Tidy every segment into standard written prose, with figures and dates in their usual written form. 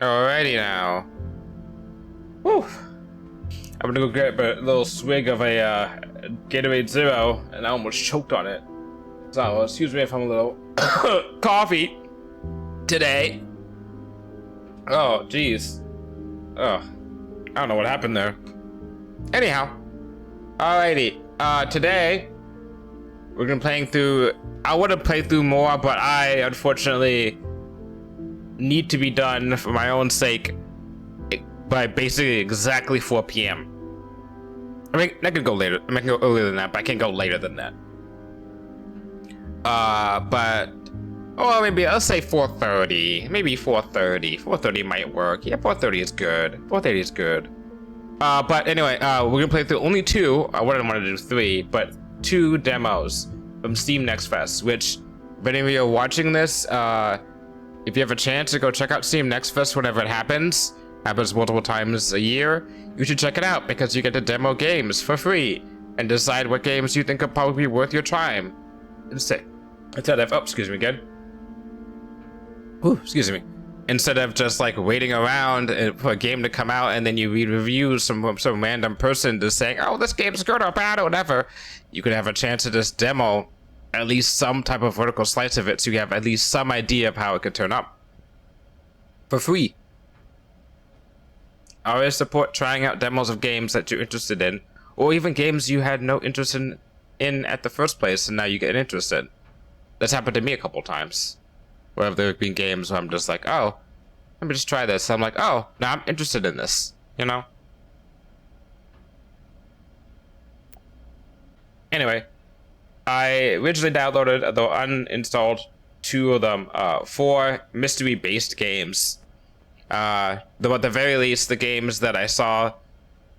Alrighty now. Whew. I'm gonna go get a little swig of a Gatorade Zero, and I almost choked on it. So, excuse me if I'm a little coffee today. Oh, jeez. Oh, I don't know what happened there. Anyhow, alrighty. Today we're gonna playing through. I want to play through more, but I unfortunately need to be done for my own sake by basically exactly 4 p.m. I mean, I could go later. I mean, I can go earlier than that, but I can't go later than that. But oh, maybe I'll say 4:30. Maybe 4:30. 4:30 might work. Yeah, 4:30 is good. 4:30 is good. But anyway, we're gonna play through only two. I wouldn't want to do three, but two demos from Steam Next Fest. Which, if any of you are watching this, if you have a chance to go check out Steam Next Fest whenever it happens multiple times a year, you should check it out because you get to demo games for free and decide what games you think are probably worth your time. Instead of, oh, excuse me again. Ooh, excuse me. Instead of just like waiting around for a game to come out and then you read reviews from some random person just saying, oh, this game's good or bad or whatever, you could have a chance to just demo at least some type of vertical slice of it so you have at least some idea of how it could turn up. For free. I always support trying out demos of games that you're interested in, or even games you had no interest in at the first place and now you get interested. That's happened to me a couple times. Where there have been games where I'm just like, oh, let me just try this. I'm like, oh, now I'm interested in this, you know? Anyway, I originally downloaded, though uninstalled, two of them, 4 mystery-based games. Though at the very least, the games that I saw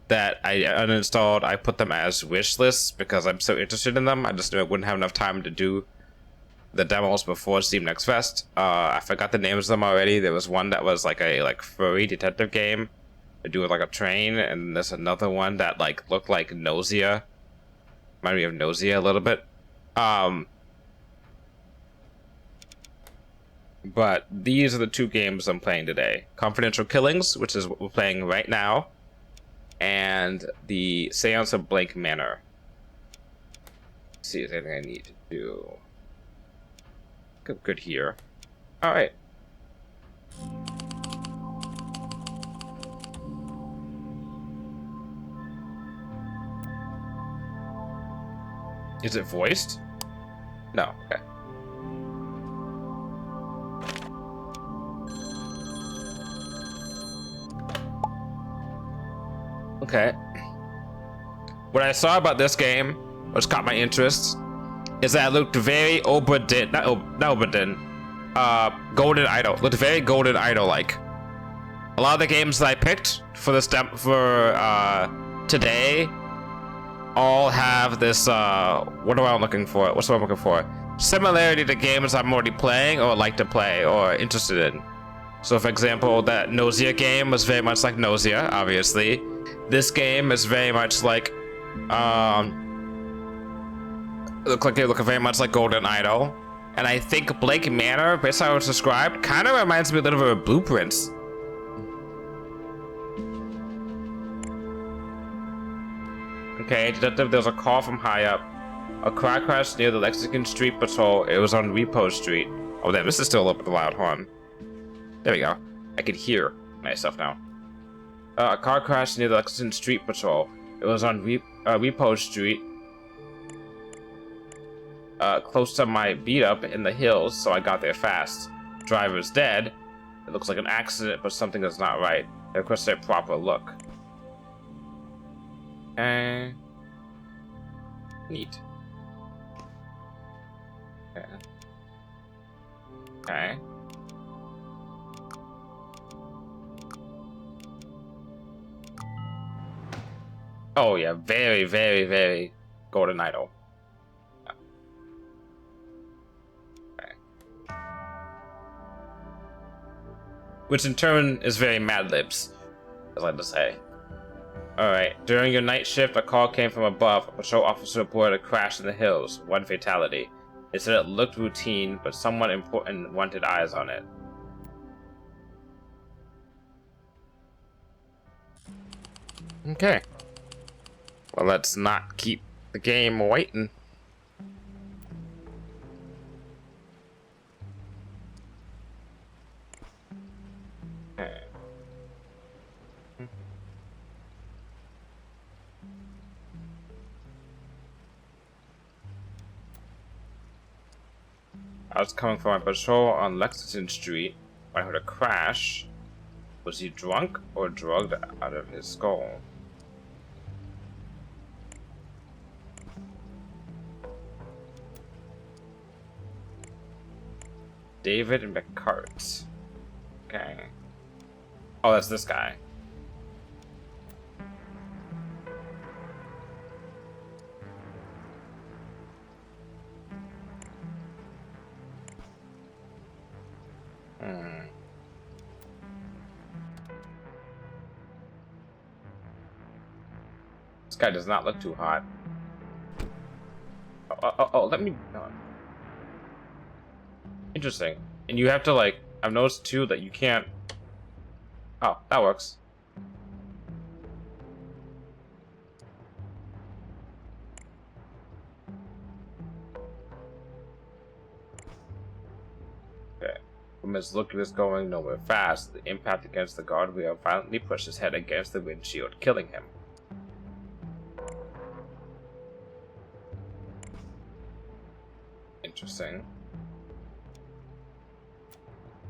that I uninstalled, I put them as wish lists because I'm so interested in them. I just knew I wouldn't have enough time to do the demos before Steam Next Fest. I forgot the names of them already. There was one that was like a furry detective game to do with like a train, and there's another one that like looked like Nausea. Reminded me of Nausea a little bit. But these are the two games I'm playing today. Confidential Killings, which is what we're playing right now, and the Seance of Blank Manor. Let's see if there's anything I need to do. Good here. Alright. Is it voiced? No, okay. Okay. What I saw about this game, which caught my interest, is that it looked very Golden Idol. Looked very Golden Idol-like. A lot of the games that I picked for this today all have this, what am I looking for? What's what I'm looking for? Similarity to games I'm already playing or like to play or interested in. So for example, that Nausea game was very much like Nausea, obviously. This game is very much like, look very much like Golden Idol. And I think Blake Manor, based on how it's described, kind of reminds me a little bit of Blueprints. Okay, detective, there's a call from high up. A car crash near the Lexington Street Patrol. It was on Repo Street. Oh, damn, this is still a little bit loud, hold on. There we go. I can hear myself now. A car crash near the Lexington Street Patrol. It was on Repo Street. Close to my beat up in the hills, so I got there fast. Driver's dead. It looks like an accident, but something is not right. They request a proper look. Neat. Okay. Okay. Oh yeah, very, very, very Golden Idol. Okay. Which in turn is very Mad Libs, as I like to say. Alright, during your night shift, a call came from above. A patrol officer reported a crash in the hills, 1 fatality. They said it looked routine, but someone important wanted eyes on it. Okay. Well, let's not keep the game waiting. Okay. I was coming from my patrol on Lexington Street when I heard a crash. Was he drunk or drugged out of his skull? David McCart. Okay. Oh, that's this guy. Hmm. This guy does not look too hot. Oh, let me... No. Interesting. And you have to, like... I've noticed, too, that you can't... Oh, that works. Okay. From his look at this going nowhere fast, the impact against the guardrail violently pushed his head against the windshield, killing him. Interesting.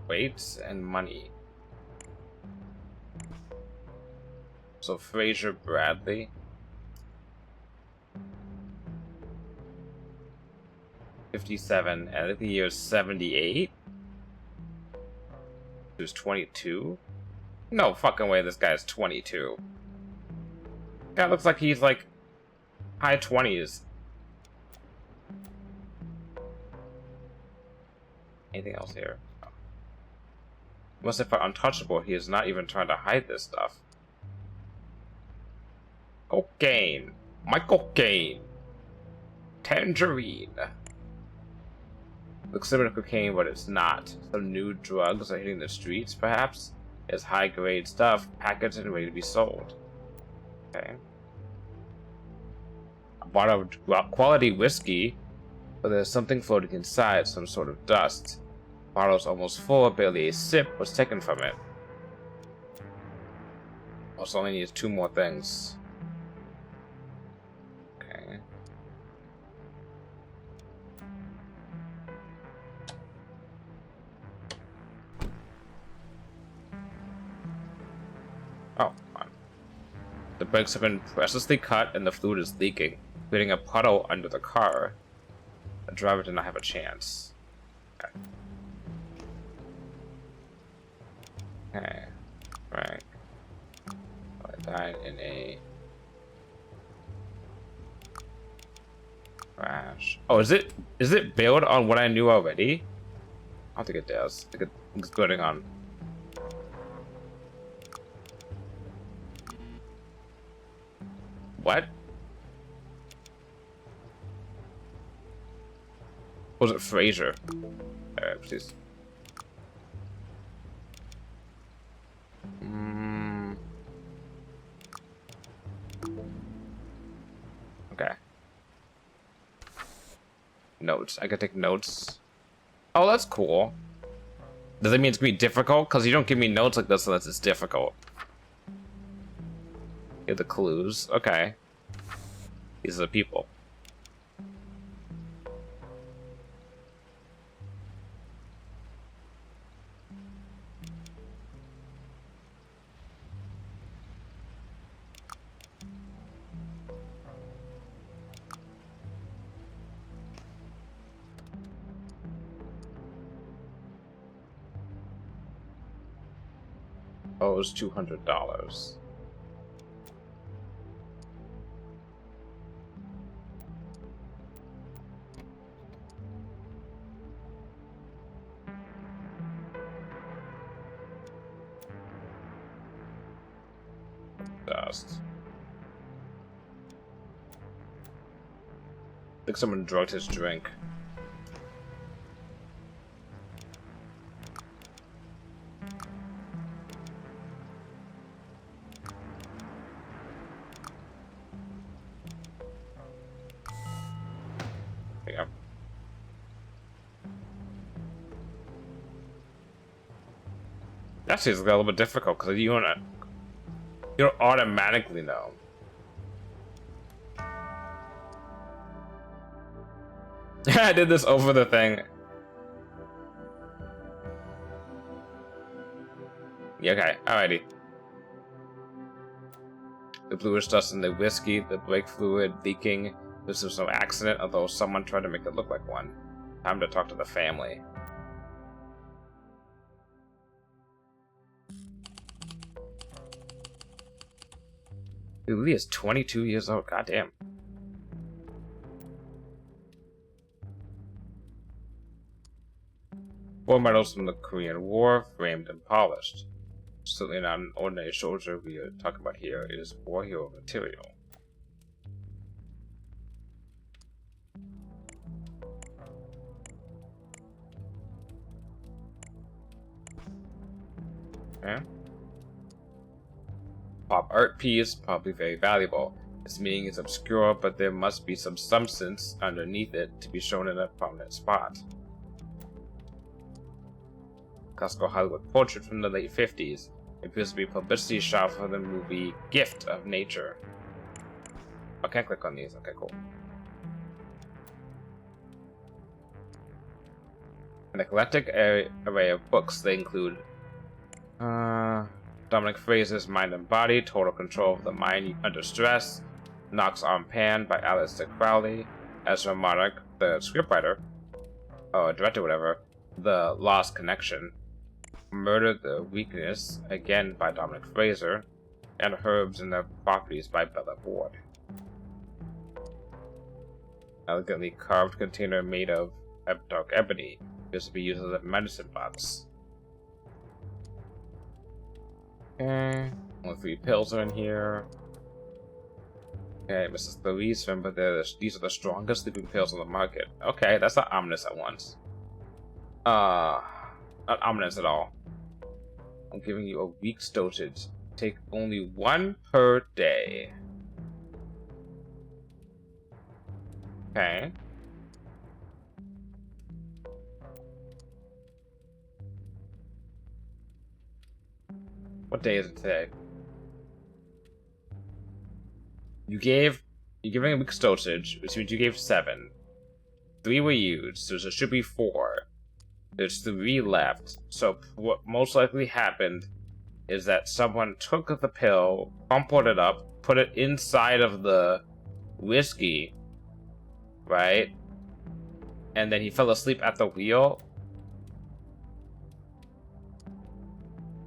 Weights and money. So Fraser Bradley. 57, and I think the year is 78. He was 22. No fucking way this guy's 22. Guy looks like he's like high 20s. Anything else here? Oh. Must have felt untouchable. He is not even trying to hide this stuff. Cocaine. My cocaine. Tangerine. Looks similar to cocaine, but it's not. Some new drugs are hitting the streets, perhaps? It's high-grade stuff, packaged and ready to be sold. Okay. A bottle of quality whiskey, but there's something floating inside, some sort of dust. The bottle's almost full, barely a sip was taken from it. Also only needs 2 more things. Okay. Oh, fine. The brakes have been preciously cut and the fluid is leaking, creating a puddle under the car. The driver did not have a chance. Okay. Okay. Right. I died in a crash. Oh, is it built on what I knew already? I don't think it does. I think it's building on. What? Was it Fraser? Alright, please. Okay. Notes. I can take notes. Oh, that's cool. Does that mean it's gonna be difficult? Because you don't give me notes like this unless it's difficult. Here are the clues. Okay. These are the people. Oh, it was $200. Dust. I think someone drugged his drink. Actually, it's a little bit difficult because you don't automatically know. I did this over the thing. Yeah, okay, alrighty. The bluish dust in the whiskey, the brake fluid leaking. This was no accident, although someone tried to make it look like one. Time to talk to the family. Dude, Lee is 22 years old, goddamn. War medals from the Korean War, framed and polished. Certainly not an ordinary soldier we are talking about here. It is war hero material. Okay. Pop art piece, probably very valuable. Its meaning is obscure, but there must be some substance underneath it to be shown in a prominent spot. Classical Hollywood portrait from the late 50s. It appears to be a publicity shot for the movie Gift of Nature. I can't click on these. Okay, cool. An eclectic array of books. They include Dominic Fraser's Mind and Body, Total Control of the Mind Under Stress, Knox on Pan by Aleister Crowley, Ezra Monarch, the scriptwriter, or director, whatever, The Lost Connection, Murder the Weakness, again by Dominic Fraser, and Herbs and Their Properties by Bella Ward. Elegantly carved container made of dark ebony, appears to be used as a medicine box. Okay, only 3 pills are in here. Okay, Mrs. Louise, remember these are the strongest sleeping pills on the market. Okay, that's not ominous at once. Not ominous at all. I'm giving you a week's dosage. Take only 1 per day. Okay. What day is it today? You're giving a week's dosage, which means you gave 7. 3 were used, so there should be 4. There's 3 left. So what most likely happened is that someone took the pill, crumpled it up, put it inside of the whiskey, right? And then he fell asleep at the wheel.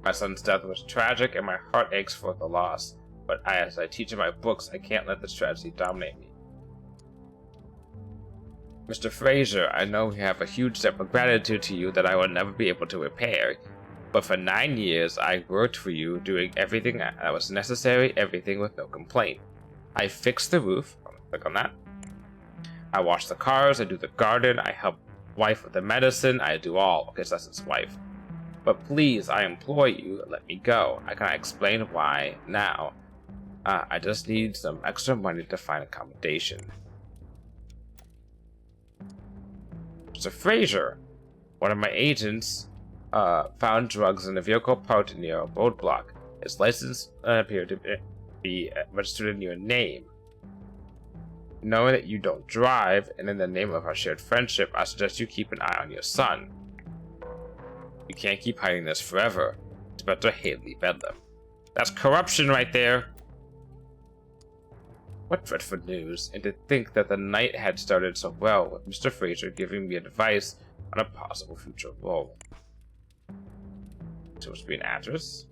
My son's death was tragic, and my heart aches for the loss. But as I teach in my books, I can't let this tragedy dominate me. Mr. Fraser, I know we have a huge debt of gratitude to you that I will never be able to repair. But for 9 years, I worked for you, doing everything that was necessary, everything with no complaint. I fixed the roof. Click on that. I wash the cars, I do the garden, I help wife with the medicine, I do all. Okay, so that's his wife. But please, I implore you, let me go. I cannot explain why now. I just need some extra money to find accommodation. Mr. Fraser, one of my agents found drugs in a vehicle parked near a roadblock. His license appeared to be registered in your name. Knowing that you don't drive, and in the name of our shared friendship, I suggest you keep an eye on your son. You can't keep hiding this forever. It's better Haley Bedlam. That's corruption right there. What dreadful news, and to think that the night had started so well with Mr. Fraser giving me advice on a possible future role. Supposed to be an actress?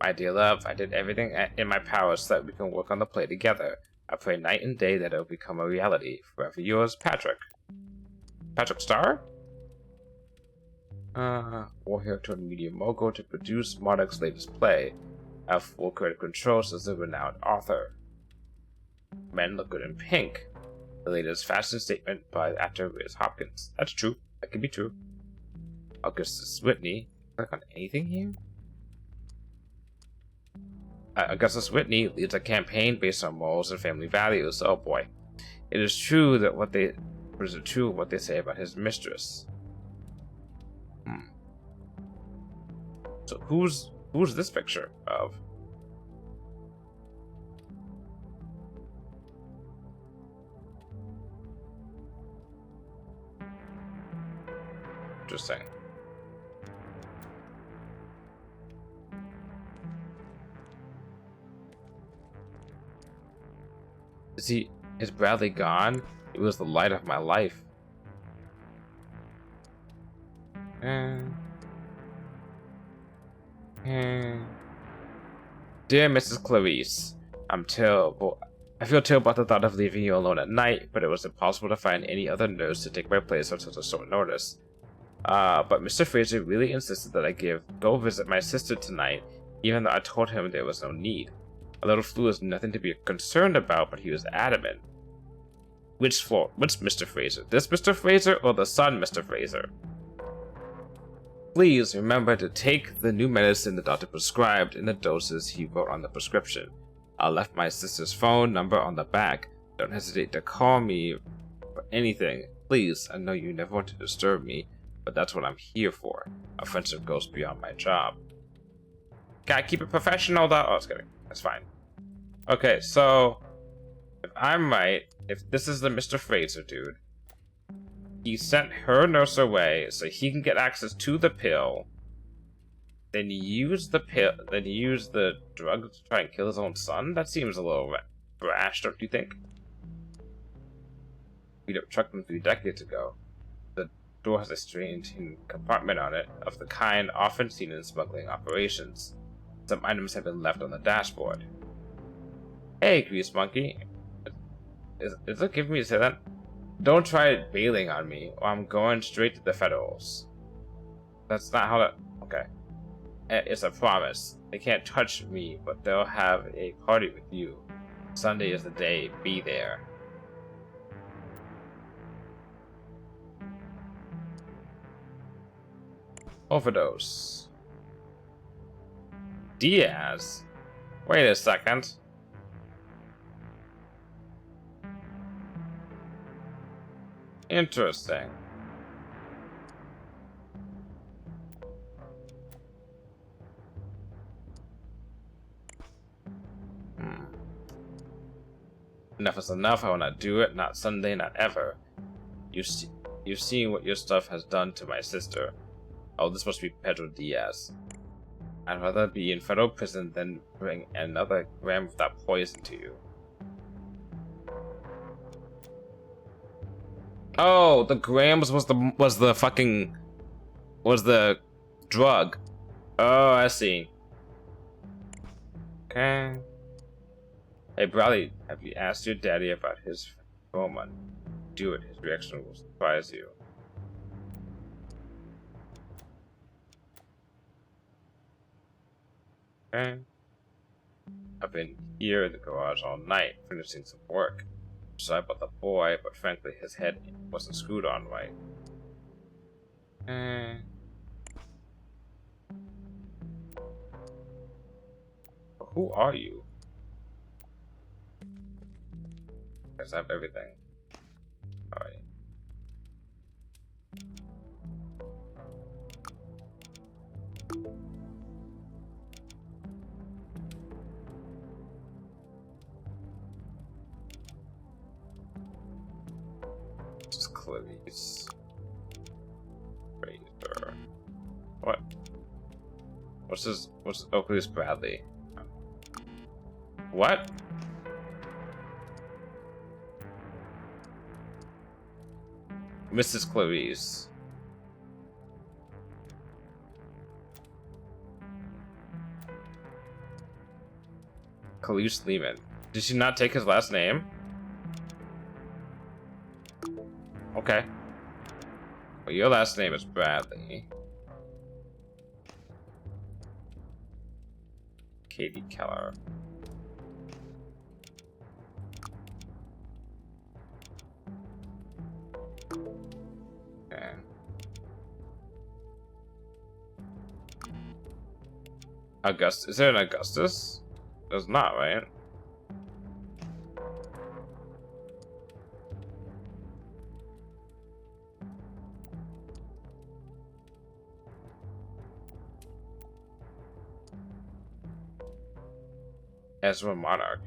My dear love, I did everything in my power so that we can work on the play together. I pray night and day that it will become a reality. Forever yours, Patrick. Patrick Starr? War hero turned media mogul to produce Monarch's latest play. Have full creative control, says the renowned author. Men look good in pink. The latest fashion statement by actor Liz Hopkins. That's true. That could be true. Augustus Whitney. Click on anything here? Augustus Whitney leads a campaign based on morals and family values. Oh boy. It is true that what say about his mistress? So who's this picture of? Interesting. Is Bradley gone? It was the light of my life. Dear Mrs. Clarice, I'm terrible. I feel terrible about the thought of leaving you alone at night, but it was impossible to find any other nurse to take my place on such a short notice. But Mr. Fraser really insisted that I go visit my sister tonight, even though I told him there was no need. A little flu is nothing to be concerned about, but he was adamant. Which Mr. Fraser? This Mr. Fraser or the son Mr. Fraser? Please remember to take the new medicine the doctor prescribed in the doses he wrote on the prescription. I left my sister's phone number on the back. Don't hesitate to call me for anything. Please, I know you never want to disturb me, but that's what I'm here for. Our friendship goes beyond my job. Gotta keep it professional, though. Oh, I was kidding. That's fine. Okay, so if I'm right, if this is the Mr. Fraser dude, he sent her nurse away so he can get access to the pill, then use the drug to try and kill his own son? That seems a little brash, don't you think? Beat up truck from 3 decades ago. The door has a strange hidden compartment on it, of the kind often seen in smuggling operations. Some items have been left on the dashboard. Hey, Grease Monkey. Is it okay for me to say that? Don't try bailing on me, or I'm going straight to the Federals. That's not how that... Okay. It's a promise. They can't touch me, but they'll have a party with you. Sunday is the day. Be there. Overdose. Diaz? Wait a second. Interesting. Enough is enough. I will not do it. Not Sunday, not ever. You've seen what your stuff has done to my sister. Oh, this must be Pedro Diaz. I'd rather be in federal prison than bring another gram of that poison to you. Oh, the grams was the drug. Oh, I see. Okay. Hey, Bradley, have you asked your daddy about his woman? Do it. His reaction will surprise you. Okay. I've been here in the garage all night, finishing some work. Sorry about the boy, but frankly, his head wasn't screwed on right. Who are you? Guess I have everything. Alright. Just Clarice. Razor. What? What's this? Oh, Clarice Bradley. What? Mrs. Clarice. Clarice Lehman. Did she not take his last name? Okay. Well, your last name is Bradley. Katie Keller. Okay. Augustus. Is there an Augustus? There's not, right? Ezra Monarch.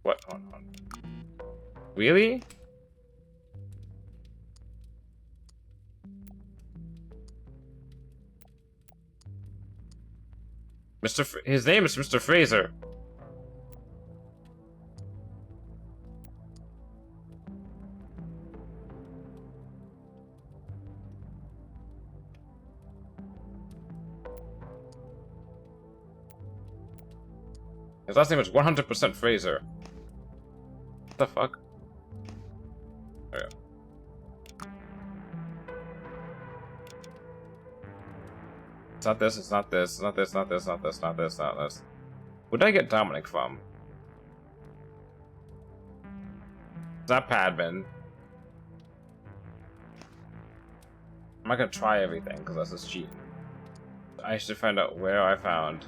What? Hold on. Really? His name is Mr. Fraser. His last name is 100% Fraser. What the fuck? Okay. It's not this, it's not this, it's not this, not this, not this, not this, not this. Where did I get Dominic from? It's not Padman. I'm not gonna try everything, because that's just cheating. I should find out where I found.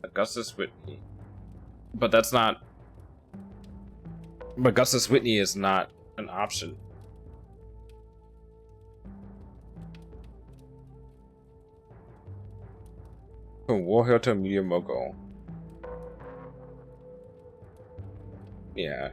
Augustus Whitney. But that's not. But Augustus Whitney is not an option. From War Hero to Media Mogul. Yeah.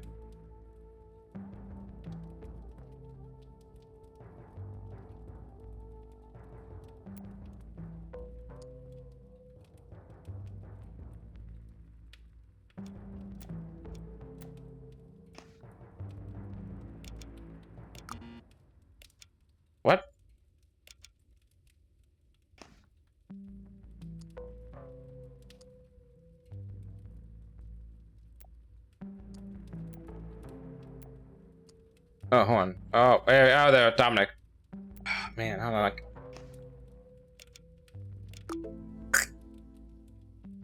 What? Oh, hold on. Oh, hey, oh, there, Dominic. Oh, man, how do I like?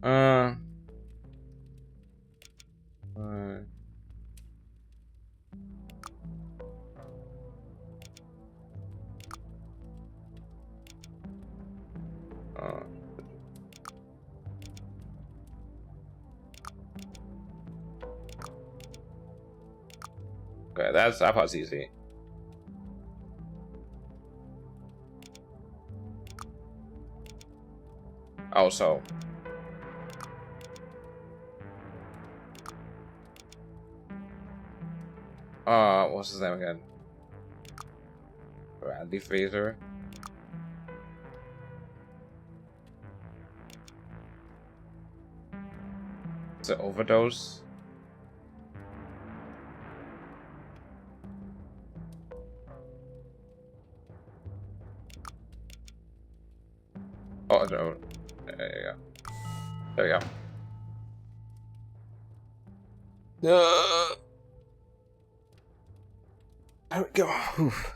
Uh. Okay, that part's easy. Also, what's his name again? Bradley Fraser. Is it Overdose? Oh, no. There you go. There you go. There we go. Oof.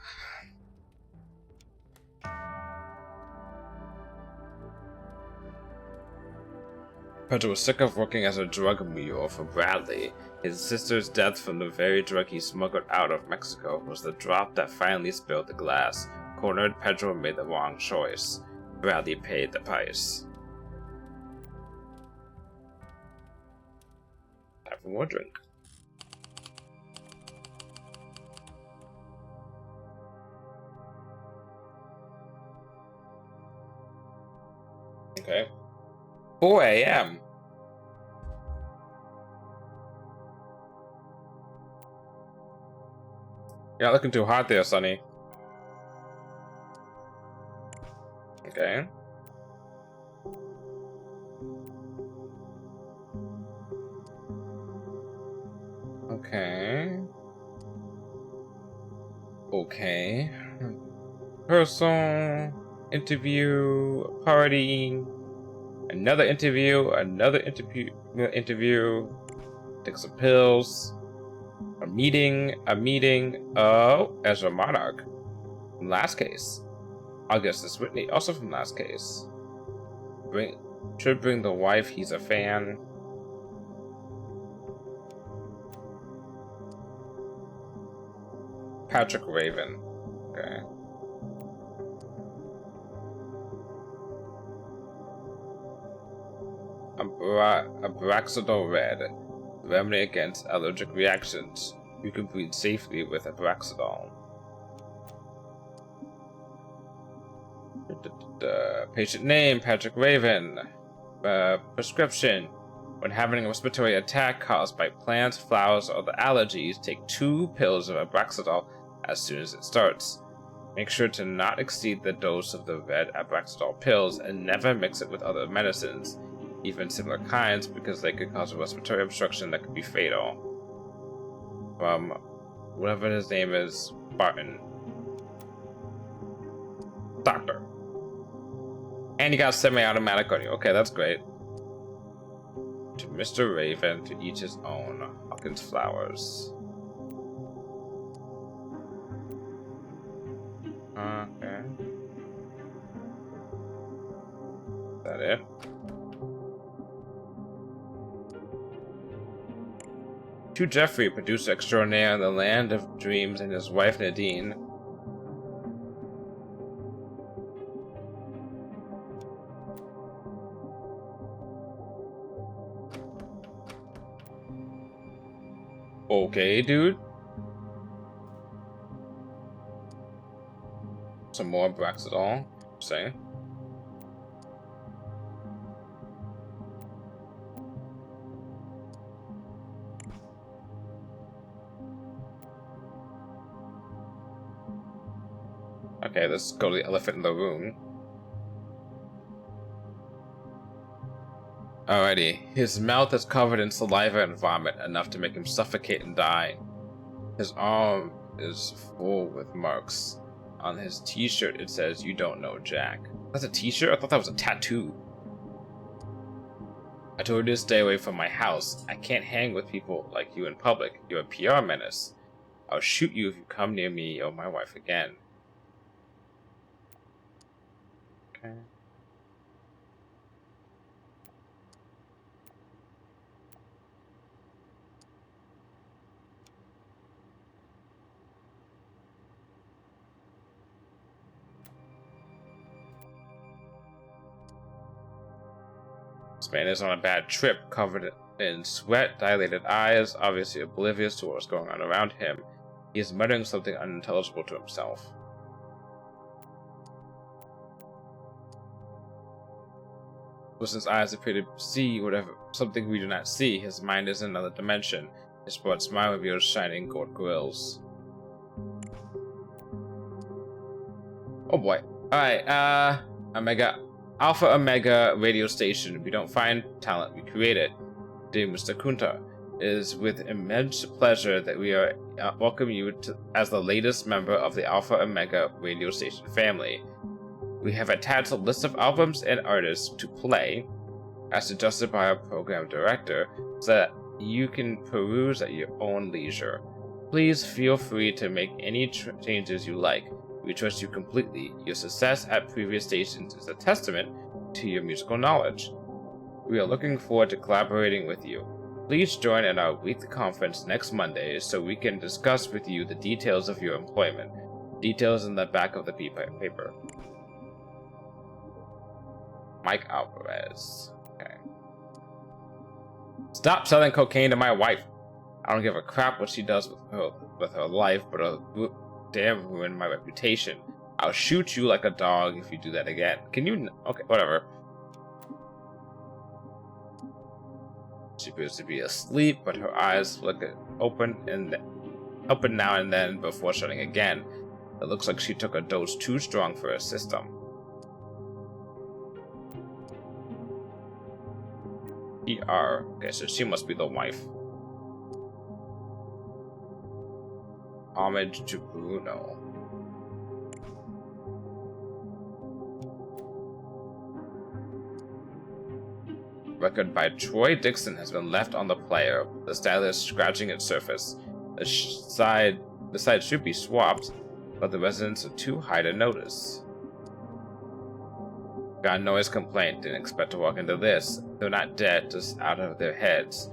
Pedro was sick of working as a drug mule for Bradley. His sister's death from the very drug he smuggled out of Mexico was the drop that finally spilled the glass. Cornered, Pedro made the wrong choice. Bradley paid the price. Time for more drink. Okay. 4 a.m. You're not looking too hot there, Sonny. Okay. Okay. Okay. Personal interview, party, another interview, take some pills, a meeting. Oh, Ezra Monarch from last case. Augustus Whitney, also from last case. Should bring the wife, he's a fan. Patrick Raven. Okay. Abraxadol Red. Remedy against allergic reactions. You can breathe safely with Abraxadol. Patient name, Patrick Raven. Prescription. When having a respiratory attack caused by plants, flowers, or the allergies, take 2 pills of Abraxadol as soon as it starts. Make sure to not exceed the dose of the red Abraxadol pills and never mix it with other medicines, even similar kinds, because they could cause a respiratory obstruction that could be fatal. From whatever his name is, Barton. Doctor. And you got semi-automatic on you. Okay, that's great. To Mr. Raven, to each his own. Hawkins Flowers. Okay. Is that it? To Jeffrey, producer extraordinaire in the land of dreams, and his wife Nadine. Okay, dude. Some more Abraxadol. Say. Okay, let's go to the elephant in the room. Alrighty, his mouth is covered in saliva and vomit, enough to make him suffocate and die. His arm is full with marks. On his t-shirt it says, "You don't know Jack." That's a t-shirt? I thought that was a tattoo. I told you to stay away from my house. I can't hang with people like you in public. You're a PR menace. I'll shoot you if you come near me or my wife again. Okay. This man is on a bad trip, covered in sweat, dilated eyes, obviously oblivious to what's going on around him. He is muttering something unintelligible to himself. Wilson's eyes appear to see something we do not see. His mind is in another dimension. His broad smile reveals shining gold grills. Oh boy. Alright, Alpha Omega radio station. We don't find talent, we create it. Dear Mr. Kunta, it is with immense pleasure that we welcome you as the latest member of the Alpha Omega radio station family. We have attached a list of albums and artists to play, as suggested by our program director, so that you can peruse at your own leisure. Please feel free to make any changes you like. We trust you completely. Your success at previous stations is a testament to your musical knowledge. We are looking forward to collaborating with you. Please join in our weekly conference next Monday so we can discuss with you the details of your employment. Details in the back of the paper. Mike Alvarez. Okay. Stop selling cocaine to my wife. I don't give a crap what she does with her life, but it'll damn ruin my reputation. I'll shoot you like a dog if you do that again. Can you? Okay, whatever. She appears to be asleep, but her eyes open now and then before shutting again. It looks like she took a dose too strong for her system. ER. Okay, so she must be the wife. Homage to Bruno. Record by Troy Dixon has been left on the player, the stylus scratching its surface. The side should be swapped, but the residents are too high to notice. Got a noise complaint, didn't expect to walk into this. They're not dead, just out of their heads.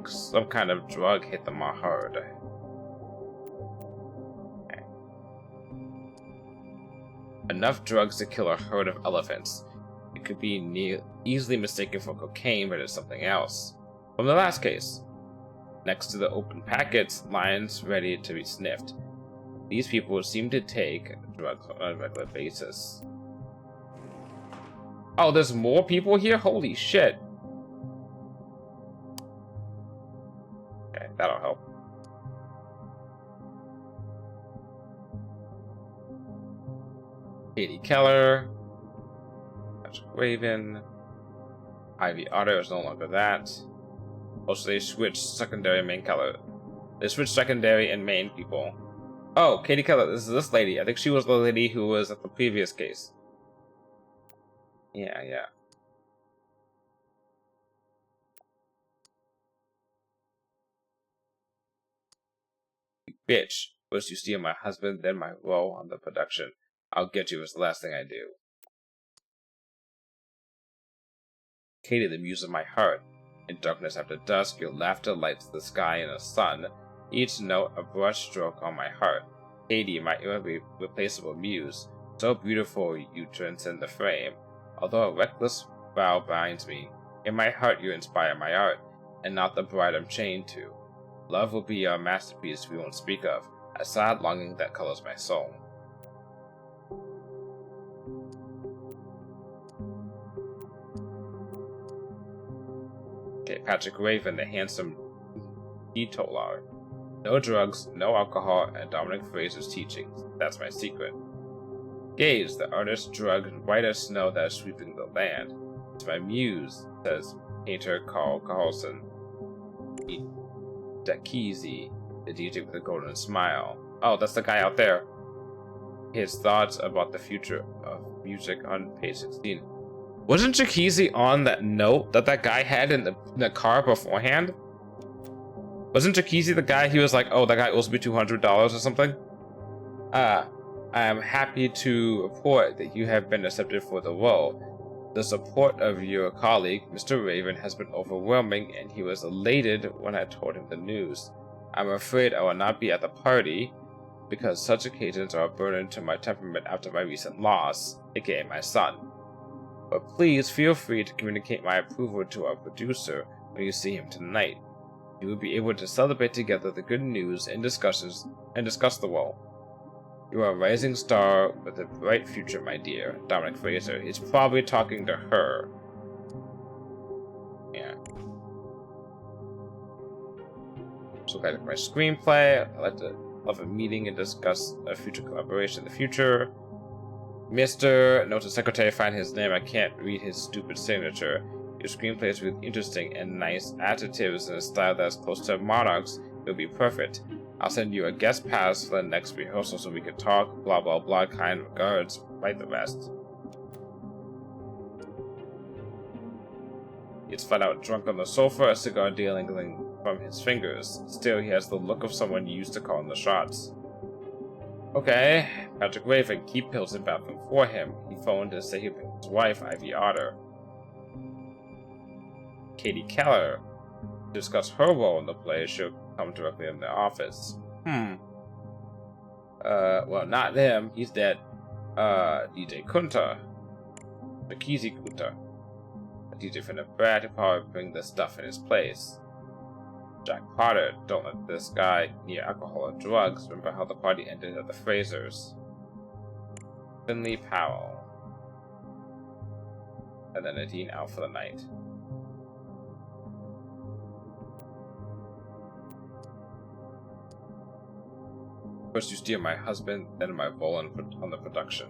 Some kind of drug hit them hard. Enough drugs to kill a herd of elephants. It could be easily mistaken for cocaine, but it's something else. From the last case. Next to the open packets, lines ready to be sniffed. These people seem to take drugs on a regular basis. Oh, there's more people here? Holy shit. Okay, that'll help. Katie Keller. Patrick Raven. Ivy Otter is no longer that. Also, they switched secondary and main color. They switched secondary and main people. Oh, Katie Keller, this is this lady. I think she was the lady who was at the previous case. Yeah. Bitch, first you steal my husband, then my role on the production. I'll get you is the last thing I do. Katie, the muse of my heart. In darkness after dusk, your laughter lights the sky in the sun. Each note a brush stroke on my heart. Katie, my irreplaceable muse. So beautiful you transcend the frame. Although a reckless vow binds me, in my heart you inspire my art, and not the bride I'm chained to. Love will be our masterpiece we won't speak of, a sad longing that colors my soul. Okay, Patrick Raven, the handsome teetotaler. No drugs, no alcohol, and Dominic Fraser's teachings. That's my secret. Gaze, the artist drug white as snow that is sweeping the land. It's my muse, says painter Carl Carlson. Dakizi, the DJ with a golden smile. Oh, that's the guy out there. His thoughts about the future of music on page 16. Wasn't Jakizi on that note that guy had in the car beforehand? Wasn't Jakizi the guy he was like, oh, that guy owes me $200 or something? I am happy to report that you have been accepted for the role. The support of your colleague, Mr. Raven, has been overwhelming, and he was elated when I told him the news. I'm afraid I will not be at the party, because such occasions are a burden to my temperament after my recent loss, aka my son. But please feel free to communicate my approval to our producer when you see him tonight. You will be able to celebrate together the good news and discuss the role. You are a rising star with a bright future, my dear. Dominic Fraser. He's probably talking to her. Yeah. So I like my screenplay. I like to have a meeting and discuss a future collaboration in the future. Mr. Note to secretary, find his name. I can't read his stupid signature. Your screenplay is really interesting and nice adjectives in a style that's close to Monarch's. It'll be perfect. I'll send you a guest pass for the next rehearsal so we can talk. Blah blah blah. Kind regards. Write the rest. He's flat out drunk on the sofa, a cigar dangling from his fingers. Still, he has the look of someone used to calling the shots. Okay, Patrick Raven, keep pills in bathroom for him. He phoned to say he'd bring his wife, Ivy Otter. Katie Keller. To discuss her role in the play, she'll come directly in the office. Well, not him. He's dead. DJ Kunta. Rikizi Kunta. A DJ from the Brad who probably bring the stuff in his place. Jack Potter, don't let this guy near alcohol or drugs. Remember how the party ended at the Frasers. Finley Powell. And then Nadine out for the night. First you steal my husband, then my role on the production.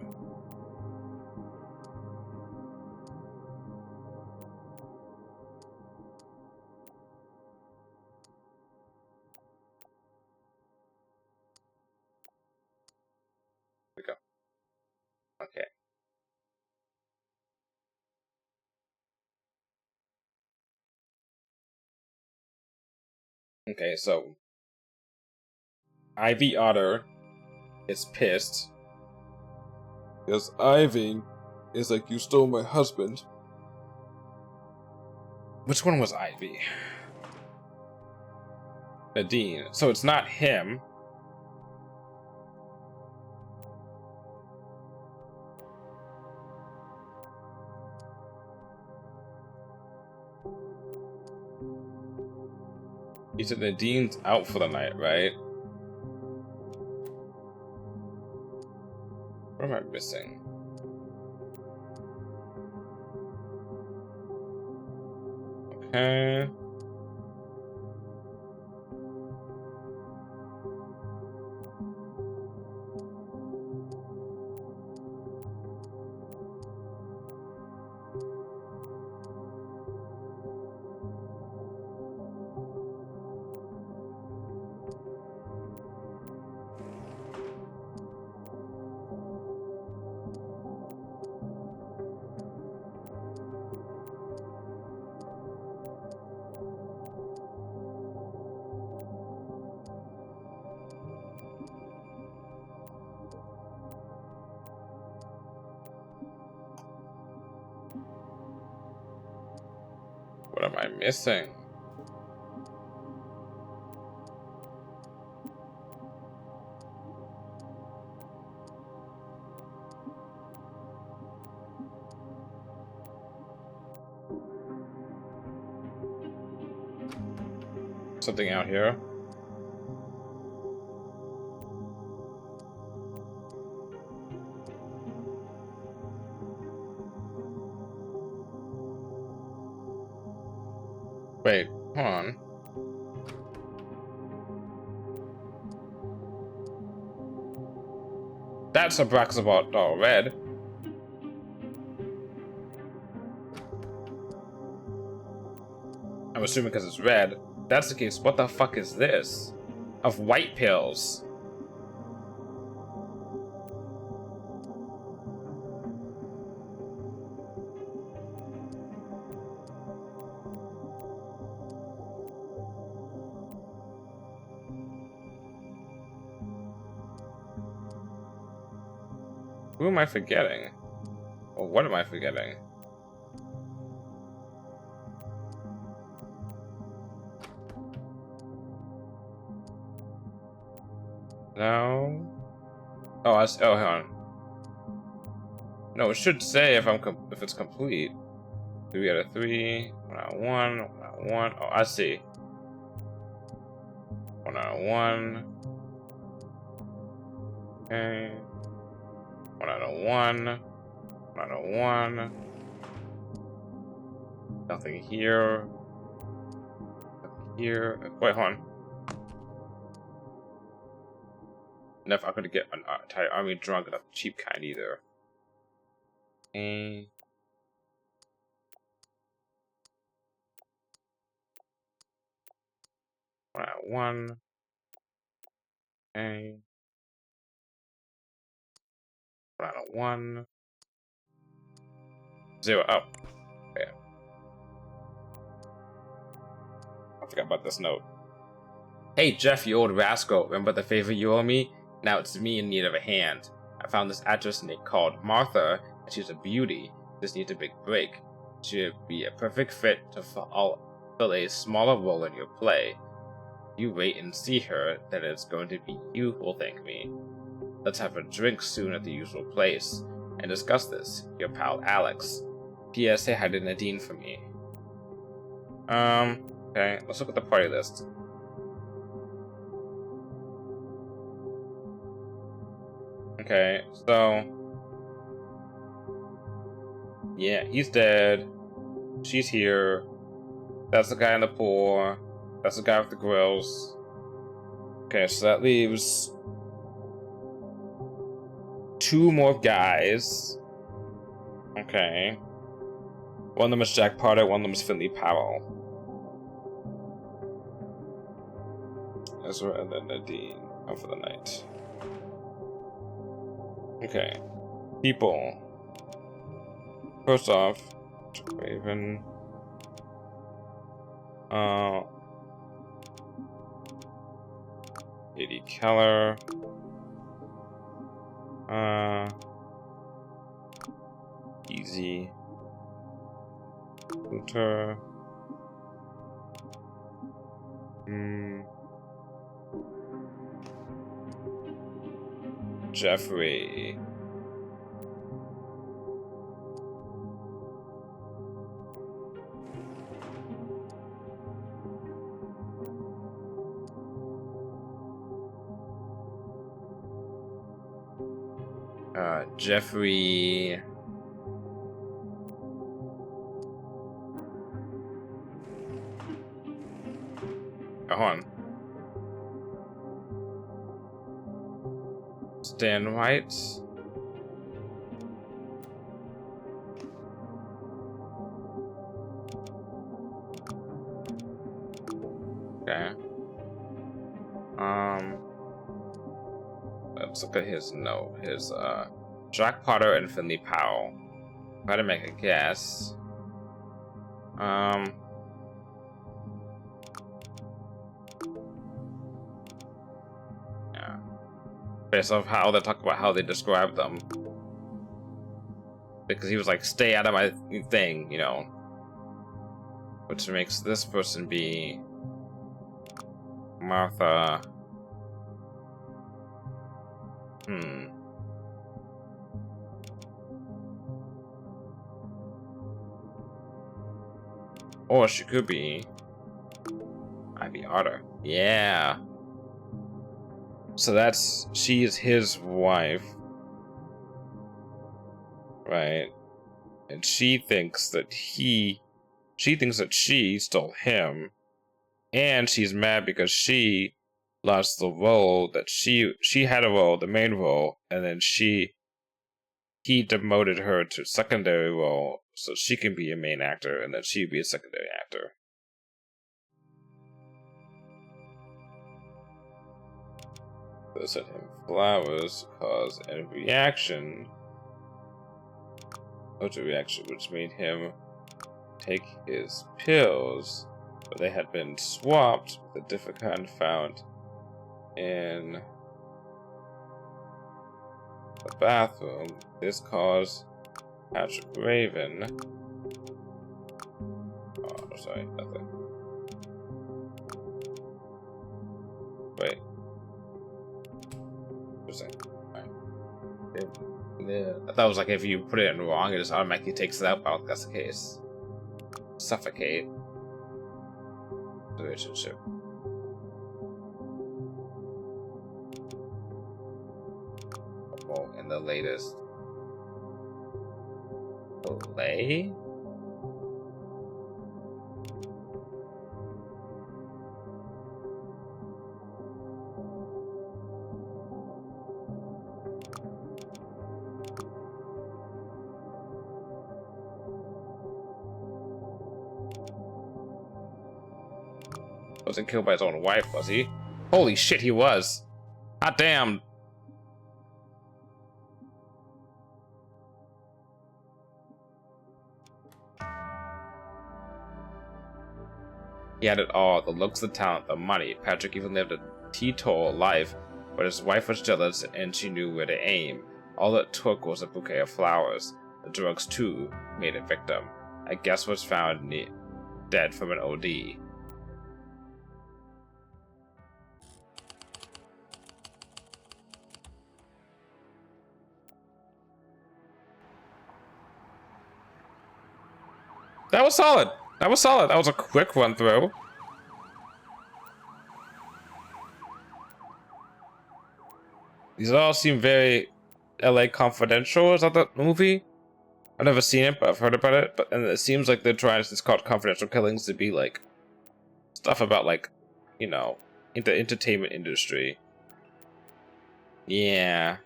Here we go. Okay. Okay, so Ivy Otter is pissed because Ivy is like, you stole my husband. Which one was Ivy? Nadine. So it's not him. You said Nadine's out for the night, right? What am I missing? Okay. What am I missing? Something out here? Wait, hold on. That's a Braxabot doll red. I'm assuming because it's red. If that's the case, what the fuck is this? Of white pills. Who am I forgetting? Or what am I forgetting? No. Oh, oh, hang on. No, it should say if if it's complete. 3 out of 3. 1 out of 1. 1 out of 1. Oh, I see. 1 out of 1. Okay. 1 out of 1. 1 out of 1. Nothing here. Nothing here. Wait, hold on. If I could get an entire army drunk, not the cheap kind either. Okay. One out of 1. Okay. 1 out of 1. 0. Oh. Okay. I forgot about this note. Hey Jeff, you old rascal. Remember the favor you owe me? Now it's me in need of a hand. I found this actress called Martha, and she's a beauty. Just needs a big break. She'd be a perfect fit to fill a smaller role in your play. You wait and see her, then it's going to be you who will thank me. Let's have a drink soon at the usual place, and discuss this. Your pal Alex. P.S. Say hi to Nadine for me. Okay, let's look at the party list. Okay, so... yeah, he's dead. She's here. That's the guy in the pool. That's the guy with the grills. Okay, so that leaves 2 more guys. Okay. One of them is Jack Potter, one of them is Finley Powell. Ezra and then Nadine. Out for the night. Okay. People. First off, Raven. Katie Keller. Easy. Hunter. Jeffrey. Jeffrey. Oh, hold on. Stan White. Okay. Let's look at his note. His Jack Potter and Finley Powell. Try to make a guess. Yeah. Based off how they talk about how they describe them. Because he was like, stay out of my thing, you know. Which makes this person be Martha. Or she could be Ivy Otter. Yeah. So she's his wife. Right. And she thinks that she stole him. And she's mad because she lost the role that she had a role, the main role, and then he demoted her to secondary role so she can be a main actor and then she'd be a secondary actor. They sent him flowers cause a reaction, which made him take his pills, but they had been swapped with a different kind found in the bathroom. This caused Patrick Raven. Oh, sorry, nothing. Wait. Yeah. I thought it was like if you put it in wrong, it just automatically takes it out. I don't think that's the case. Suffocate. Relationship. Oh, in the latest. Delay? Wasn't killed by his own wife, was he? Holy shit, he was. God damn. He had it all, the looks, the talent, the money. Patrick even lived a teetotal life, but his wife was jealous and she knew where to aim. All it took was a bouquet of flowers. The drugs, too, made a victim. I guess was found dead from an OD. That was solid. That was solid. That was a quick run through. These all seem very LA Confidential. Is that the movie? I've never seen it, but I've heard about it. And it seems like they're trying to, it's called Confidential Killings, to be like stuff about like, you know, in the entertainment industry. Yeah.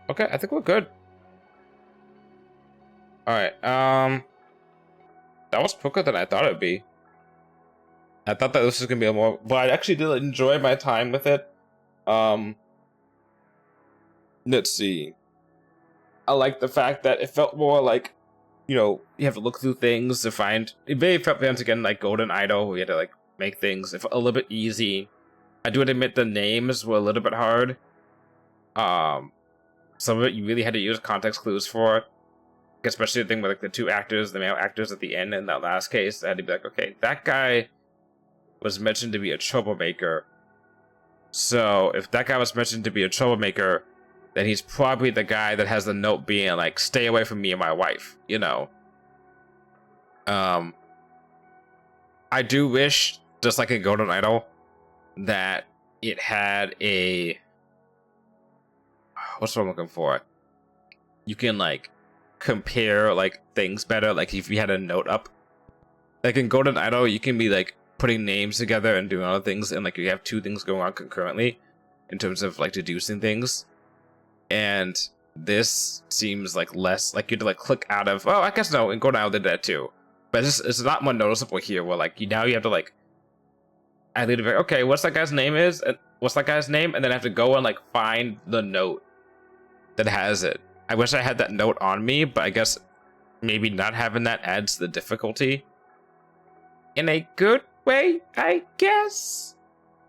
Okay, I think we're good. Alright, that was quicker than I thought it'd be. I thought that this was gonna be a more, but I actually did enjoy my time with it. Let's see. I like the fact that it felt more like, you know, you have to look through things to find. It very felt once again like Golden Idol, where you had to like make things a little bit easy. I do admit the names were a little bit hard. Some of it you really had to use context clues for. Especially the thing with like the two actors, the male actors at the end in that last case. I had to be like, okay, that guy was mentioned to be a troublemaker. So if that guy was mentioned to be a troublemaker, then he's probably the guy that has the note being like, stay away from me and my wife, you know. I do wish, just like in Golden Idol, that it had a what's what I'm looking for? You can like compare like things better. Like if you had a note up, like in Golden Idol, you can be like putting names together and doing other things, and like you have two things going on concurrently in terms of like deducing things. And this seems like less like you had to like click out of. Oh, I guess no. In Golden Idol did that too, but it's a lot more noticeable here. Where like now you have to like. I lead like, okay, what's that guy's name is? What's that guy's name? And then I have to go and like find the note that has it. I wish I had that note on me, but I guess maybe not having that adds to the difficulty. In a good way, I guess?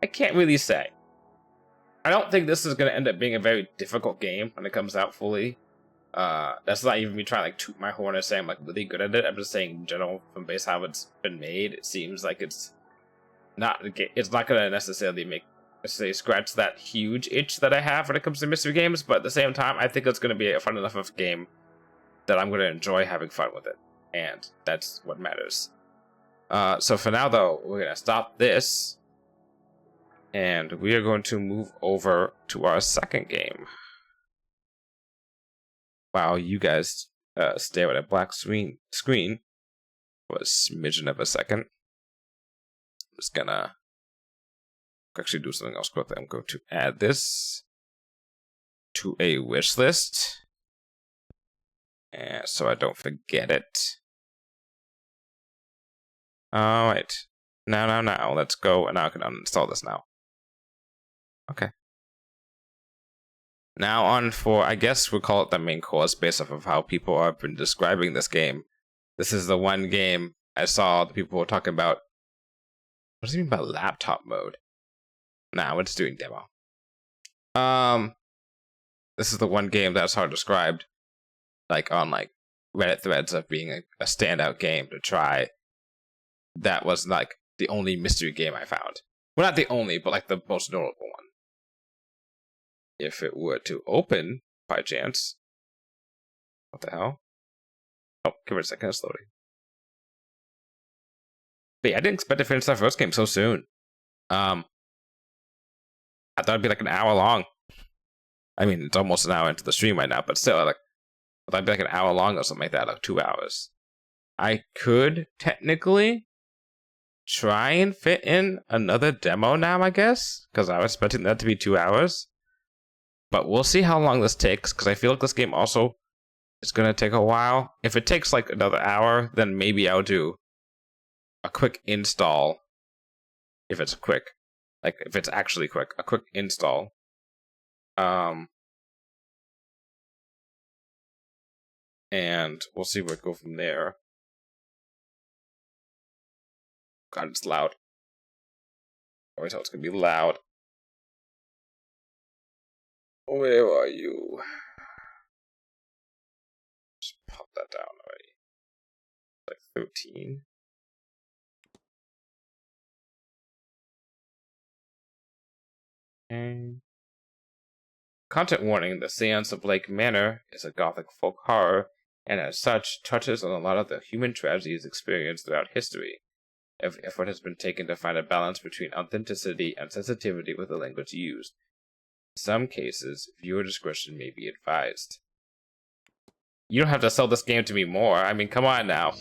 I can't really say. I don't think this is going to end up being a very difficult game when it comes out fully. That's not even me trying to like toot my horn and say I'm like really good at it. I'm just saying in general, from base how it's been made, it seems like it's not going to necessarily scratch that huge itch that I have when it comes to mystery games, but at the same time, I think it's going to be a fun enough of a game that I'm going to enjoy having fun with it, and that's what matters. So for now, though, we're going to stop this, and we are going to move over to our second game. While you guys stare at a black screen for a smidgen of a second. I'm just gonna actually do something else quickly. I'm going to add this to a wish list, and so I don't forget it. Alright. Now, let's go, and now I can uninstall this now. Okay. Now on for, I guess we'll call it the main course based off of how people have been describing this game. This is the one game I saw the people were talking about. What does it mean by laptop mode? Nah, we're just doing demo. This is the one game that's hard described, like on like Reddit threads of being a standout game to try. That was like the only mystery game I found. Well, not the only, but like the most notable one. If it were to open by chance, what the hell? Oh, give it a second, it's loading. But yeah, I didn't expect to finish that first game so soon. I thought it'd be like an hour long. I mean, it's almost an hour into the stream right now, but still, like, I thought it'd be like an hour long or something like that, like 2 hours. I could technically try and fit in another demo now, I guess, because I was expecting that to be 2 hours. But we'll see how long this takes, because I feel like this game also is going to take a while. If it takes like another hour, then maybe I'll do a quick install. If it's quick. Like, if it's actually quick. A quick install. And we'll see where it goes from there. God, it's loud. I always thought it's going to be loud. Where are you? Just pop that down already. Like 13. Okay. Content warning: the Seance of Lake Manor is a gothic folk horror, and as such, touches on a lot of the human tragedies experienced throughout history. Every effort has been taken to find a balance between authenticity and sensitivity with the language used. In some cases, viewer discretion may be advised. You don't have to sell this game to me more. I mean, come on now.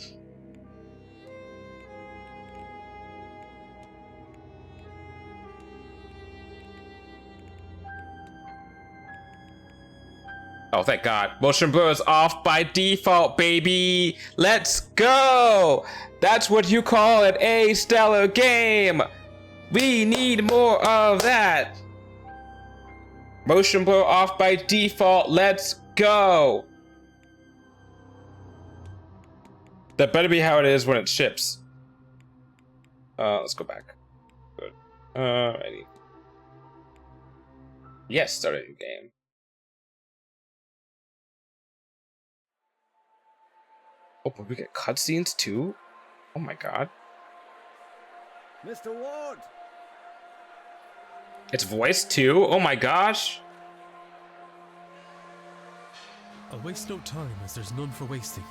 Oh, thank God. Motion blur is off by default, baby. Let's go. That's what you call an A stellar game. We need more of that. Motion blur off by default. Let's go. That better be how it is when it ships. Let's go back. Good. Alrighty. Yes, starting game. Oh, but we get cutscenes too? Oh my God. Mr. Ward! It's voiced too? Oh my gosh. I'll waste no time, as there's none for wasting.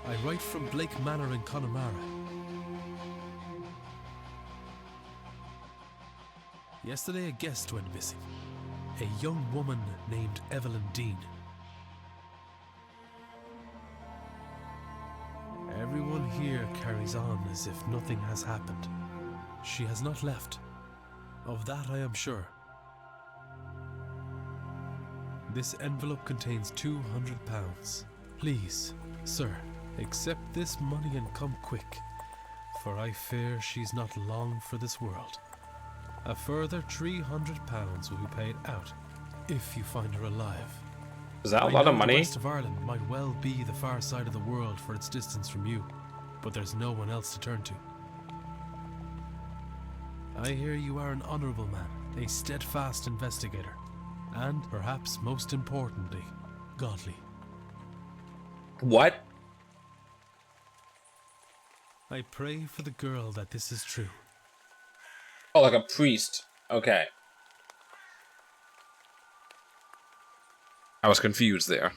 I write from Blake Manor in Connemara. Yesterday a guest went missing. a young woman named Evelyn Dean. Everyone here carries on as if nothing has happened. She has not left. Of that I am sure. This envelope contains £200. Please, sir, accept this money and come quick, for I fear she's not long for this world. A further £300 will be paid out if you find her alive. Is that a I lot know of money? The west of Ireland might well be the far side of the world for its distance from you, but there's no one else to turn to. I hear you are an honourable man, a steadfast investigator, and perhaps most importantly, godly. What? I pray for the girl that this is true. Oh, like a priest. Okay. I was confused there.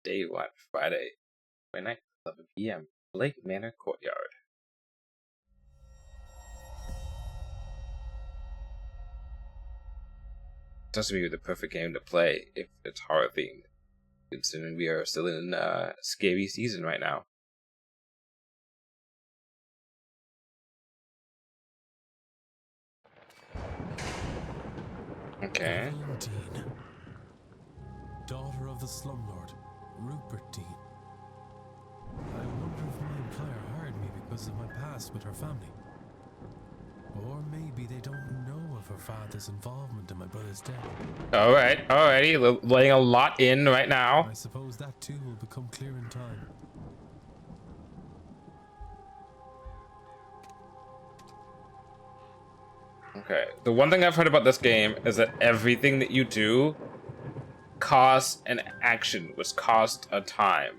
Day 1, Friday, 29th, 11 p.m. Blake Manor Courtyard. This would be the perfect game to play if it's horror themed, considering we are still in scary season right now. Okay. Evelyn Dean, daughter of the slumlord, Rupert Dean. I wonder if my employer hired me because of my past with her family. Or maybe they don't know of her father's involvement in my brother's death. Alrighty, laying a lot in right now. I suppose that too will become clear in time. Okay, the one thing I've heard about this game is that everything that you do costs an action, which costs a time.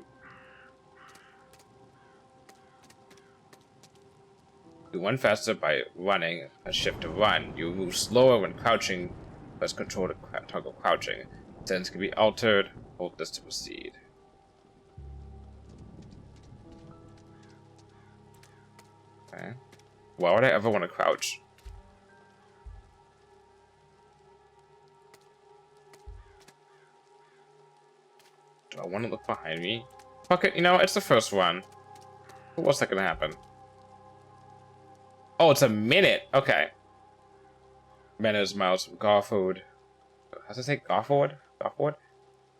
You run faster by running, a shift to run. You move slower when crouching, press control to toggle crouching. Settings can be altered, hold this to proceed. Okay. Why would I ever want to crouch? Do I want to look behind me? Fuck it, you know, it's the first one. What's that gonna happen? Oh, it's a minute. Okay. Manners miles from Garford. How's it say Garford? Garford?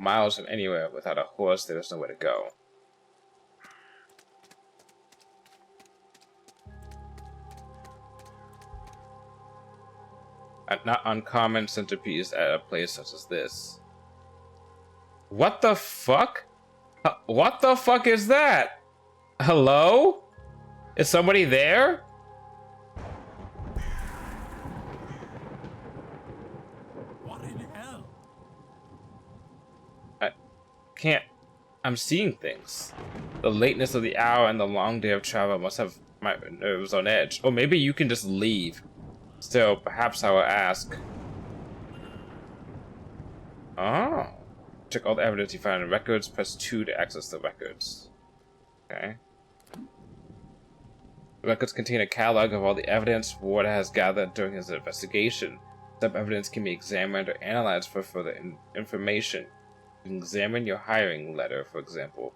Miles from anywhere. Without a horse, there's nowhere to go. A not uncommon centerpiece at a place such as this. What the fuck? What the fuck is that? Hello? Is somebody there? What in hell? I can't. I'm seeing things. The lateness of the hour and the long day of travel must have my nerves on edge. Or maybe you can just leave. Still, perhaps I will ask. Oh. Check all the evidence you find in records. Press 2 to access the records. Okay. The records contain a catalog of all the evidence Ward has gathered during his investigation. Some evidence can be examined or analyzed for further information. You can examine your hiring letter, for example.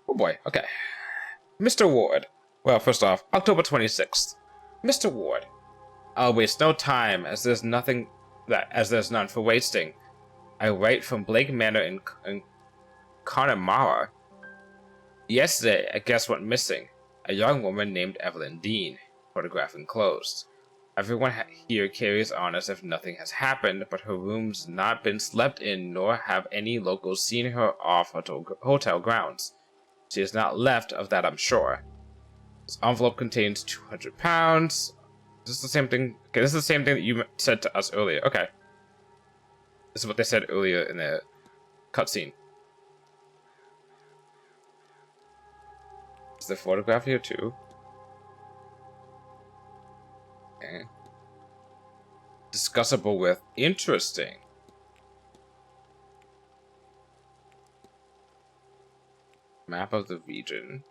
Oh boy, okay. Mr. Ward. Well, first off, October 26th. Mr. Ward. I'll waste no time, as there's none for wasting. I write from Blake Manor in Connemara. Yesterday, a guest went missing. A young woman named Evelyn Dean. Photograph enclosed. Everyone here carries on as if nothing has happened, but her room's not been slept in, nor have any locals seen her off hotel grounds. She has not left, of that I'm sure. This envelope contains £200. Is this the same thing? Okay, this is the same thing that you said to us earlier. Okay. This is what they said earlier in the cutscene. Is the photograph here too? Okay. Discussable with. Interesting. Map of the region.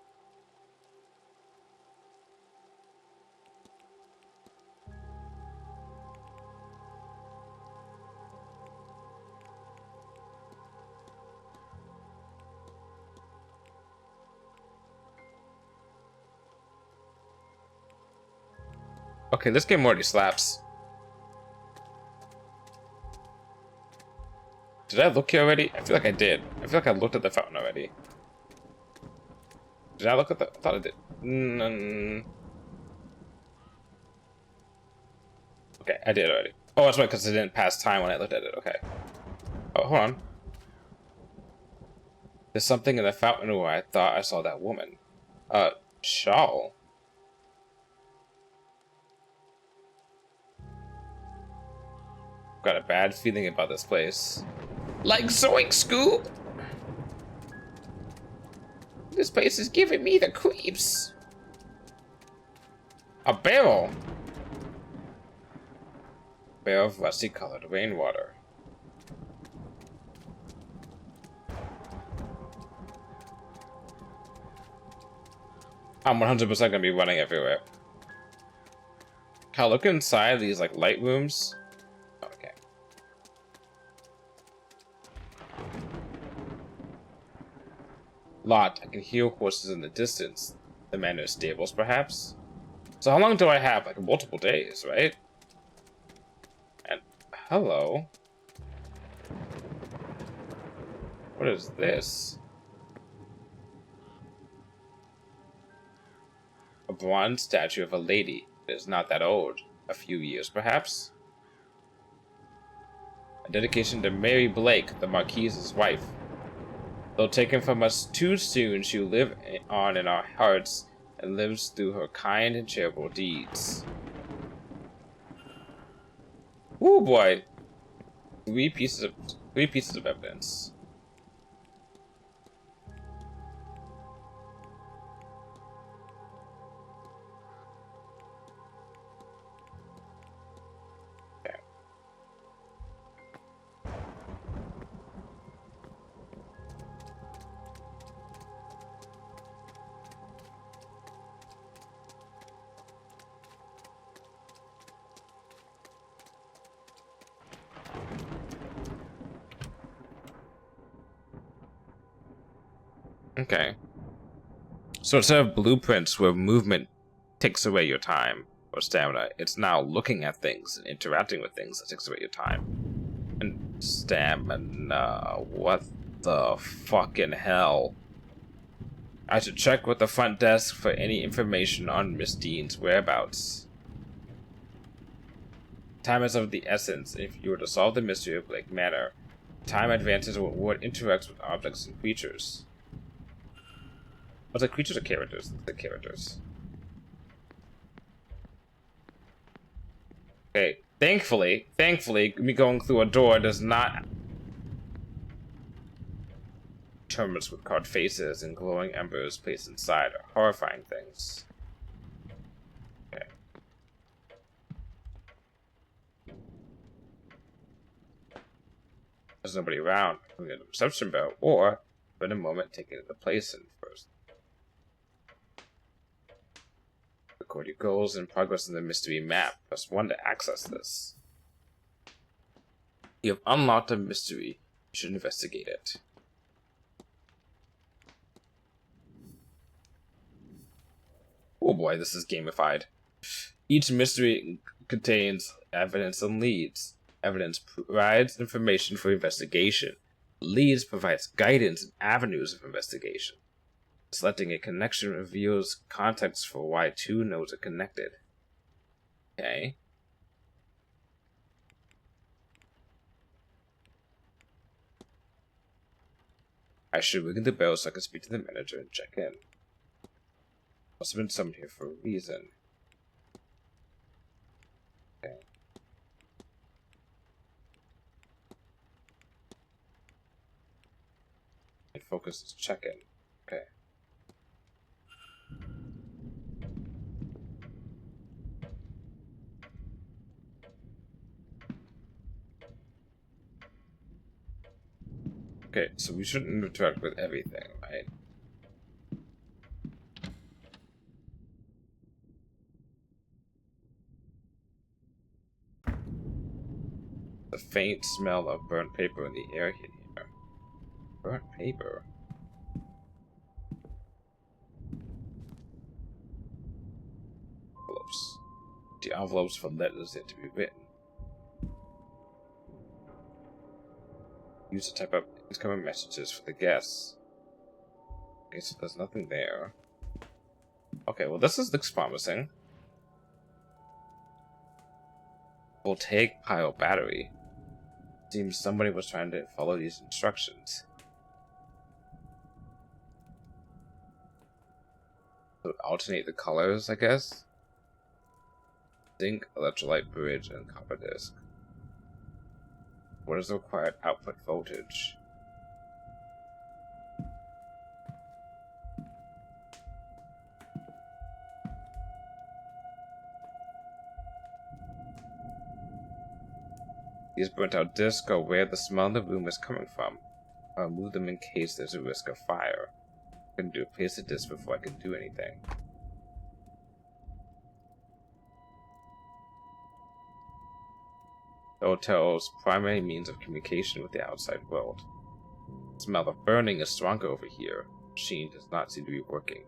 Okay, this game already slaps. Did I look here already? I feel like I did. I feel like I looked at the fountain already. Did I look at the... I thought I did. Okay, I did already. Oh, that's right, because it didn't pass time when I looked at it. Okay. Oh, hold on. There's something in the fountain where I thought I saw that woman. Shawl. Got a bad feeling about this place. Like Zoink Scoop! This place is giving me the creeps. A barrel. Barrel of rusty colored rainwater. I'm 100% gonna be running everywhere. Can I look inside these like light rooms? Okay. Lot, I can hear horses in the distance. The Manor stables, perhaps? So how long do I have? Like multiple days, right? And hello. What is this? A bronze statue of a lady. It is not that old. A few years, perhaps? A dedication to Mary Blake, the Marquise's wife. Though taken from us too soon, she will live on in our hearts and lives through her kind and charitable deeds. Ooh boy. Three pieces of evidence. Okay. So instead of blueprints where movement takes away your time or stamina, it's now looking at things and interacting with things that takes away your time. And stamina. What the fucking hell? I should check with the front desk for any information on Miss Dean's whereabouts. Time is of the essence. If you were to solve the mystery of Blake Manor, time advances when one interacts with objects and creatures. Was it creatures or characters? The characters. Okay, thankfully, me going through a door does not terminus with carved faces and glowing embers placed inside are horrifying things. Okay. There's nobody around. I'm gonna reception bell, or spend a moment taking the place in first. Record your goals and progress in the mystery map. Press 1 to access this. You have unlocked a mystery. You should investigate it. Oh boy, this is gamified. Each mystery contains evidence and leads. Evidence provides information for investigation. Leads provides guidance and avenues of investigation. Selecting a connection reveals context for why two nodes are connected. Okay. I should ring the bell so I can speak to the manager and check in. Must have been summoned here for a reason. Okay. And focus is check in. Okay. Okay, so we shouldn't interact with everything, right? The faint smell of burnt paper in the air here. Burnt paper? Envelopes. The envelopes for letters yet to be written. Use to type up incoming messages for the guests. Okay, so there's nothing there. Okay, well this looks promising. Voltaic pile battery. Seems somebody was trying to follow these instructions. So alternate the colors, I guess. Zinc, electrolyte bridge, and copper disc. What is the required output voltage? These burnt out discs are where the smell in the room is coming from. I'll remove them in case there's a risk of fire. I can replace the disc before I can do anything. The hotel's primary means of communication with the outside world. The smell of burning is stronger over here. The machine does not seem to be working.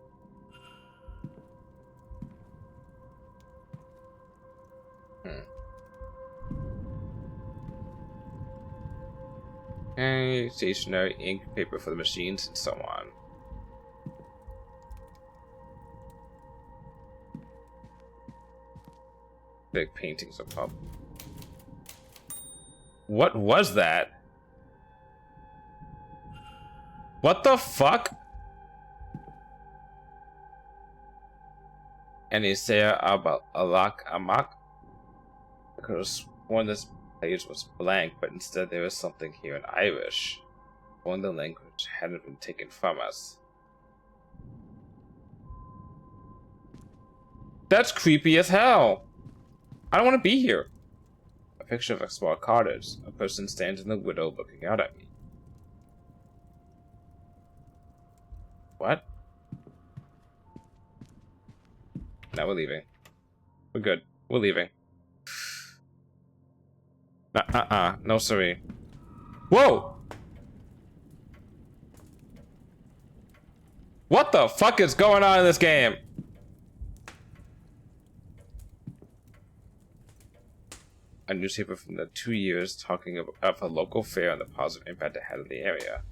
Okay, stationery, ink, paper for the machines, and so on. Big paintings of pub. What was that? What the fuck? Anisea Alak Amak? I could have sworn this page was blank, but instead there is something here in Irish. One the language hadn't been taken from us. That's creepy as hell! I don't want to be here. A picture of a small cottage. A person stands in the window looking out at me. What? Now we're leaving. We're good. We're leaving. No, sorry. Whoa! What the fuck is going on in this game? A newspaper from the 2 years talking about a local fair and the positive impact it had in the area.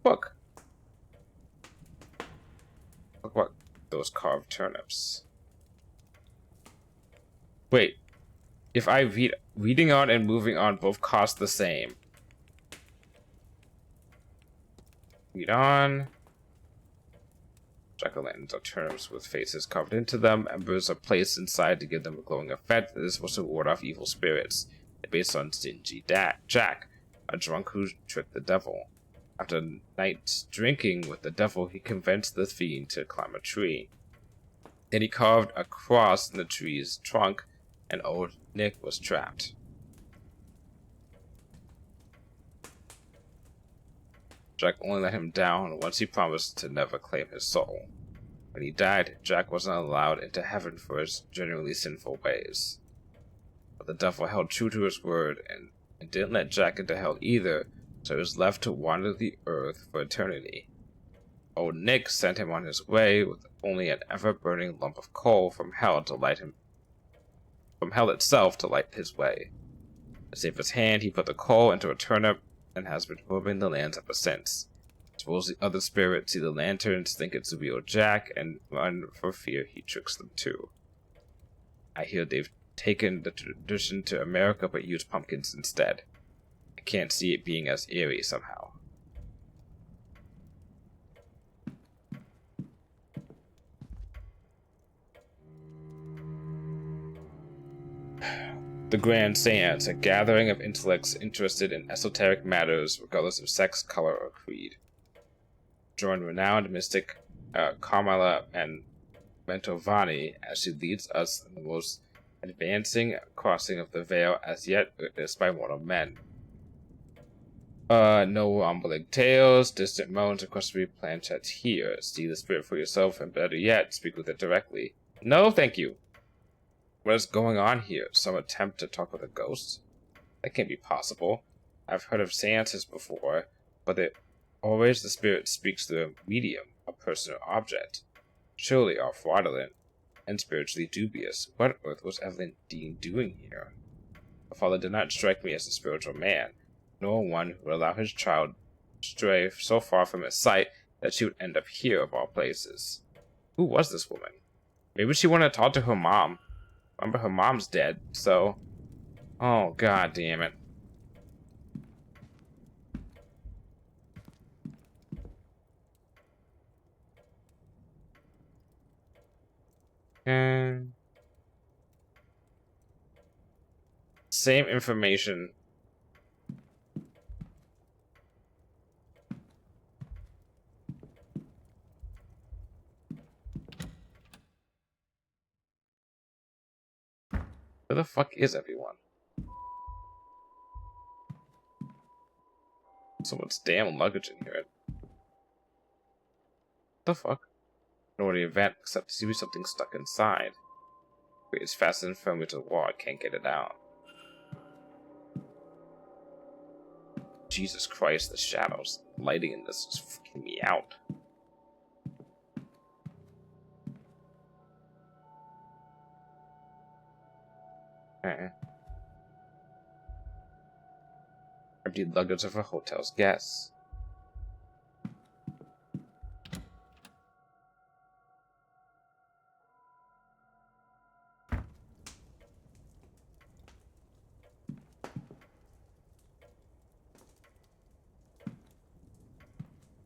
Look. Look what those carved turnips. Wait. If I reading on and moving on both cost the same. Read on. Jack-o'-lanterns are turnips with faces carved into them. Embers are placed inside to give them a glowing effect that is supposed to ward off evil spirits. They're based on Stingy Jack, a drunk who tricked the devil. After a night's drinking with the devil, he convinced the fiend to climb a tree. Then he carved a cross in the tree's trunk, and old Nick was trapped. Jack only let him down once he promised to never claim his soul. When he died, Jack wasn't allowed into heaven for his generally sinful ways. But the devil held true to his word and didn't let Jack into hell either, so he was left to wander the earth for eternity. Old Nick sent him on his way with only an ever-burning lump of coal from hell itself to light his way. To save his hand, he put the coal into a turnip and has been roaming the lands ever since. Suppose the other spirits see the lanterns, think it's the real Jack, and run for fear he tricks them too. I hear they've taken the tradition to America but use pumpkins instead. I can't see it being as eerie somehow. The Grand Seance, a gathering of intellects interested in esoteric matters regardless of sex, color, or creed. Join renowned mystic Carmela and Mantovani as she leads us in the most advancing crossing of the veil as yet witnessed by mortal men. No rumbling tales, distant moans across the planchette here. See the spirit for yourself, and better yet, speak with it directly. No, thank you. What is going on here? Some attempt to talk with a ghost? That can't be possible. I've heard of seances before, but always the spirit speaks through a medium, a person or object. Surely all fraudulent and spiritually dubious. What on earth was Evelyn Dean doing here? Her father did not strike me as a spiritual man, nor one who would allow his child to stray so far from his sight that she would end up here of all places. Who was this woman? Maybe she wanted to talk to her mom. Remember, her mom's dead, so... Oh, god damn it. And... Same information. Where the fuck is everyone? So much damn luggage in here. The fuck? No the event except to see something stuck inside. Wait, it's fastened firmly to the wall. I can't get it out. Jesus Christ, the shadows. Lighting in this is freaking me out. Emptied luggage of a hotel's guests.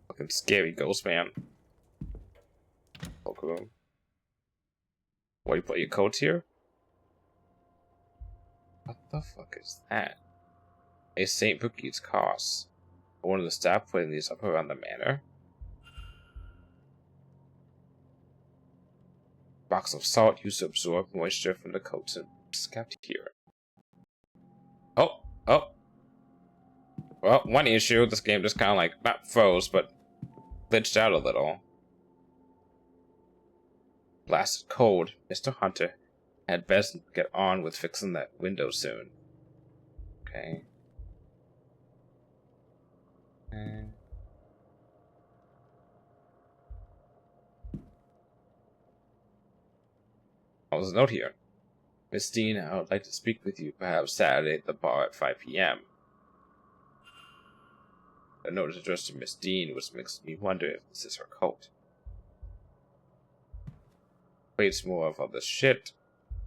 Fucking scary ghost man. Poke room. What, you put your coat here? What the fuck is that? A St. Bookie's cost. One of the staff putting these up around the manor. Box of salt used to absorb moisture from the coats and kept here. Oh. Well, one issue, this game just kind of like, not froze, but glitched out a little. Blasted cold. Mr. Hunter had best get on with fixing that window soon. Okay. Oh, there's a note here. Miss Dean, I would like to speak with you perhaps Saturday at the bar at 5 p.m. The note is addressed to Miss Dean, which makes me wonder if this is her cult. Plates more of all this shit.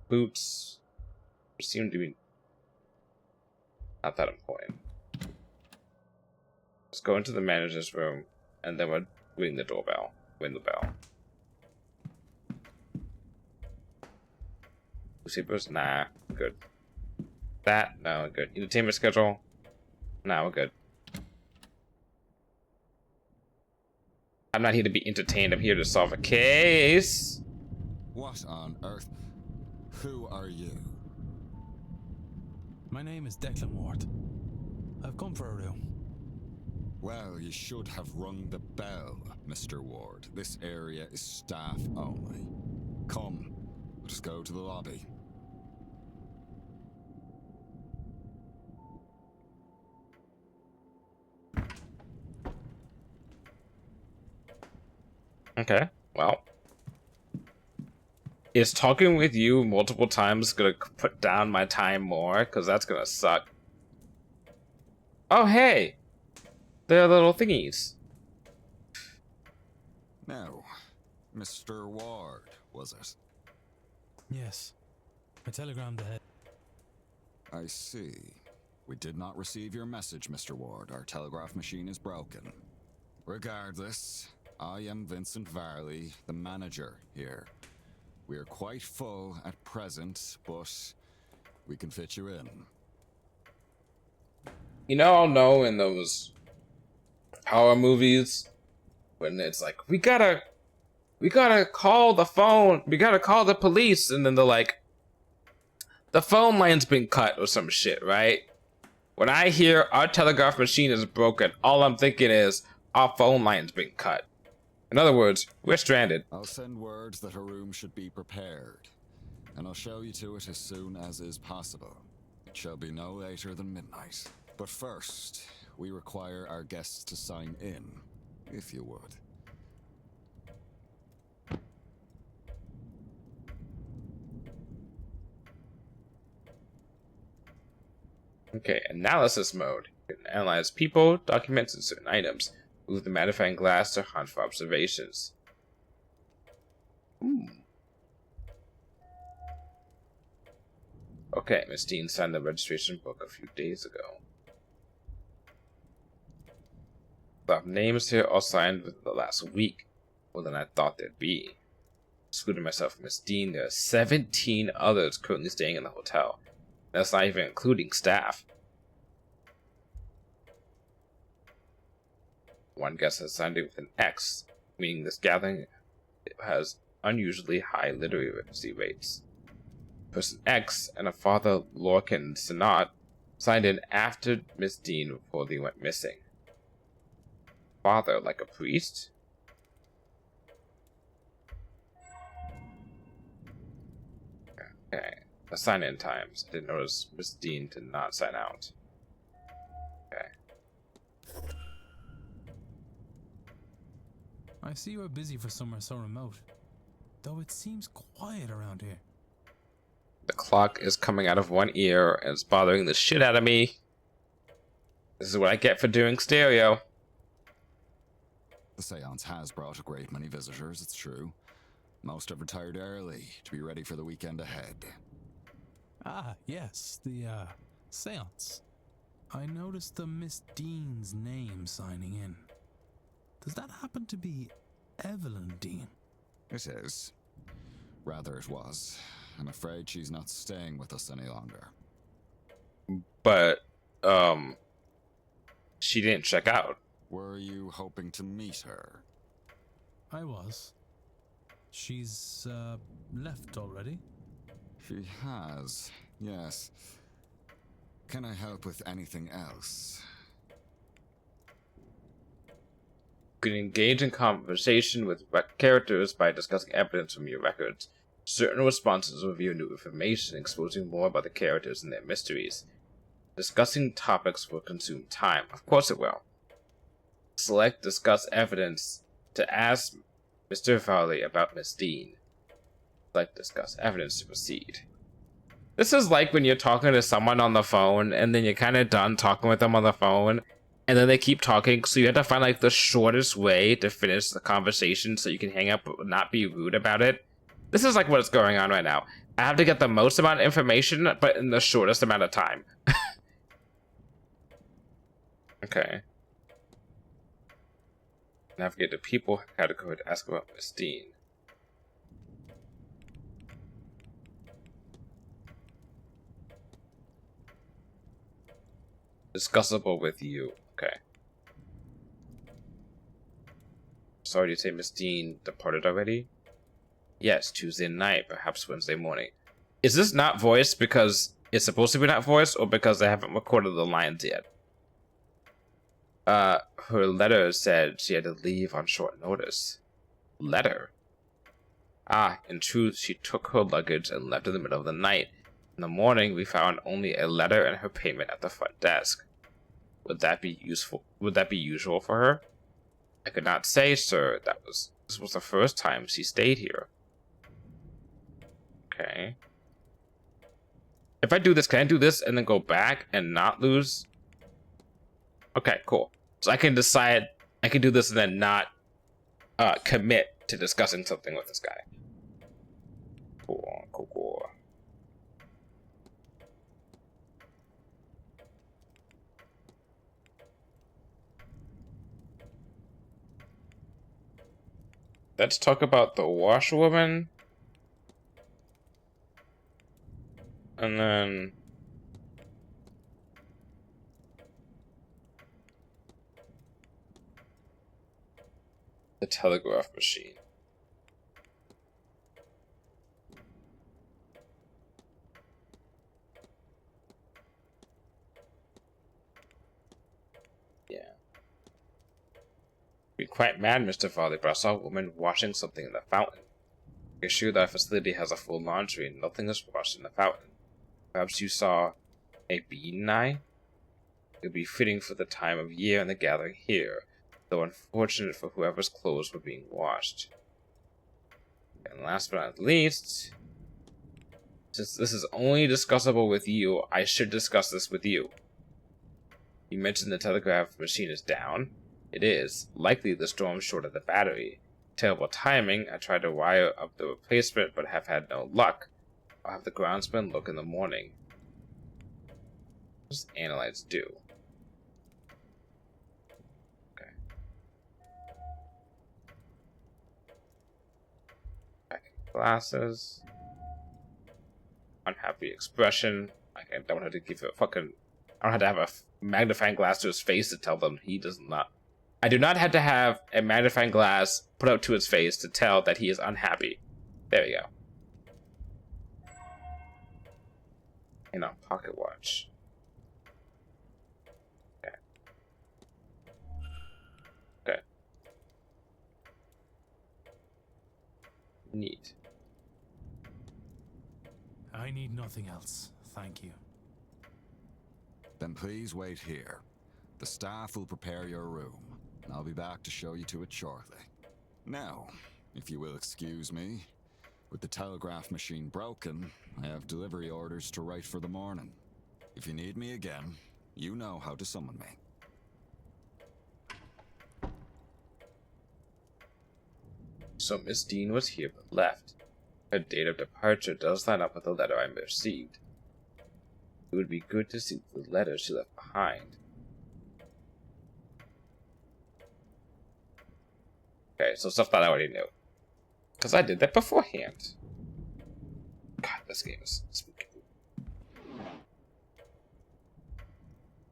Boots. Which seem to be not that important. Let's go into the manager's room, and then we'll ring the doorbell. Ring the bell. Sleepers? Nah, good. That? No, good. Entertainment schedule? Nah, we're good. I'm not here to be entertained, I'm here to solve a case. What on earth? Who are you? My name is Declan Ward. I've come for a room. Well, you should have rung the bell, Mr. Ward. This area is staff only. Come, let us go to the lobby. Okay, well. Is talking with you multiple times gonna put down my time more? Because that's gonna suck. Oh, hey! They're little thingies. Now, Mr. Ward, was it? Yes. I telegrammed ahead. I see. We did not receive your message, Mr. Ward. Our telegraph machine is broken. Regardless, I am Vincent Varley, the manager here. We are quite full at present, but we can fit you in. You know, I'll know in those horror movies when it's like, we gotta call the phone, we gotta call the police, and then they're like, the phone line's been cut or some shit, right? When I hear our telegraph machine is broken, all I'm thinking is our phone line's been cut. In other words, we're stranded. I'll send word that a room should be prepared, and I'll show you to it as soon as is possible. It shall be no later than midnight. But first, we require our guests to sign in, if you would. Okay, analysis mode. You can analyze people, documents, and certain items. Move the magnifying glass to hunt for observations. Okay, Miss Dean signed the registration book a few days ago. The names here all signed within the last week, more than I thought there'd be. Excluding myself from Miss Dean, there are 17 others currently staying in the hotel. That's not even including staff. One guest has signed it with an X, meaning this gathering has unusually high literacy rates. Person X and a Father Lorcan Senat signed in after Miss Dean before they went missing. Father, like a priest? Okay. The sign-in times. I didn't notice Miss Dean did not sign out. Okay. I see you are busy for somewhere so remote, though it seems quiet around here. The clock is coming out of one ear and it's bothering the shit out of me. This is what I get for doing stereo. The Seance has brought a great many visitors, it's true. Most have retired early to be ready for the weekend ahead. Ah, yes, the, Seance. I noticed the Miss Dean's name signing in. Does that happen to be Evelyn Dean? It is. Rather, it was. I'm afraid she's not staying with us any longer. But, she didn't check out. Were you hoping to meet her? I was. She's, left already? She has, yes. Can I help with anything else? You can engage in conversation with characters by discussing evidence from your records. Certain responses will reveal new information, exposing more about the characters and their mysteries. Discussing topics will consume time. Of course it will. Select Discuss Evidence to ask Mr. Varley about Miss Dean. Select Discuss Evidence to proceed. This is like when you're talking to someone on the phone, and then you're kind of done talking with them on the phone, and then they keep talking, so you have to find like the shortest way to finish the conversation so you can hang up but not be rude about it. This is like what's going on right now. I have to get the most amount of information, but in the shortest amount of time. Okay. Navigate to people category to ask about Miss Dean. Discussable with you. Okay. Sorry to say Miss Dean departed already? Yes, Tuesday night, perhaps Wednesday morning. Is this not voiced because it's supposed to be not voiced, or because they haven't recorded the lines yet? Her letter said she had to leave on short notice. Letter? Ah, in truth, she took her luggage and left in the middle of the night. In the morning, we found only a letter and her payment at the front desk. Would that be useful? Would that be usual for her? I could not say, sir. This was the first time she stayed here. Okay. If I do this, can I do this and then go back and not lose? Okay, cool. So I can decide, I can do this and then not commit to discussing something with this guy. Cool, cool, cool. Let's talk about the washerwoman. And then the telegraph machine. Be quite mad, Mr. Farley, but I saw a woman washing something in the fountain. I can assure that our facility has a full laundry and nothing is washed in the fountain. Perhaps you saw a bean eye? It would be fitting for the time of year and the gathering here, though unfortunate for whoever's clothes were being washed. And last but not least, since this is only discussable with you, I should discuss this with you. You mentioned the telegraph machine is down. It is. Likely the storm shorted the battery. Terrible timing. I tried to wire up the replacement, but have had no luck. I'll have the groundsman look in the morning. What does analytes do? Okay. Glasses. Unhappy expression. I don't have to give it a fucking... I don't have to have a magnifying glass to his face to tell them he does not... I do not have to have a magnifying glass put up to his face to tell that he is unhappy. There we go. And a pocket watch. Okay. Okay. Neat. I need nothing else, thank you. Then please wait here. The staff will prepare your room, and I'll be back to show you to it shortly. Now, if you will excuse me, with the telegraph machine broken, I have delivery orders to write for the morning. If you need me again, you know how to summon me. So Miss Dean was here but left. Her date of departure does line up with the letter I received. It would be good to see the letter she left behind. Okay, so stuff that I already knew. Because I did that beforehand. God, this game is spooky.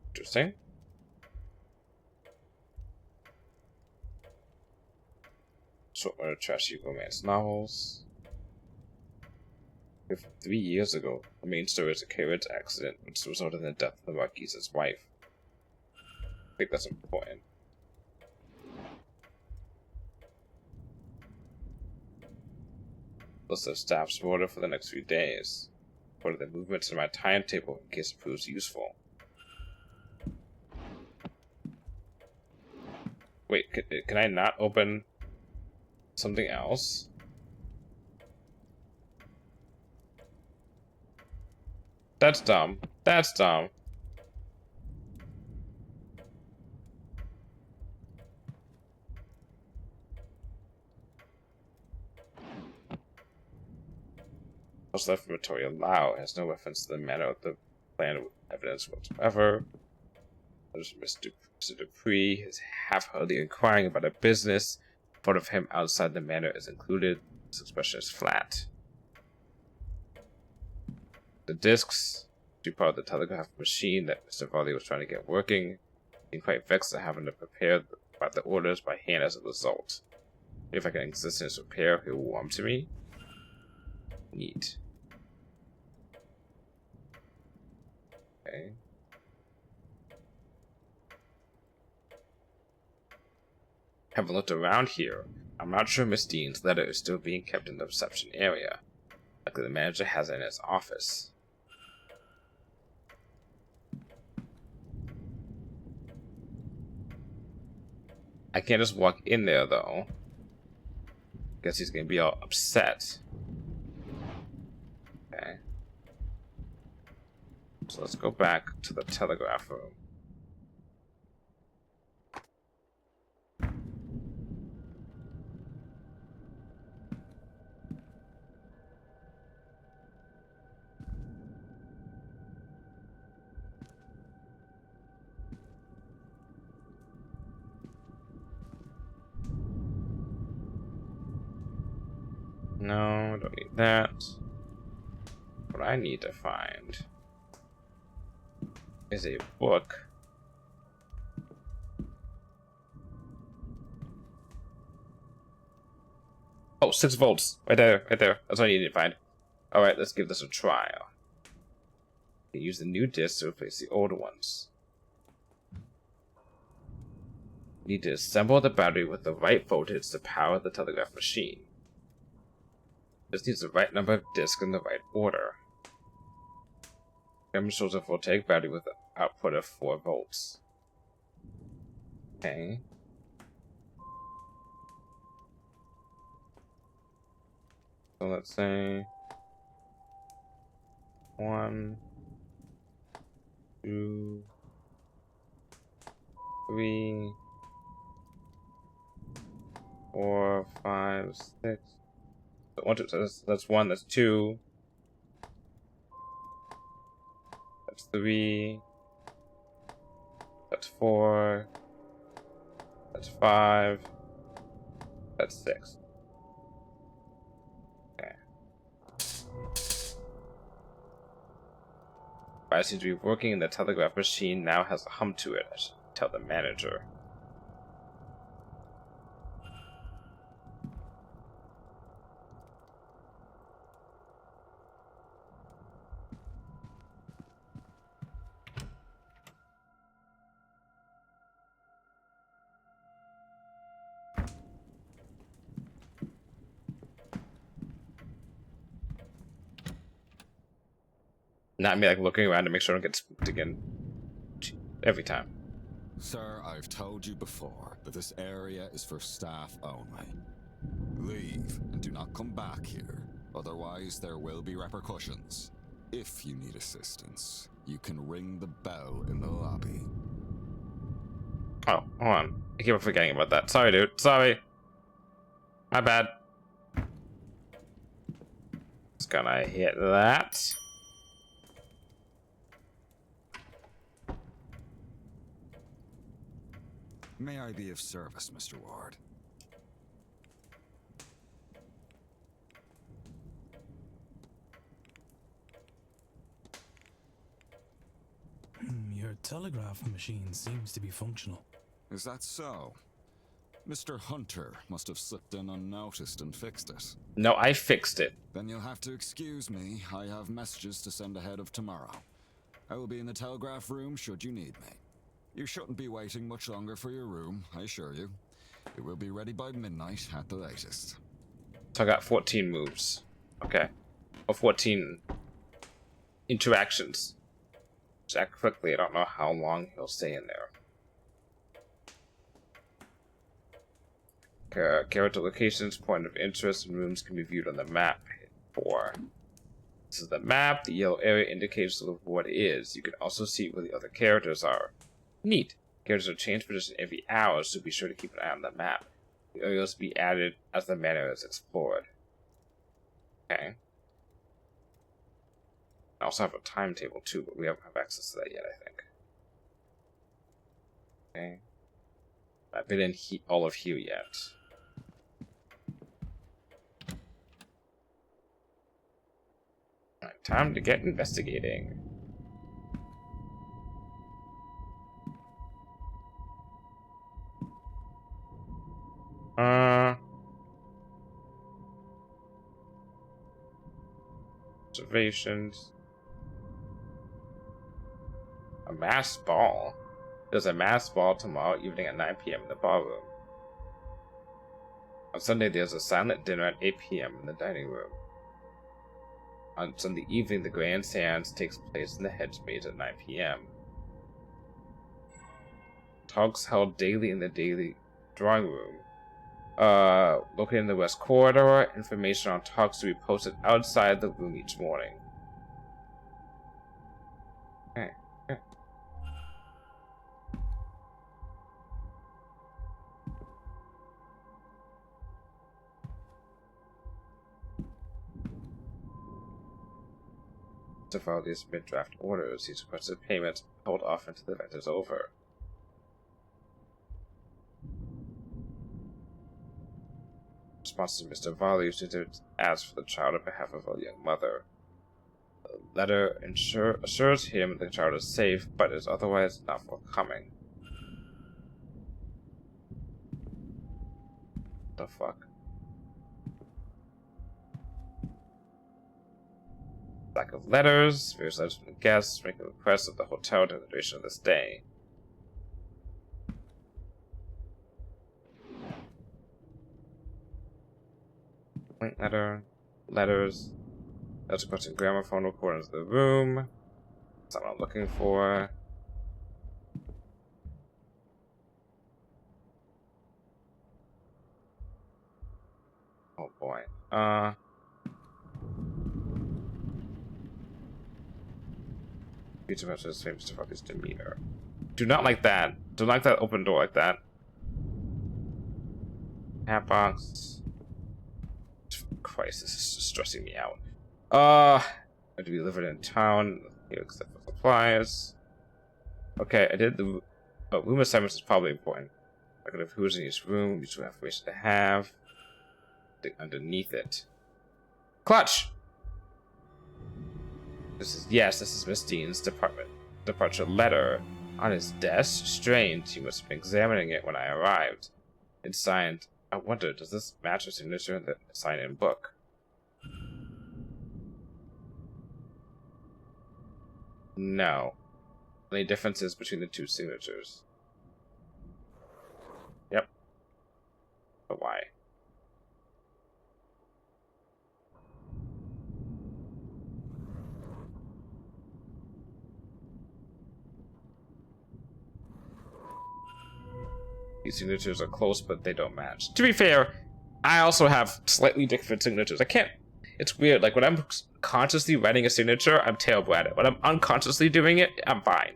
Interesting. Assortment of trashy romance novels. Here from 3 years ago, the main story is a carriage accident which resulted in the death of the Marquise's wife. I think that's important. List of staff's order for the next few days. What are the movements in my timetable in case it proves useful? Wait, can I not open something else? That's dumb. That's dumb. What's left from Victoria Lau has no reference to the manner of the plan evidence whatsoever. There's Mr. Dupree is half-heartedly inquiring about a business. Part of him outside the manor is included. His expression is flat. The discs, to part of the telegraph machine that Mr. Farley was trying to get working, being quite vexed at having to prepare the orders by hand as a result. If I can exist in his repair, he will warm to me. Neat. Okay. Haven't looked around here. I'm not sure Miss Dean's letter is still being kept in the reception area. Likely the manager has it in his office. I can't just walk in there though. Guess he's gonna be all upset. Okay. So let's go back to the telegraph room. No, don't need that. What I need to find is a book. Oh, 6 volts. Right there, right there. That's all you need to find. Alright, let's give this a trial. Use the new discs to replace the old ones. Need to assemble the battery with the right voltage to power the telegraph machine. This needs the right number of discs in the right order. Camera shows a voltaic battery with an output of 4 volts. Okay. So let's say 1, 2, 3, 4, 5, 6. So that's 1, that's 2. That's 3. That's 4. That's 5. That's 6. Okay. Fire seems to be working, and the telegraph machine now has a hum to it. I should tell the manager. Not me like looking around to make sure I don't get spooked again. Every time. Sir, I've told you before that this area is for staff only. Leave and do not come back here. Otherwise, there will be repercussions. If you need assistance, you can ring the bell in the lobby. Oh, hold on. I keep on forgetting about that. Sorry, dude. Sorry. My bad. Just gonna hit that. May I be of service, Mr. Ward? Your telegraph machine seems to be functional. Is that so? Mr. Hunter must have slipped in unnoticed and fixed it. No, I fixed it. Then you'll have to excuse me. I have messages to send ahead of tomorrow. I will be in the telegraph room should you need me. You shouldn't be waiting much longer for your room, I assure you. It will be ready by midnight at the latest. So I got 14 moves. Okay. Or 14 interactions. Check quickly. I don't know how long he'll stay in there. Character locations, point of interest, and rooms can be viewed on the map. 4. This is the map. The yellow area indicates what it is. You can also see where the other characters are. Neat. Characters will change position every hour, so be sure to keep an eye on the map. The areas will be added as the manor is explored. Okay. I also have a timetable too, but we don't have access to that yet, I think. Okay. I've been in all of here yet. Alright, time to get investigating. Observations. A masked ball. There's a masked ball tomorrow evening at 9 p.m. in the ballroom. On Sunday, there's a silent dinner at 8 p.m. in the dining room. On Sunday evening, the grand seance takes place in the hedge maze at 9 p.m. Talks held daily in the daily drawing room. Located in the west corridor. Information on talks to be posted outside the room each morning. Okay. To follow these mid-draft orders, these requested payments held off until the event is over. Response to Mr. Varley to ask for the child on behalf of a young mother. The letter assures him the child is safe, but is otherwise not forthcoming. What the fuck? Lack of letters, various letters from the guests, making requests of the hotel during the duration of the stay. Link letter. Letters. That's requesting gramophone recordings of the room. That's not what I'm looking for. Oh boy. Future messages famous to fuck his demeanor. Do not like that. Don't like that open door like that. Hatbox. Christ, this is just stressing me out. To be delivered in town, except for supplies. Okay, I did the room assignments is probably important. Record of who's in each room, useful information to have. Dig underneath it. Clutch! This is Miss Dean's departure letter. On his desk, strange, he must have been examining it when I arrived. It's signed. I wonder, does this match her signature in the sign-in book? No. Any differences between the two signatures? Yep. But why? These signatures are close, but they don't match. To be fair, I also have slightly different signatures. I can't... It's weird. Like, when I'm consciously writing a signature, I'm terrible at it. When I'm unconsciously doing it, I'm fine.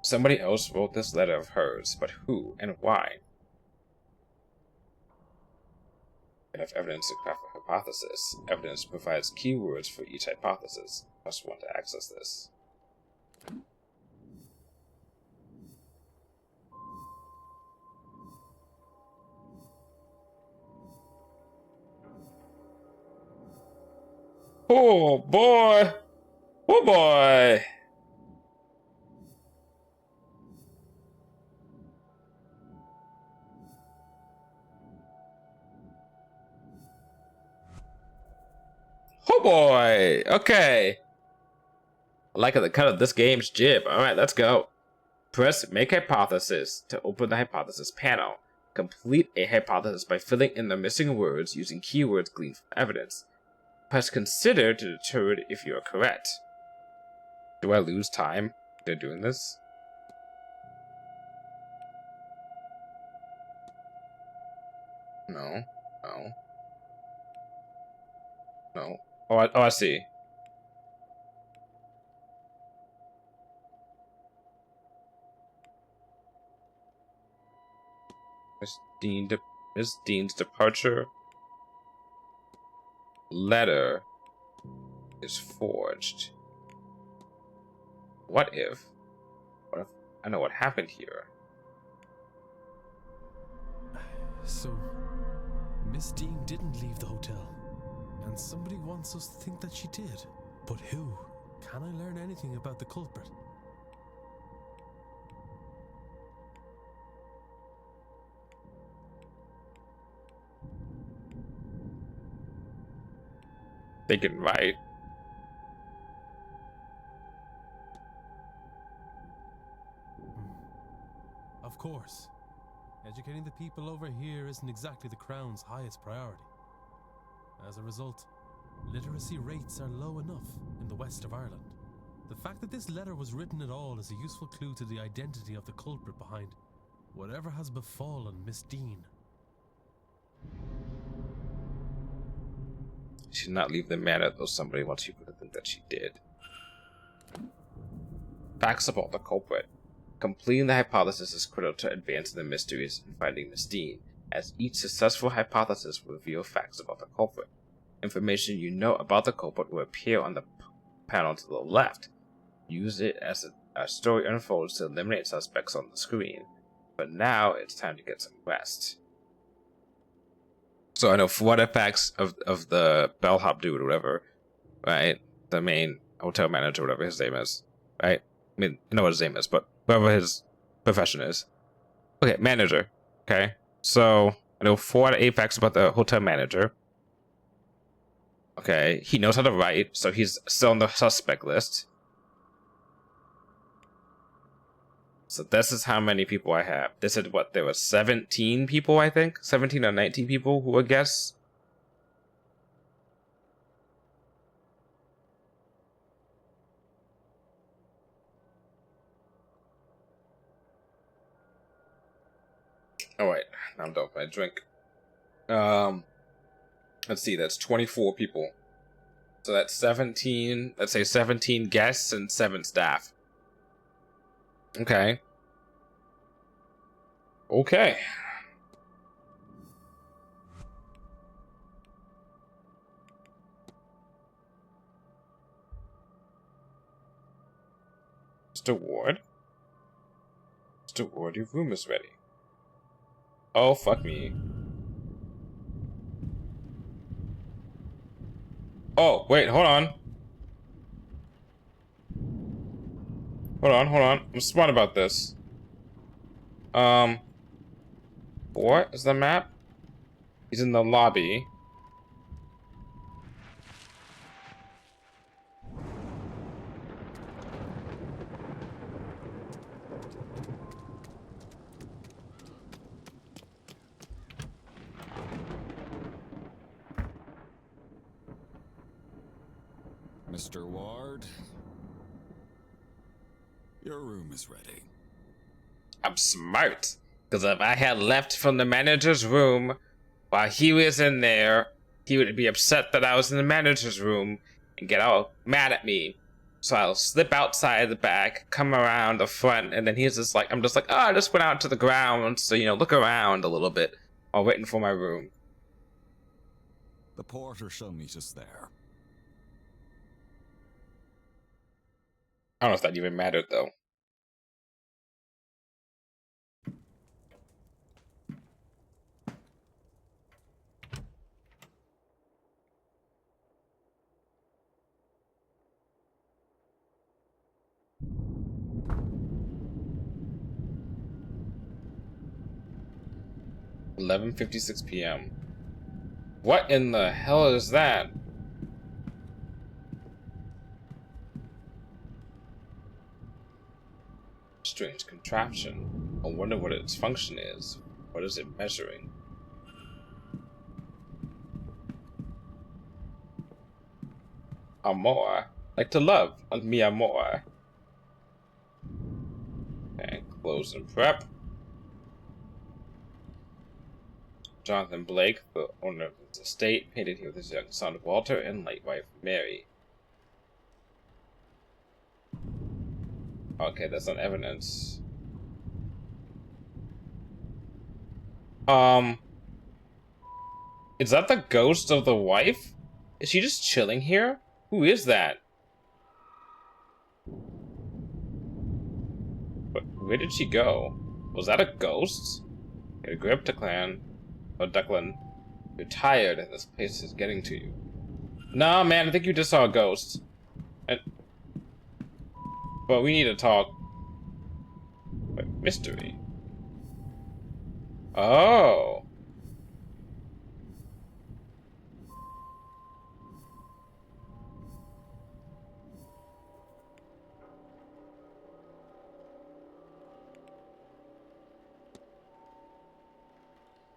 Somebody else wrote this letter of hers, but who and why? Enough evidence to craft a hypothesis. Evidence provides keywords for each hypothesis. Must want to access this. Oh boy! Oh boy! Oh boy! Okay. I like the cut of this game's jib. Alright, let's go. Press Make Hypothesis to open the hypothesis panel. Complete a hypothesis by filling in the missing words using keywords gleaned from evidence. Press Consider to determine if you are correct. Do I lose time they're doing this? No. No. No. Oh, I see. Miss Dean's departure letter is forged. What if I know what happened here? So, Miss Dean didn't leave the hotel, and somebody wants us to think that she did. But who? Can I learn anything about the culprit? They can write. Of course. Educating the people over here isn't exactly the Crown's highest priority. As a result, literacy rates are low enough in the west of Ireland. The fact that this letter was written at all is a useful clue to the identity of the culprit behind whatever has befallen Miss Dean. She did not leave the manor, though somebody wants people to think that she did. Facts about the culprit. Completing the hypothesis is critical to advancing the mysteries and finding Miss Dean, as each successful hypothesis will reveal facts about the culprit. Information you know about the culprit will appear on the panel to the left. Use it as a story unfolds to eliminate suspects on the screen. But now it's time to get some rest. So I know for what effects of the bellhop dude or whatever, right? The main hotel manager, whatever his name is, right? I mean, I know what his name is, but whatever his profession is. Okay, manager. Okay, so I know 4 out of 8 facts about the hotel manager. Okay, he knows how to write, so he's still on the suspect list. So this is how many people I have. This is what, there were 17 people, I think? 17 or 19 people who were guests? Oh wait, now I'm done with my drink. Let's see, that's 24 people. So that's 17, let's say 17 guests and 7 staff. Okay. Okay. Mr. Ward? Mr. Ward, your room is ready. Oh, fuck me. Oh, wait, hold on. Hold on. I'm smart about this. What is the map? He's in the lobby. Mr. Ward, your room is ready. I'm smart. Because if I had left from the manager's room while he was in there, he would be upset that I was in the manager's room and get all mad at me. So I'll slip outside the back, come around the front, and then he's just like, I'm just like, oh, I just went out to the ground to, you know, look around a little bit while waiting for my room. The porter shall meet us there. I don't know if that even mattered, though. $11:56 p.m. What in the hell is that? Strange contraption. I wonder what its function is. What is it measuring? Amor. Like to love. Mi amor. Okay, close and prep. Jonathan Blake, the owner of this estate, painted here with his young son Walter and late wife Mary. Okay, that's not evidence. Is that the ghost of the wife? Is she just chilling here? Who is that? But where did she go? Was that a ghost? Get a grip, Declan. Oh, Declan. You're tired and this place is getting to you. Nah, man, I think you just saw a ghost. But we need to talk. Wait, mystery. Oh.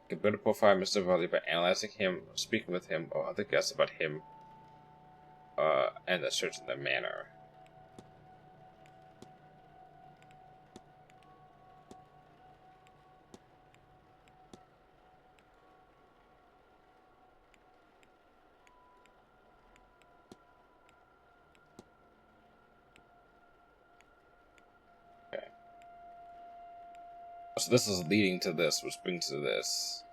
Get better profile Mr. Varley by analyzing him, speaking with him, or other guests about him, and the search in the manor. Okay. So this is leading to this, which brings to this.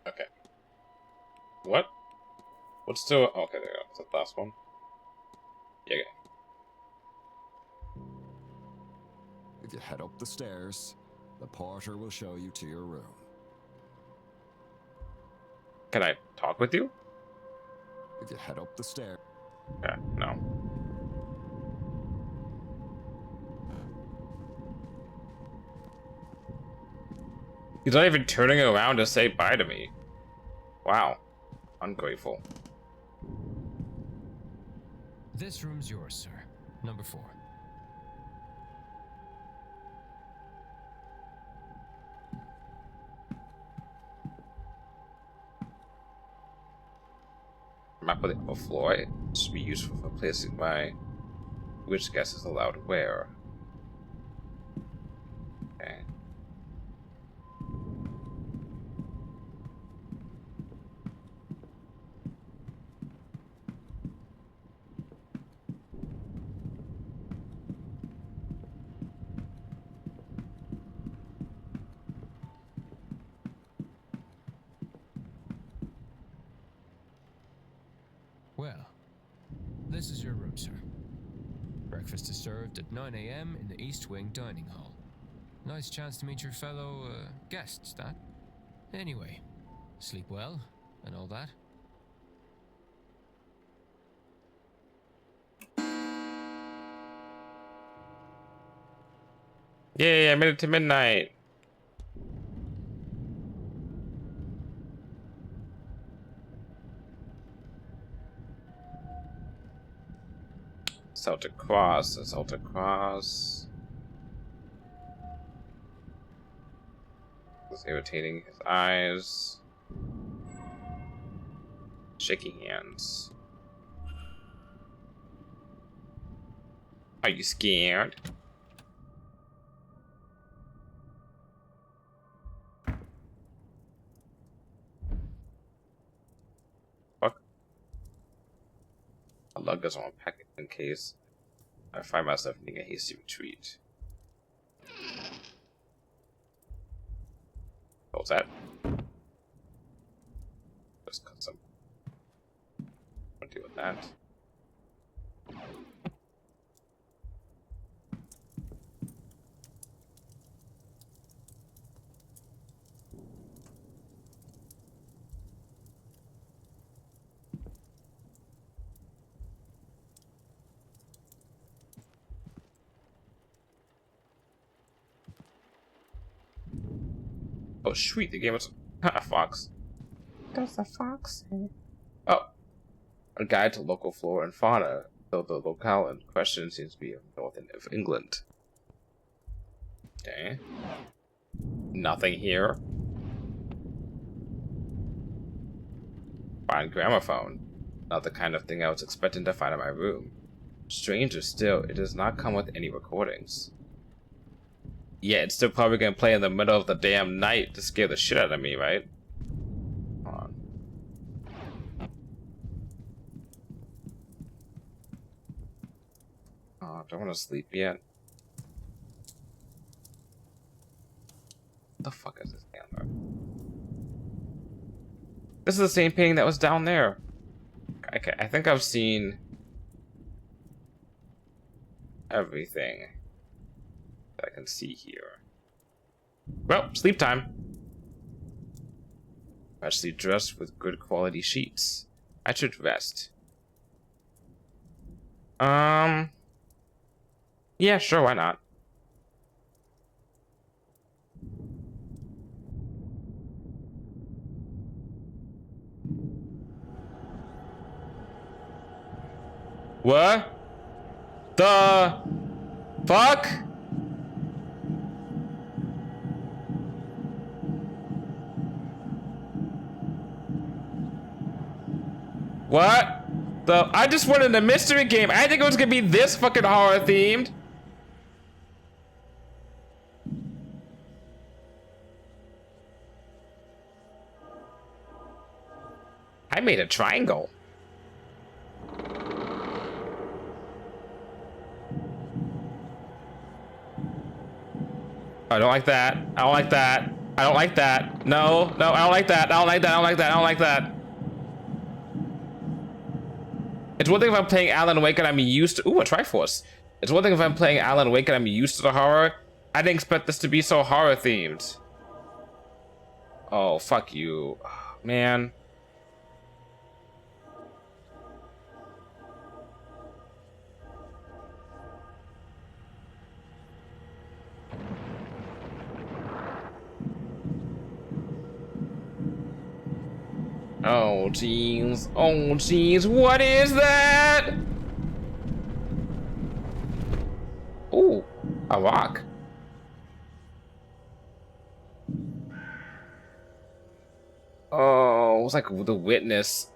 Okay. What? What's still? Okay, there we go. Is that the last one? Yeah. Okay. If you head up the stairs, the porter will show you to your room. Can I talk with you? If you head up the stairs. Okay, no. He's not even turning around to say bye to me. Wow. Ungrateful. This room's yours, sir. Number 4. Map of the floor. It should be useful for placing my which guest is allowed where. Okay. Well, this is your room, sir. Breakfast is served at 9 a.m. in the East Wing Dining Hall. Nice chance to meet your fellow guests, that. Anyway, sleep well and all that. Yay, I made it to midnight. Celtic Cross, Celtic Cross. He's irritating his eyes. Shaking hands. Are you scared? Fuck. A lug doesn't want to pack it in case I find myself needing a hasty retreat. What was that? Just cut some. I'll deal with that. Oh, sweet, the game was a fox. Does the fox say? Oh, a guide to local flora and fauna, though the locale in question seems to be of northern of England. Okay. Nothing here. Fine gramophone. Not the kind of thing I was expecting to find in my room. Stranger still, it does not come with any recordings. Yeah, it's still probably gonna play in the middle of the damn night to scare the shit out of me, right? Hold on. Oh, don't want to sleep yet. What the fuck is this camera? This is the same painting that was down there. Okay, I think I've seen everything that I can see here. Well, sleep time. Actually dressed with good quality sheets. I should rest. Yeah, sure, why not? What? The fuck? What? I just wanted a mystery game. I didn't think it was gonna be this fucking horror themed. I made a triangle. I don't like that. I don't like that. I don't like that. No, no, I don't like that. I don't like that. I don't like that. I don't like that. It's one thing if I'm playing Alan Wake and I'm used to— ooh, a Triforce. It's one thing if I'm playing Alan Wake and I'm used to the horror. I didn't expect this to be so horror themed. Oh, fuck you. Man. Oh jeez. Oh jeez. What is that? Ooh, a rock. Oh, it's like the witness.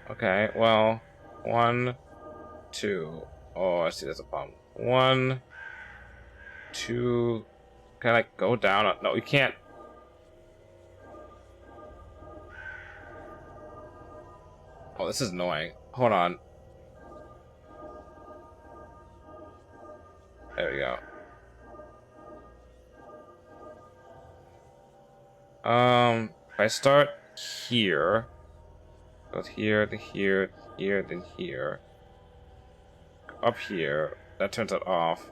Okay, well, 1, 2. Oh, I see. There's a problem. 1, 2. Can I like go down? No, you can't. Oh, this is annoying. Hold on. There we go. If I start here, go here to here, here, then here, up here. That turns it off.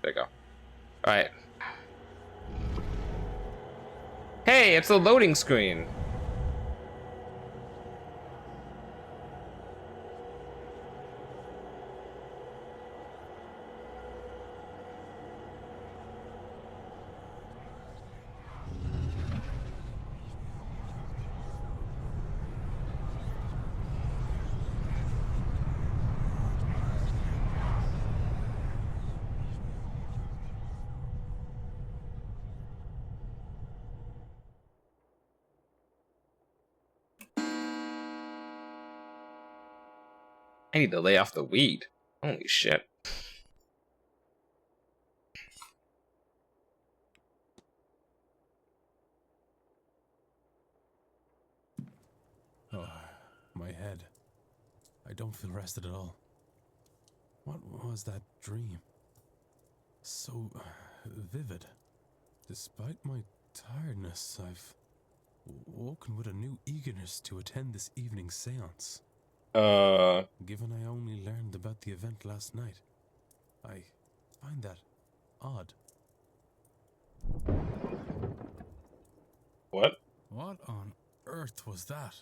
There you go. All right. Hey, it's a loading screen. I need to lay off the weed. Holy shit. Oh, my head. I don't feel rested at all. What was that dream? So vivid. Despite my tiredness, I've woken with a new eagerness to attend this evening's seance. Given I only learned about the event last night, I find that odd. What? What on earth was that?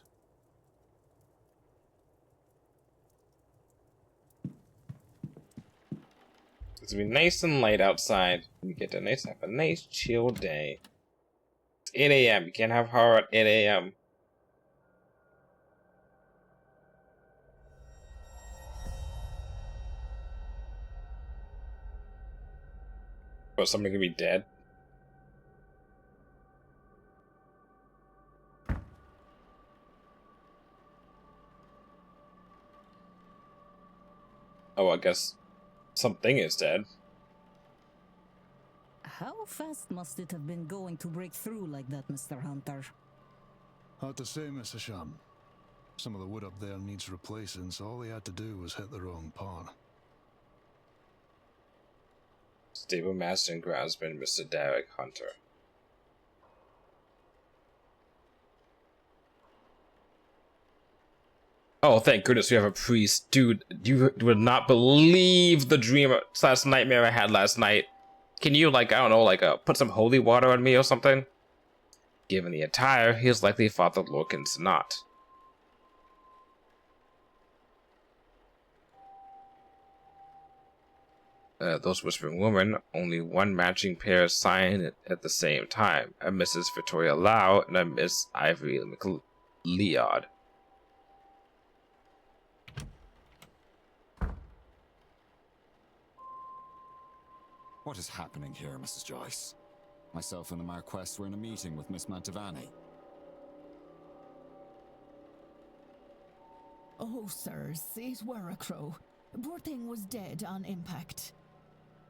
It's gonna be nice and light outside. You get to have a nice chill day. It's 8 a.m. You can't have horror at 8 a.m. Or somebody could be dead. Oh, I guess something is dead. How fast must it have been going to break through like that, Mr. Hunter? Hard to say, Mr. Sham. Some of the wood up there needs replacing, so all they had to do was hit the wrong part. Stable Master and Groundsman, Mr. Derek Hunter. Oh, thank goodness we have a priest. Dude, you would not believe the dream / nightmare I had last night. Can you, like, I don't know, like, put some holy water on me or something? Given the attire, he is likely Father Lorcan's not. Those whispering women, only one matching pair signed at the same time. A Mrs. Victoria Lau and a Miss Ivory McLeod. What is happening here, Mrs. Joyce? Myself and the Marquess were in a meeting with Miss Mantovani. Oh, sirs, it were a crow. Poor thing was dead on impact.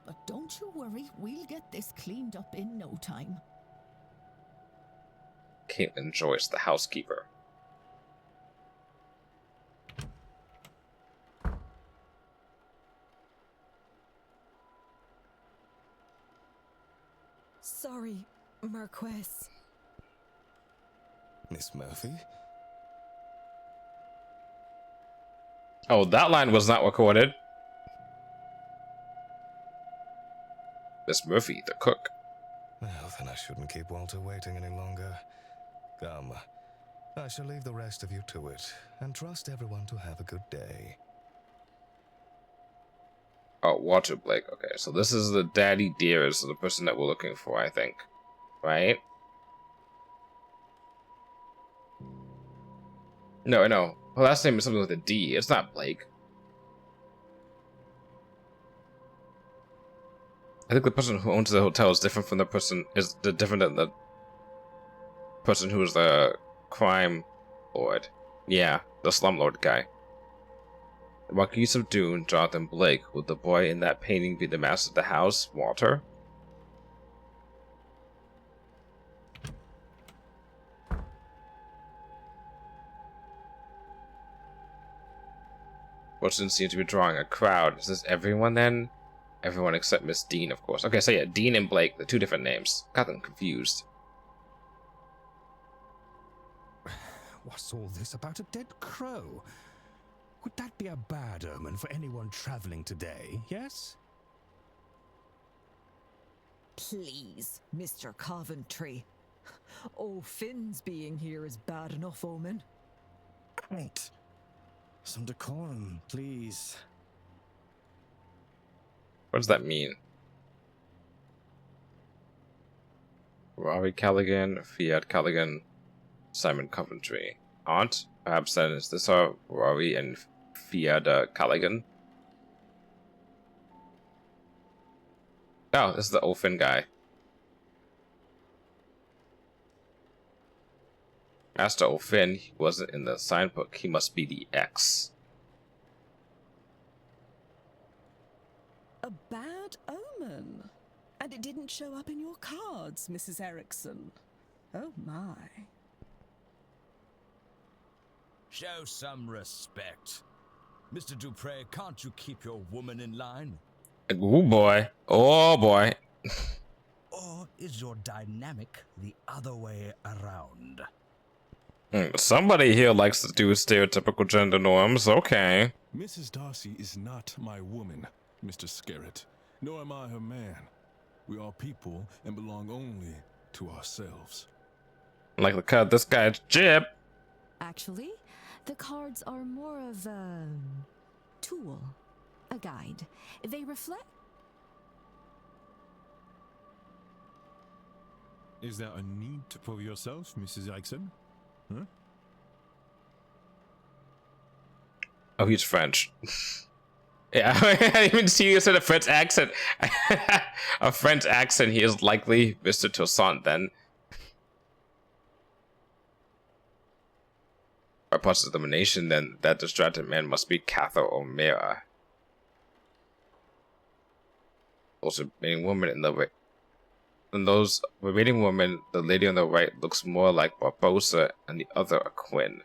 But don't you worry, we'll get this cleaned up in no time. Caitlin Joyce, the housekeeper. Sorry, Marquess. Miss Murphy? Oh, that line was not recorded. Miss Murphy, the cook. Well, then I shouldn't keep Walter waiting any longer. Come, I shall leave the rest of you to it, and trust everyone to have a good day. Oh, Walter Blake. Okay, so this is the daddy dearest, the person that we're looking for, I think. Right? No, no. Her last name is something with a D. It's not Blake. I think the person who owns the hotel is different from the person different than the person who is the crime lord. Yeah, the slumlord guy. The Marquis of Dune, Jonathan Blake. Would the boy in that painting be the master of the house, Walter? Watson seems to be drawing a crowd. Is this everyone then? Everyone except Miss Dean, of course. Okay, so yeah, Dean and Blake, the two different names. Got them confused. What's all this about a dead crow? Would that be a bad omen for anyone traveling today, yes? Please, Mr. Coventry. Oh, Finn's being here is bad enough omen. Right. Some decorum, please. What does that mean? Rory Callaghan, Fiat Callaghan, Simon Coventry. Aunt? Perhaps then is this our Rory and Fiat Callaghan? Oh, this is the Olfin guy. Master Olfin, he wasn't in the sign book. He must be the X. A bad omen. And it didn't show up in your cards, Mrs. Erickson. Oh my. Show some respect. Mr. Dupre, can't you keep your woman in line? Oh boy. Oh boy. Or is your dynamic the other way around? Somebody here likes to do stereotypical gender norms. Okay. Mrs. Darcy is not my woman, Mr. Scarrett, nor am I her man. We are people and belong only to ourselves. Like the cut this guy's jib. Actually, the cards are more of a tool, a guide. They reflect. Is there a need to prove yourself, Mrs. Erickson? Huh? Oh, he's French. Yeah, I didn't even see you said a French accent. A French accent, he is likely Mr. Toussaint then. By possible elimination, then that distracted man must be Cather O'Meara. Also, remaining woman in the right. In those remaining women, the lady on the right looks more like Barbosa and the other a Quinn.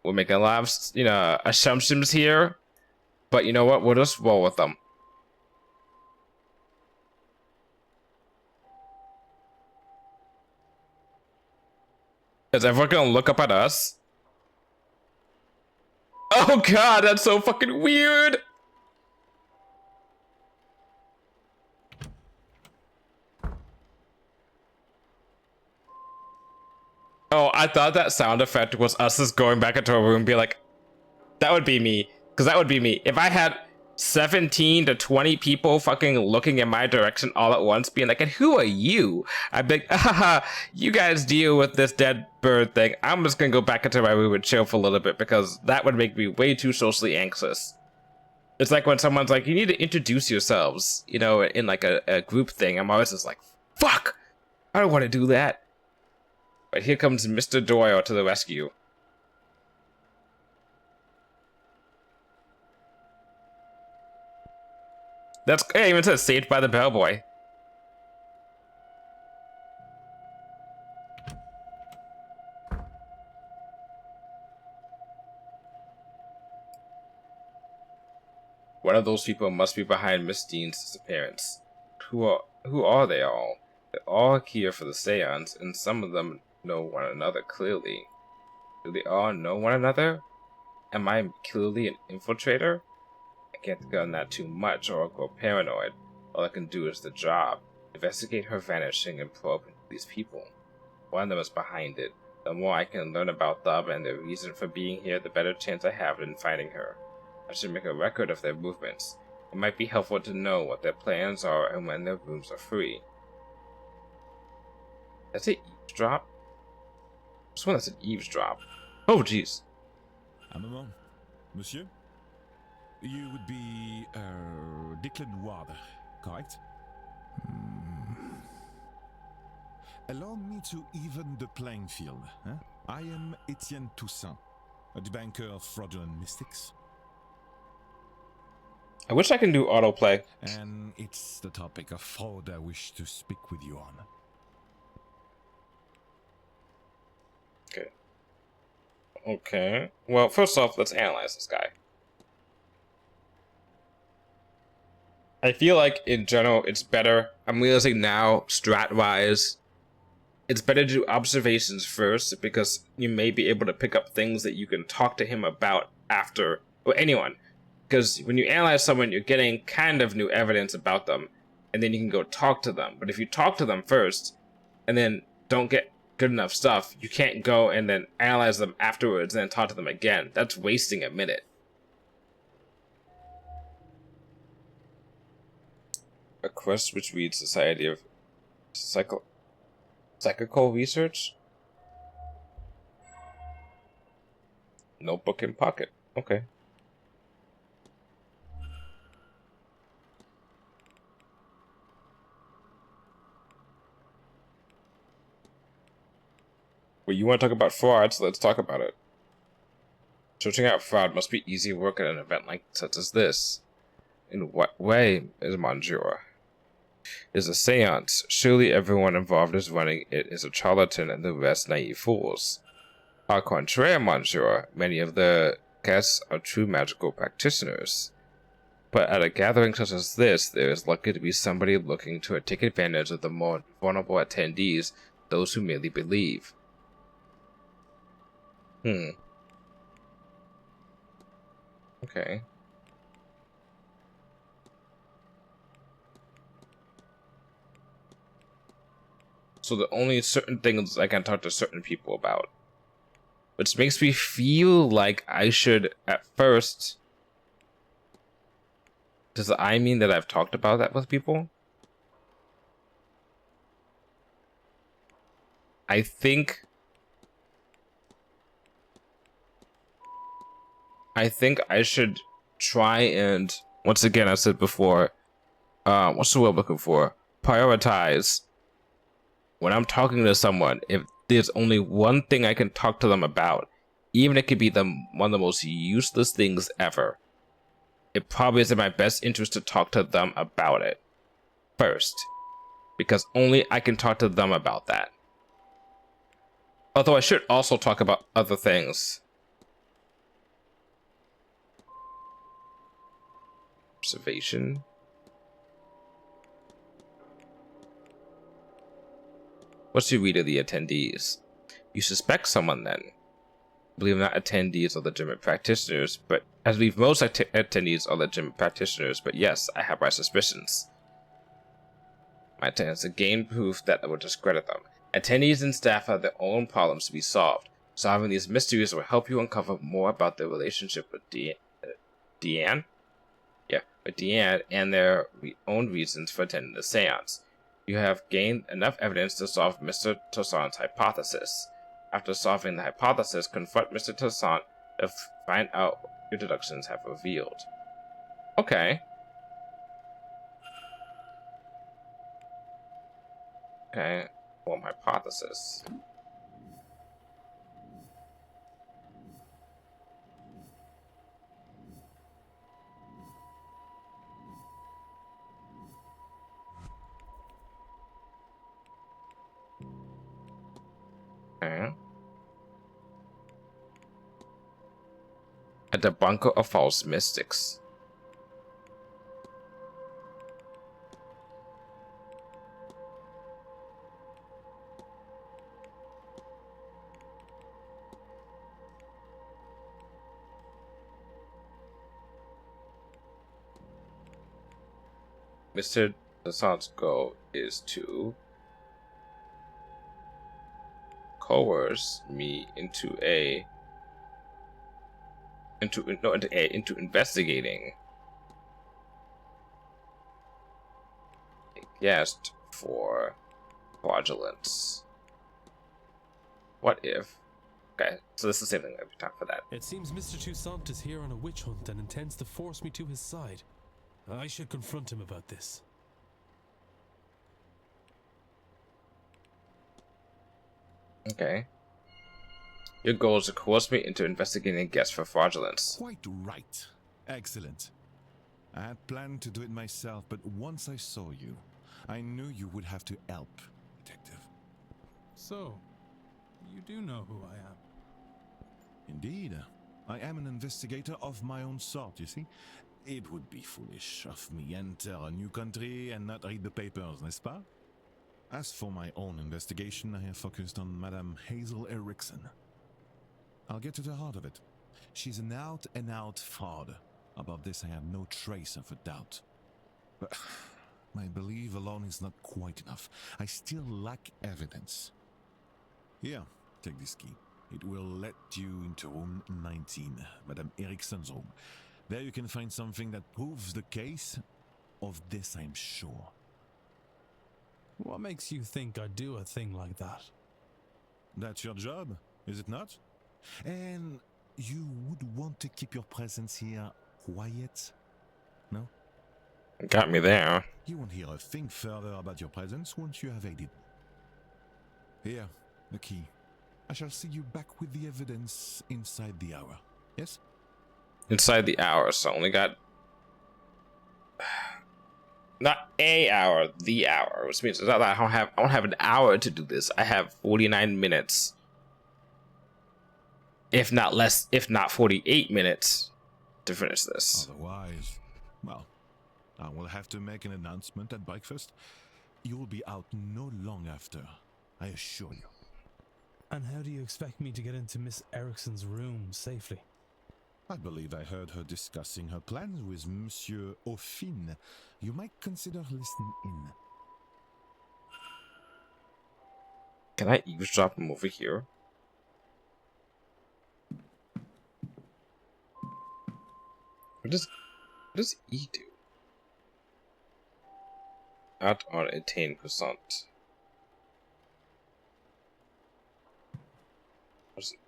We're making a lot of, assumptions here, but you know what? We'll just roll with them. Is everyone gonna look up at us? Oh god, that's so fucking weird! Oh, I thought that sound effect was us just going back into a room and be like, that would be me. Because that would be me. If I had 17 to 20 people fucking looking in my direction all at once, being like, and who are you? I'd be like, haha, you guys deal with this dead bird thing. I'm just gonna go back into my room and chill for a little bit because that would make me way too socially anxious. It's like when someone's like, you need to introduce yourselves, in like a group thing. I'm always just like, fuck, I don't want to do that. But here comes Mr. Doyle to the rescue. That's, hey, even says saved by the bellboy. One of those people must be behind Miss Dean's disappearance. Who are they all? They're all here for the seance, and some of them know one another clearly. Do they all know one another? Am I clearly an infiltrator? I can't think on that too much or I'll go paranoid. All I can do is the job. Investigate her vanishing and probe into these people. One of them is behind it. The more I can learn about them and their reason for being here, the better chance I have in finding her. I should make a record of their movements. It might be helpful to know what their plans are and when their rooms are free. That's it, eavesdrop? This one that's an eavesdrop. Oh, jeez. Un moment. Monsieur? You would be, Declan Ward, correct? Allow me to even the playing field. I am Etienne Toussaint, a debunker of fraudulent mystics. I wish I can do autoplay. And it's the topic of fraud I wish to speak with you on. Okay. Okay. Well, first off, let's analyze this guy. I feel like, in general, it's better. I'm realizing now, strat-wise, it's better to do observations first, because you may be able to pick up things that you can talk to him about after, or anyone. Because when you analyze someone, you're getting kind of new evidence about them, and then you can go talk to them. But if you talk to them first, and then don't get good enough stuff, you can't go and then analyze them afterwards and then talk to them again. That's wasting a minute. A quest which reads Society of Psychical Research? Notebook in pocket. Okay. Well, you want to talk about fraud, so let's talk about it. Searching out fraud must be easy work at an event like such as this. In what way is Monsieur? It is a seance. Surely everyone involved is running it is a charlatan and the rest naive fools. Au contraire, Monsieur, many of the guests are true magical practitioners. But at a gathering such as this, there is likely to be somebody looking to take advantage of the more vulnerable attendees, those who merely believe. Okay. So the only certain things I can talk to certain people about. Which makes me feel like I should, at first... Does I mean that I've talked about that with people? I think I should try and, once again, I said before, what's the word I'm looking for? Prioritize. When I'm talking to someone, if there's only one thing I can talk to them about, even it could be one of the most useless things ever, it probably is in my best interest to talk to them about it first, because only I can talk to them about that. Although I should also talk about other things. Observation. What's your read of the attendees? You suspect someone then. I believe not attendees are legitimate practitioners, but I believe most attendees are legitimate practitioners, but yes, I have my suspicions. My intent is to gain proof that I will discredit them. Attendees and staff have their own problems to be solved. Solving these mysteries will help you uncover more about their relationship with Deanne? Yeah, with Deanne and their own reasons for attending the seance. You have gained enough evidence to solve Mr. Toussaint's hypothesis. After solving the hypothesis, confront Mr. Toussaint to find out what your deductions have revealed. Okay. Okay, form hypothesis. Okay. A debunker of false mystics. Mr. Toussaint's goal is to coerce me into investigating a guest for fraudulence. What if? Okay, so this is the same thing every time for that. It seems Mr. Toussaint is here on a witch hunt and intends to force me to his side. I should confront him about this. Okay. Your goal is to coerce me into investigating a guest for fraudulence. Quite right. Excellent. I had planned to do it myself, but once I saw you, I knew you would have to help, Detective. So, you do know who I am? Indeed. I am an investigator of my own sort, you see. It would be foolish of me enter a new country and not read the papers, n'est-ce pas? As for my own investigation, I have focused on Madame Hazel Erickson. I'll get to the heart of it. She's an out-and-out fraud. About this, I have no trace of a doubt. But my belief alone is not quite enough. I still lack evidence. Here, take this key. It will let you into room 19, Madame Erickson's room. There you can find something that proves the case. Of this, I'm sure. What makes you think I'd do a thing like that? That's your job, is it not? And you would want to keep your presence here quiet? No? Got me there. You won't hear a thing further about your presence once you have aided. Here, the key. I shall see you back with the evidence inside the hour. Yes? Inside the hour, so I only got not a hour, the hour, which means that I don't have an hour to do this. I have 49 minutes. If not less, if not 48 minutes to finish this. Otherwise, well, I will have to make an announcement at breakfast. You will be out no long after, I assure you. And how do you expect me to get into Miss Erickson's room safely? I believe I heard her discussing her plans with Monsieur Aufin. You might consider listening in. Can I eavesdrop him over here? What does E do? Out on 18%. What's it?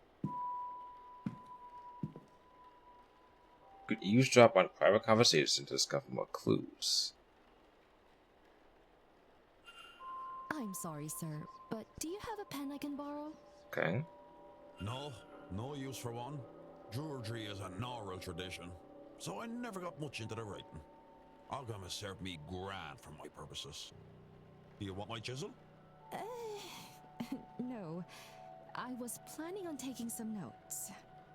Could eavesdrop on private conversations to discover more clues. I'm sorry, sir, but do you have a pen I can borrow? Okay. No, no use for one. Jewelry is an oral tradition, so I never got much into the writing. Alchemists serve me grand for my purposes. Do you want my chisel? No. I was planning on taking some notes.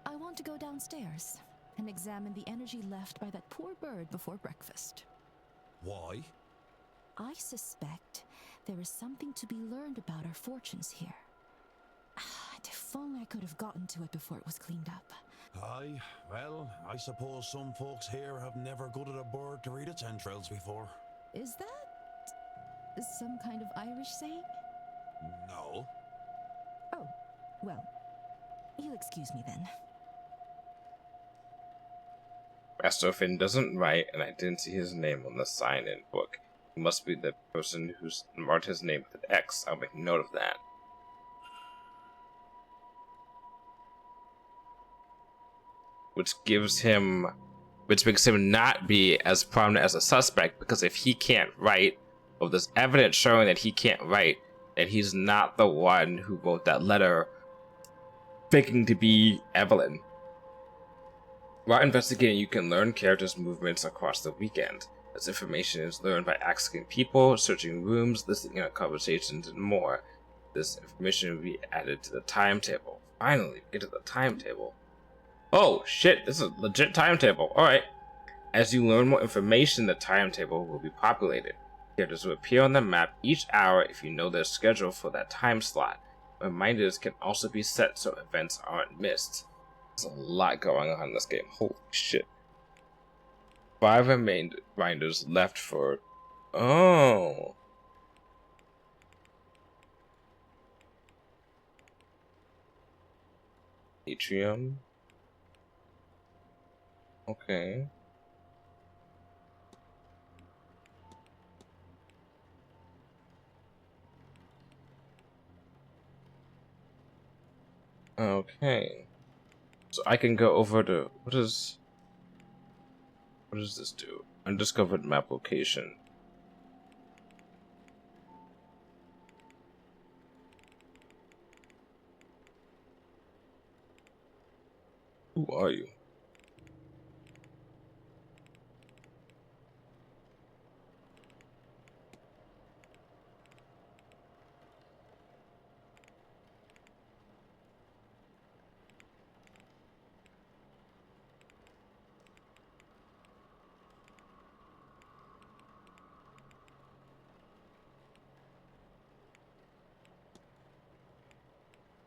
I want to go downstairs and examine the energy left by that poor bird before breakfast. Why? I suspect there is something to be learned about our fortunes here. If only I could have gotten to it before it was cleaned up. Aye, well, I suppose some folks here have never gutted a bird to read its entrails before. Is that some kind of Irish saying? No. Oh, well, you'll excuse me then. Master Finn doesn't write, and I didn't see his name on the sign-in book. He must be the person who's marked his name with an X. I'll make note of that. Which makes him not be as prominent as a suspect, because if he can't write, or there's evidence showing that he can't write, then he's not the one who wrote that letter faking to be Evelyn. While investigating, you can learn characters' movements across the weekend. This information is learned by asking people, searching rooms, listening in on conversations, and more. This information will be added to the timetable. Finally, get to the timetable. Oh shit, this is a legit timetable. Alright. As you learn more information, the timetable will be populated. Characters will appear on the map each hour if you know their schedule for that time slot. Reminders can also be set so events aren't missed. There's a lot going on in this game. Holy shit. 5 reminders left for Oh. Atrium. Okay. Okay. So I can go over to what does this do? Undiscovered map location. Who are you?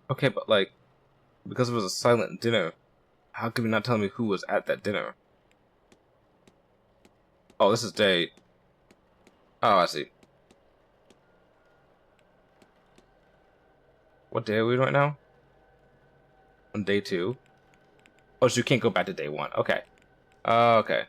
Okay, but like, because it was a silent dinner, how can you not tell me who was at that dinner? Oh, this is day. Oh, I see. What day are we right now? On day 2? Oh, so you can't go back to day 1. Okay. Okay.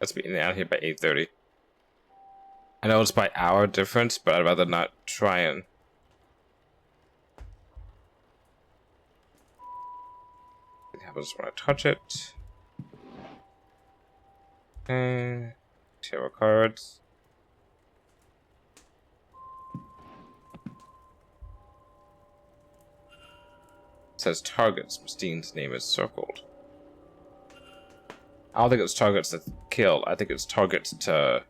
Let's be out here by 8:30. I know it's by hour difference, but I'd rather not try and. I just want to touch it. Okay. Tarot cards. It says targets. Mistine's name is circled. I don't think it's targets to kill. I think it's targets to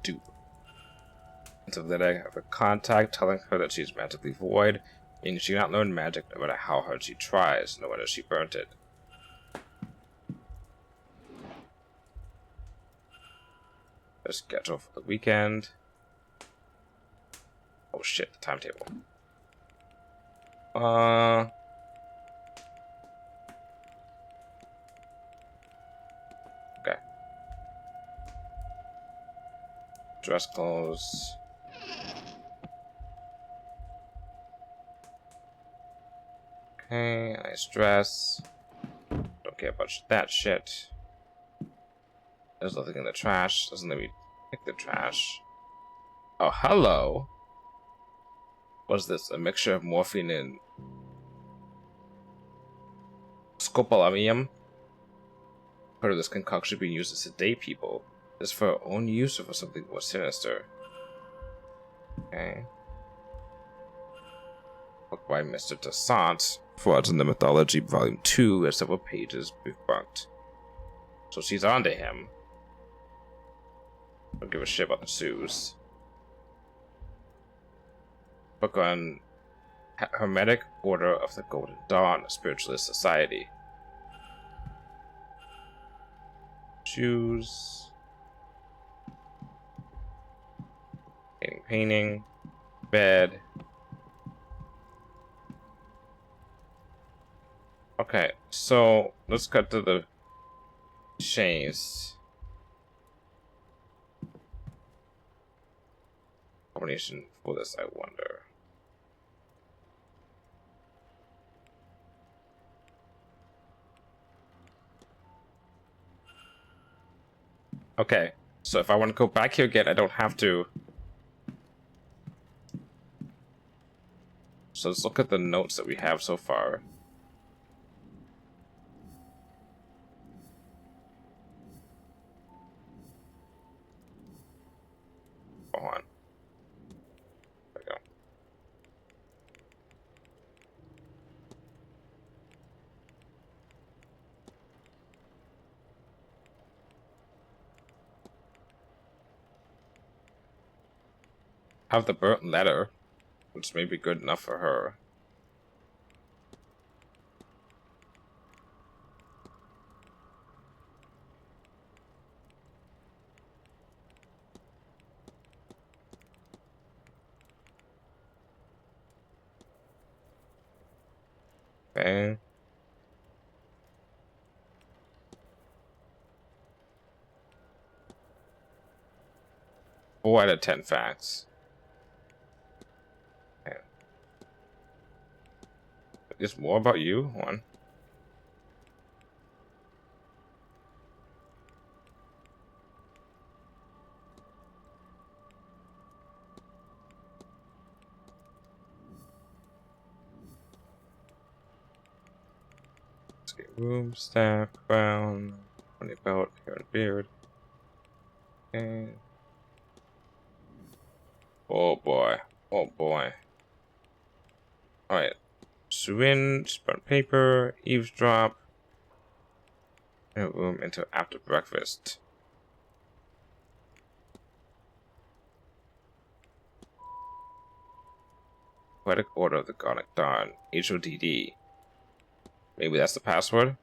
dupe. And so then I have a contact telling her that she's magically void, and she cannot learn magic no matter how hard she tries, no matter she burnt it. A schedule for the weekend. Oh shit, the timetable. Okay. Dress clothes. Okay, nice dress. Don't care about that shit. There's nothing in the trash. Doesn't let me pick the trash. Oh, hello. What's this? A mixture of morphine and scopolamine? Part of this concoction being used to sedate people. Is for our own use or for something more sinister? Okay. Book by Mr. Descent. Frauds in the Mythology, Volume 2, has several pages debunked. So she's onto him. Don't give a shit about the Sues. Book on Hermetic Order of the Golden Dawn, a spiritualist society. Shoes. Painting. Bed. Okay, so let's cut to the chase. Combination for this, I wonder. Okay, so if I want to go back here again, I don't have to. So let's look at the notes that we have so far. Go on. There we go. Have the burnt letter, which may be good enough for her. Okay. 4 out of 10 facts. Okay. Is more about you? One. Room, staff, crown, funny belt, hair and beard. Okay. Oh boy. Oh boy. Alright. Syringe, burnt paper, eavesdrop. In a room until after breakfast. Poetic Order of the Gothic Dawn. HODD. Maybe that's the password?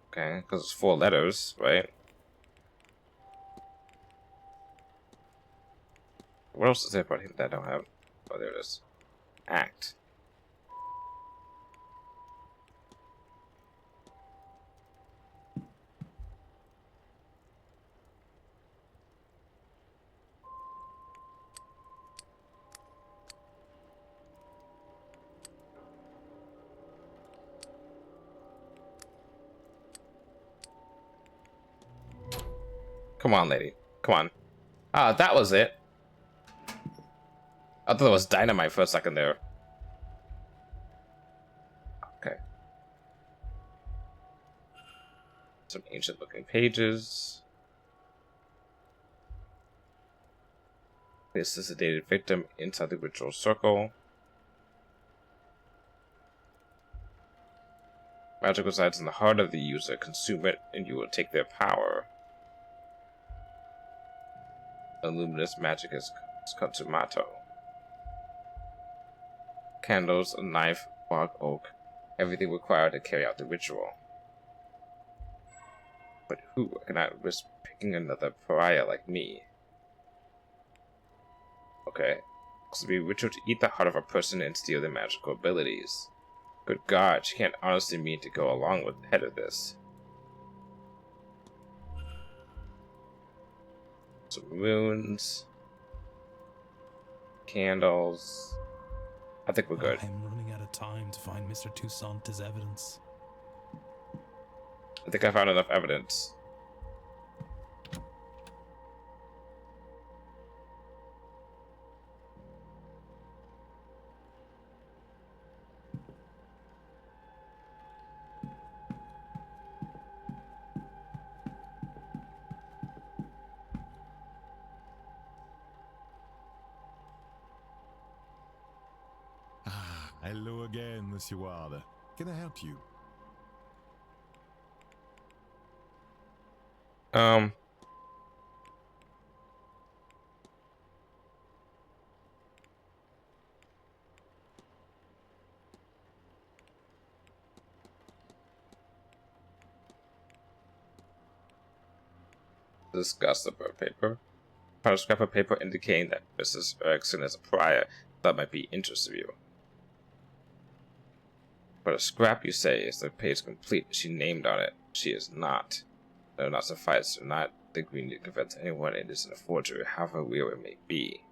Okay, because it's 4 letters, right? What else is there about him that I don't have? Oh, there it is. Act. Come on, lady. Come on. Ah, that was it. I thought it was dynamite for a second there. Okay. Some ancient looking pages. This is a sedated victim inside the ritual circle. Magic resides in the heart of the user. Consume it, and you will take their power. A luminous magic is consumato. Candles, a knife, bark, oak, everything required to carry out the ritual. But who cannot risk picking another pariah like me? Okay. It's to be a ritual to eat the heart of a person and steal their magical abilities. Good God, she can't honestly mean to go along with the head of this. Some runes. Candles. I think we're good. I'm running out of time to find Mr. Toussaint as evidence. I think I found enough evidence. Hello again, Monsieur Ward. Can I help you? Discuss the burnt paper. Found a scrap of paper indicating that Mrs. Erickson is a pariah. That might be interest of you. But a scrap, you say, is the page complete. She named on it. She is not. That will not suffice. Do not think we need to convince anyone it isn't a forgery, however real it may be.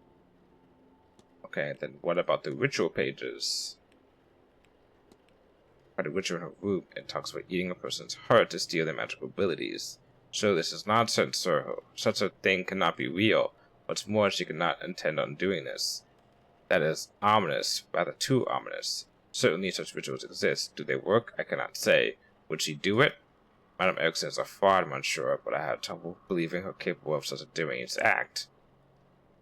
Okay, then what about the ritual pages? By the ritual in her room, it talks about eating a person's heart to steal their magical abilities. So this is nonsense, sir. Such a thing cannot be real. What's more, she could not intend on doing this. That is ominous, rather too ominous. Certainly such rituals exist. Do they work? I cannot say. Would she do it? Madame Erickson is a fraud, I'm unsure, but I had trouble believing her capable of such a deranged act.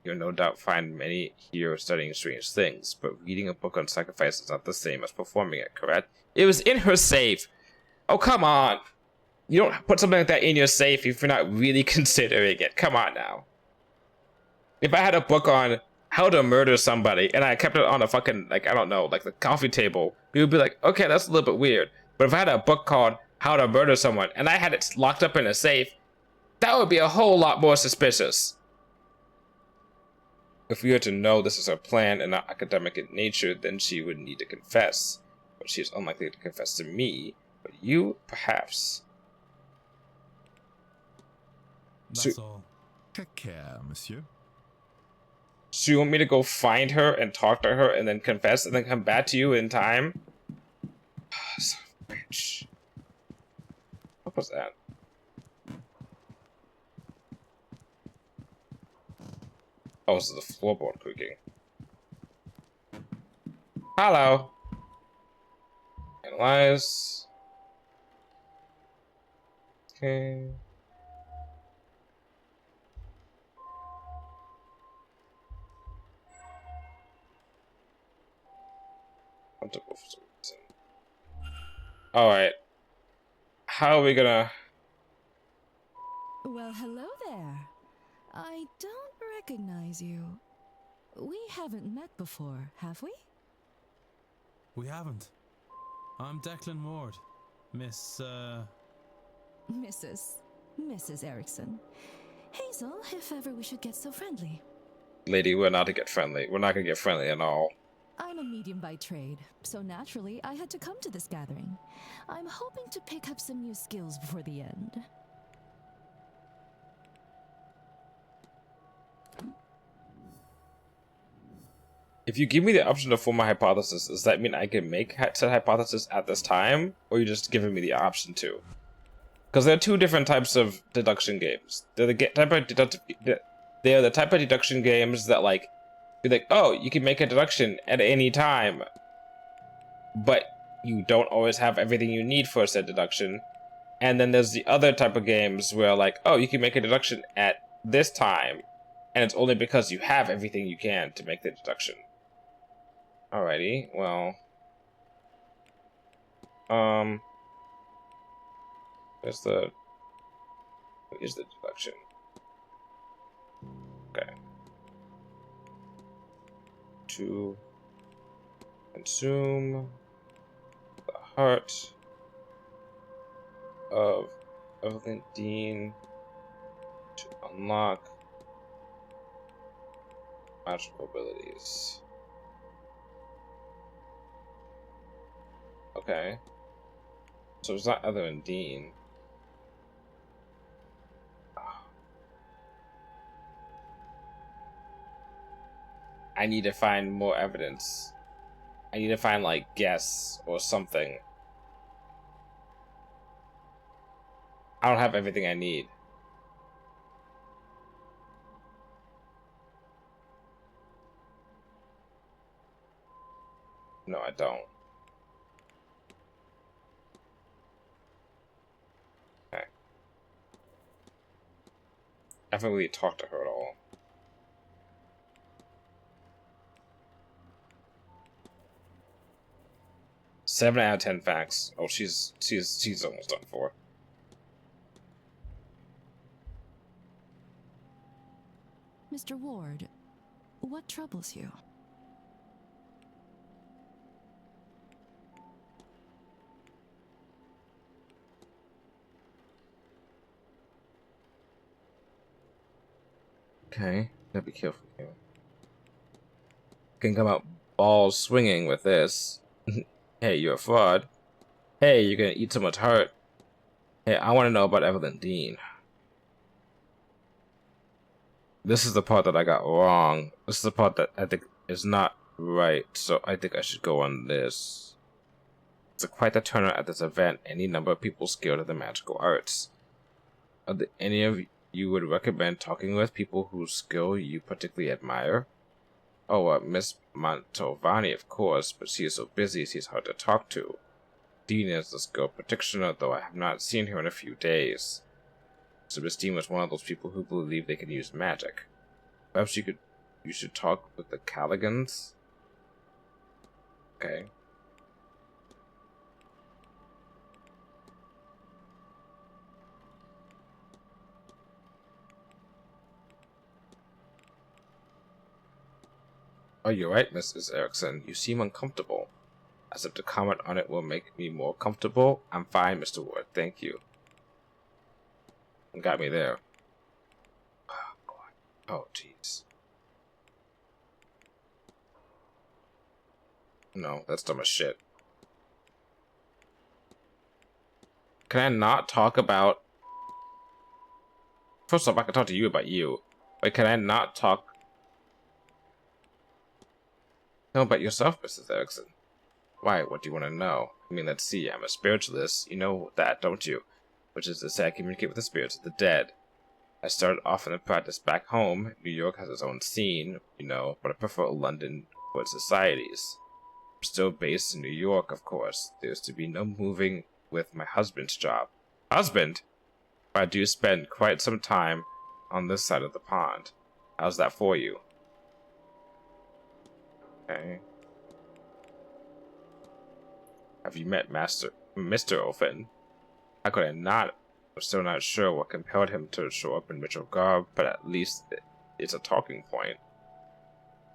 You'll no doubt find many here studying strange things, but reading a book on sacrifice is not the same as performing it, correct? It was in her safe! Oh, come on! You don't put something like that in your safe if you're not really considering it. Come on now. If I had a book on how to murder somebody and I kept it on a fucking, like, I don't know, like the coffee table, we would be like, okay, that's a little bit weird. But if I had a book called How to Murder Someone and I had it locked up in a safe, that would be a whole lot more suspicious. If we were to know this is her plan and not academic in nature, then she would need to confess. But she is unlikely to confess to me. But you, perhaps. That's all. Take care, monsieur. So you want me to go find her and talk to her and then confess and then come back to you in time? Son of a bitch. What was that? Oh, this is the floorboard creaking. Hello. Analyze. Okay. Alright. How are we gonna... Well, hello there. I don't recognize you. We haven't met before, have we? We haven't. I'm Declan Ward. Mrs. Erickson. Hazel, if ever we should get so friendly. Lady, we're not to get friendly. We're not gonna get friendly at all. I'm a medium by trade, so naturally I had to come to this gathering. I'm hoping to pick up some new skills before the end. If you give me the option to form my hypothesis, does that mean I can make said hypothesis at this time? Or are you just giving me the option to? Because there are two different types of deduction games. They're the type of deduction games that, like, you're like, oh, you can make a deduction at any time, but you don't always have everything you need for said deduction. And then there's the other type of games where, like, oh, you can make a deduction at this time, and it's only because you have everything you can to make the deduction. Alrighty, well, where's the deduction? Okay. To consume the heart of Evelyn Dean to unlock magical abilities. Okay. So it's not Evelyn Dean. I need to find more evidence. I need to find, like, guess or something. I don't have everything I need. No, I don't. Okay. I haven't really talked to her at all. Seven out of 10 facts. Oh, she's almost done for. Mr. Ward, what troubles you? Okay, gotta be careful here. Can come out balls swinging with this. Hey, you're a fraud. Hey, you're gonna eat so much heart. Hey, I want to know about Evelyn Dean. This is the part that I got wrong. This is the part that I think is not right, so I think I should go on this. It's quite the turnout at this event. Any number of people skilled at the magical arts. Are there any of you would recommend talking with people whose skill you particularly admire? Oh, Miss Mantovani, of course, but she is so busy she's hard to talk to. Dean is the skill practitioner, though I have not seen her in a few days. So Miss Dean was one of those people who believe they can use magic. Perhaps you should talk with the Calligans? Okay. Oh, you're right, Mrs. Erickson. You seem uncomfortable. As if to comment on it will make me more comfortable. I'm fine, Mr. Ward. Thank you. Got me there. Oh, boy. Oh, jeez. No, that's dumb as shit. Can I not talk about... First off, I can talk to you about you. But can I not talk... Tell about yourself, Mrs. Erickson. Why, what do you want to know? I mean, let's see, I'm a spiritualist. You know that, don't you? Which is to say, I communicate with the spirits of the dead. I started off in the practice back home. New York has its own scene, you know, but I prefer London for its societies. I'm still based in New York, of course. There's to be no moving with my husband's job. Husband? But I do spend quite some time on this side of the pond. How's that for you? Okay. Have you met Mr. Ofen? How could I not? I'm still not sure what compelled him to show up in ritual garb, but at least it's a talking point.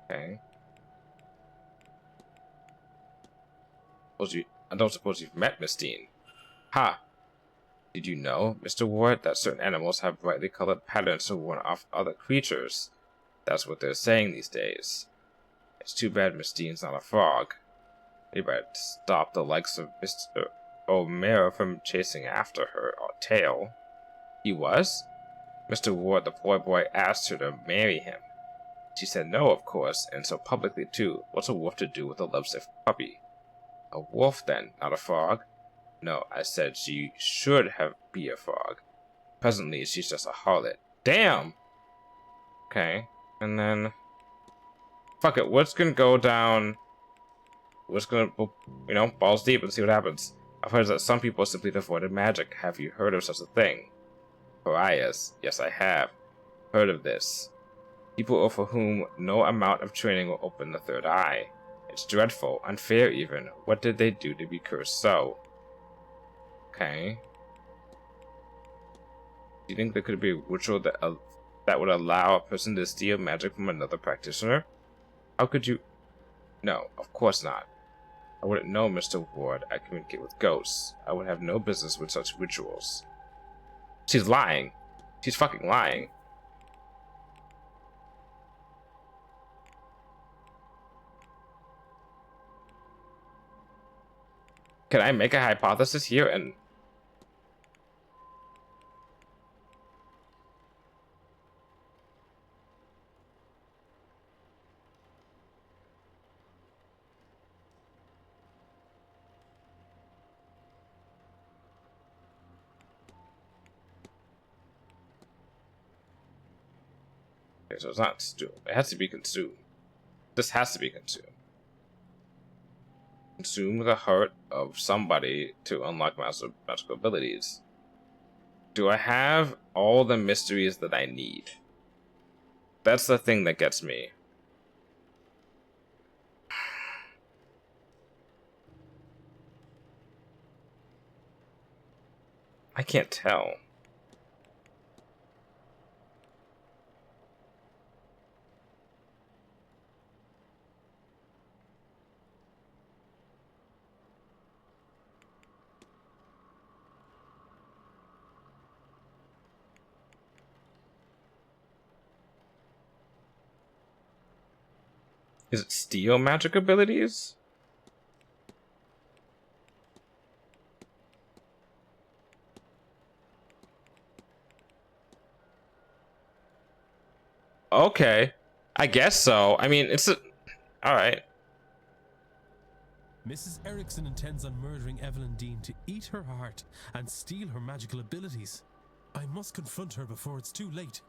Okay. I don't suppose you've met Miss Dean. Ha! Did you know, Mr. Ward, that certain animals have brightly colored patterns to warn off other creatures? That's what they're saying these days. It's too bad Miss Dean's not a frog. Maybe I'd stop the likes of Mr. O'Mara from chasing after her tail. He was? Mr. Ward, the poor boy, asked her to marry him. She said no, of course, and so publicly too. What's a wolf to do with a lovesick puppy? A wolf, then, not a frog? No, I said she should be a frog. Presently, she's just a harlot. Damn! Okay, and then... Fuck it, we're just gonna go down... We're just gonna, you know, balls deep and see what happens. I've heard that some people simply avoided magic. Have you heard of such a thing? Pariahs. Yes, I have. Heard of this. People for whom no amount of training will open the third eye. It's dreadful, unfair even. What did they do to be cursed so? Okay. Do you think there could be a ritual that would allow a person to steal magic from another practitioner? How could you... No, of course not. I wouldn't know, Mr. Ward. I communicate with ghosts. I would have no business with such rituals. She's lying. She's fucking lying. Can I make a hypothesis here and... Okay, so it's not stew. It has to be consumed. This has to be consumed. Consume the heart of somebody to unlock magical abilities. Do I have all the mysteries that I need? That's the thing that gets me. I can't tell. Is it steal magic abilities? Okay. I guess so. I mean, it's a... Alright. Mrs. Erickson intends on murdering Evelyn Dean to eat her heart and steal her magical abilities. I must confront her before it's too late.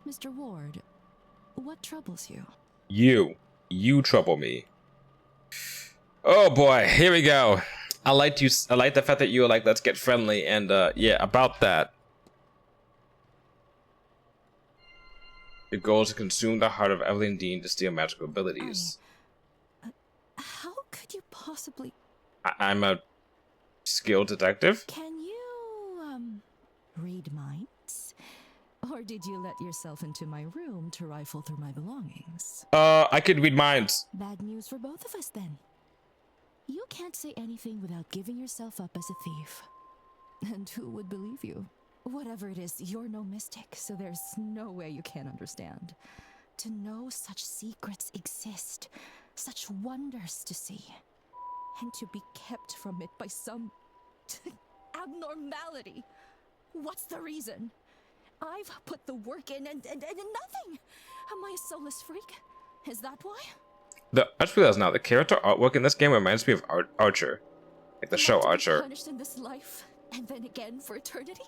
Mr. Ward, what troubles you? You trouble me. Oh boy, here we go. I like the fact that you were like, let's get friendly, and yeah, about that. Your goal is to consume the heart of Evelyn Dean to steal magical abilities. How could you possibly... I'm a skilled detective? Can you, read minds? Or did you let yourself into my room to rifle through my belongings? I could read minds. Bad news for both of us then. You can't say anything without giving yourself up as a thief. And who would believe you? Whatever it is, you're no mystic, so there's no way you can't understand. To know such secrets exist, such wonders to see, and to be kept from it by some abnormality. What's the reason? I've put the work in and nothing. Am I a soulless freak? Is that why? I just realized now, the character artwork in this game reminds me of Archer. Like the show Archer. Punished in this life, and then again for eternity?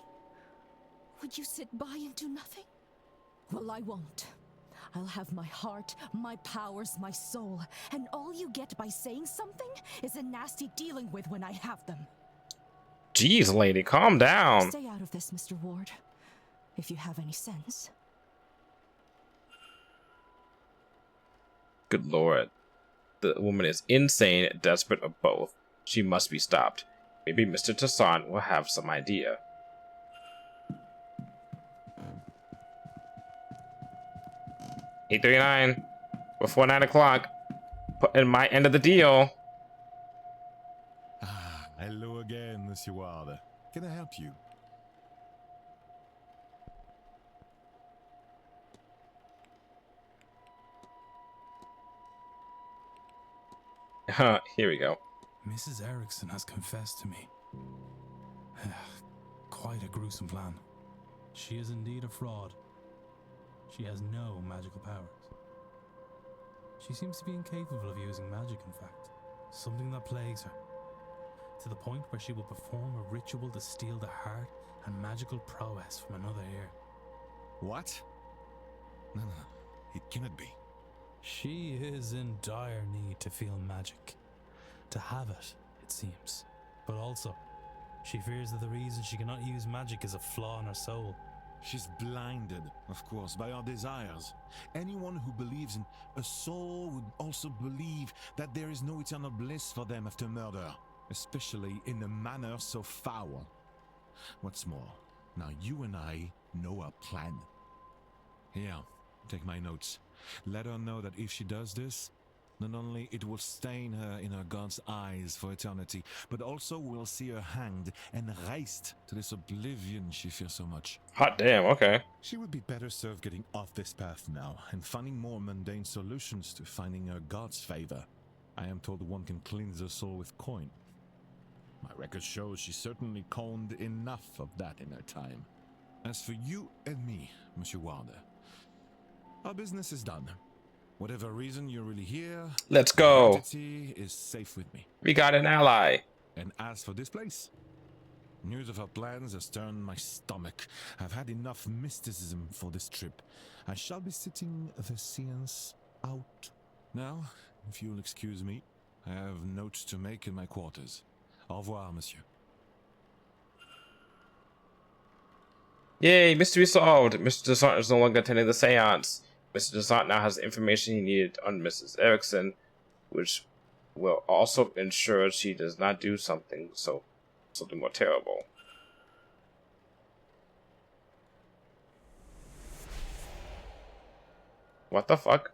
Would you sit by and do nothing? Well, I won't. I'll have my heart, my powers, my soul, and all you get by saying something is a nasty dealing with when I have them. Jeez, lady, calm down. Stay out of this, Mr. Ward, if you have any sense. Good lord. The woman is insane, desperate, or both. She must be stopped. Maybe Mr. Toussaint will have some idea. $8.39 before 9 o'clock. Put in my end of the deal. Hello again, Monsieur Ward. Can I help you? Here we go. Mrs. Erickson has confessed to me. Quite a gruesome plan. She is indeed a fraud. She has no magical powers. She seems to be incapable of using magic, in fact. Something that plagues her. To the point where she will perform a ritual to steal the heart and magical prowess from another ear. What? No, it cannot be. She is in dire need to feel magic. To have it, it seems. But also, she fears that the reason she cannot use magic is a flaw in her soul. She's blinded, of course, by our desires. Anyone who believes in a soul would also believe that there is no eternal bliss for them after murder, especially in a manner so foul. What's more, now you and I know our plan. Here, take my notes. Let her know that if she does this, not only it will stain her in her God's eyes for eternity, but also we'll see her hanged and raised to this oblivion she fears so much. Hot damn, okay. She would be better served getting off this path now and finding more mundane solutions to finding her God's favor. I am told one can cleanse her soul with coin. My record shows she certainly coned enough of that in her time. As for you and me, Monsieur Ward, our business is done. Whatever reason you're really here, let's go. Identity is safe with me. We got an ally. And as for this place, news of our plans has turned my stomach. I've had enough mysticism for this trip. I shall be sitting the Seance out. Now, if you'll excuse me, I have notes to make in my quarters. Au revoir, monsieur. Yay, mystery solved. Mr. Toussaint is no longer attending the seance. Mr. Toussaint now has the information he needed on Mrs. Erickson, which will also ensure she does not do something more terrible. What the fuck?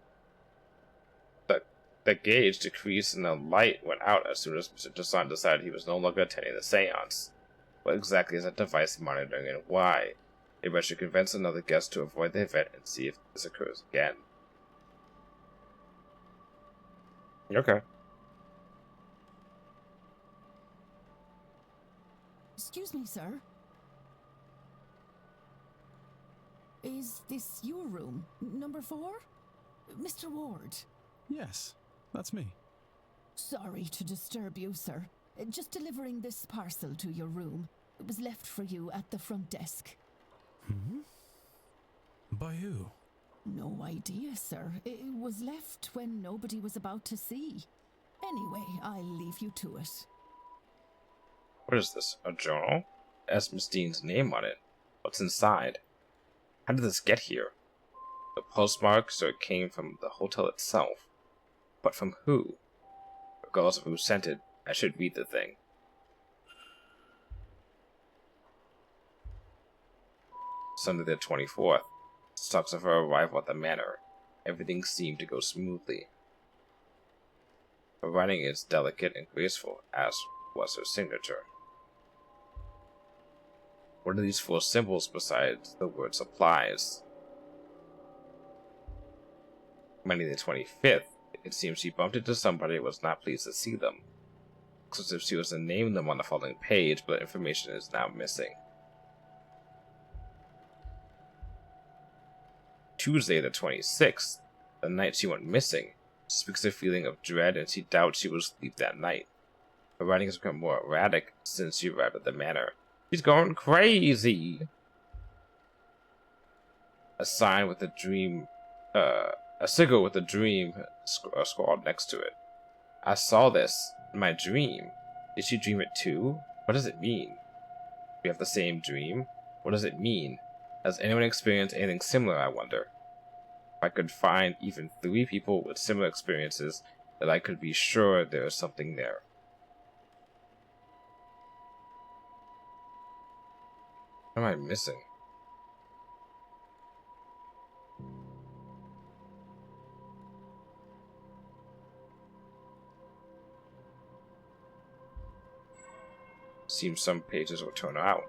The gauge decreased and the light went out as soon as Mr. Toussaint decided he was no longer attending the seance. What exactly is that device monitoring and why? Maybe I should convince another guest to avoid the event and see if this occurs again. Okay. Excuse me, sir. Is this your room? Number 4? Mr. Ward? Yes, that's me. Sorry to disturb you, sir. Just delivering this parcel to your room. It was left for you at the front desk. Hmm? By who? No idea, sir. It was left when nobody was about to see. Anyway, I'll leave you to it. What is this? A journal? It has Miss Dean's name on it. What's inside? How did this get here? The postmark, so it came from the hotel itself. But from who? Regardless of who sent it, I should read the thing. Sunday the 24th. Talks of her arrival at the manor. Everything seemed to go smoothly. Her writing is delicate and graceful, as was her signature. What are these 4 symbols besides the word supplies? Monday the 25th. It seems she bumped into somebody and was not pleased to see them. Looks as if she was to name them on the following page, but information is now missing. Tuesday the 26th, the night she went missing, speaks a feeling of dread and she doubts she will sleep that night. Her writing has become more erratic since she arrived at the manor. She's going crazy! A sign with a dream, a cigarette with a dream scrawled next to it. I saw this in my dream. Did she dream it too? What does it mean? We have the same dream? What does it mean? Has anyone experienced anything similar, I wonder? If I could find even 3 people with similar experiences, then I could be sure there is something there. What am I missing? Seems some pages will turn out.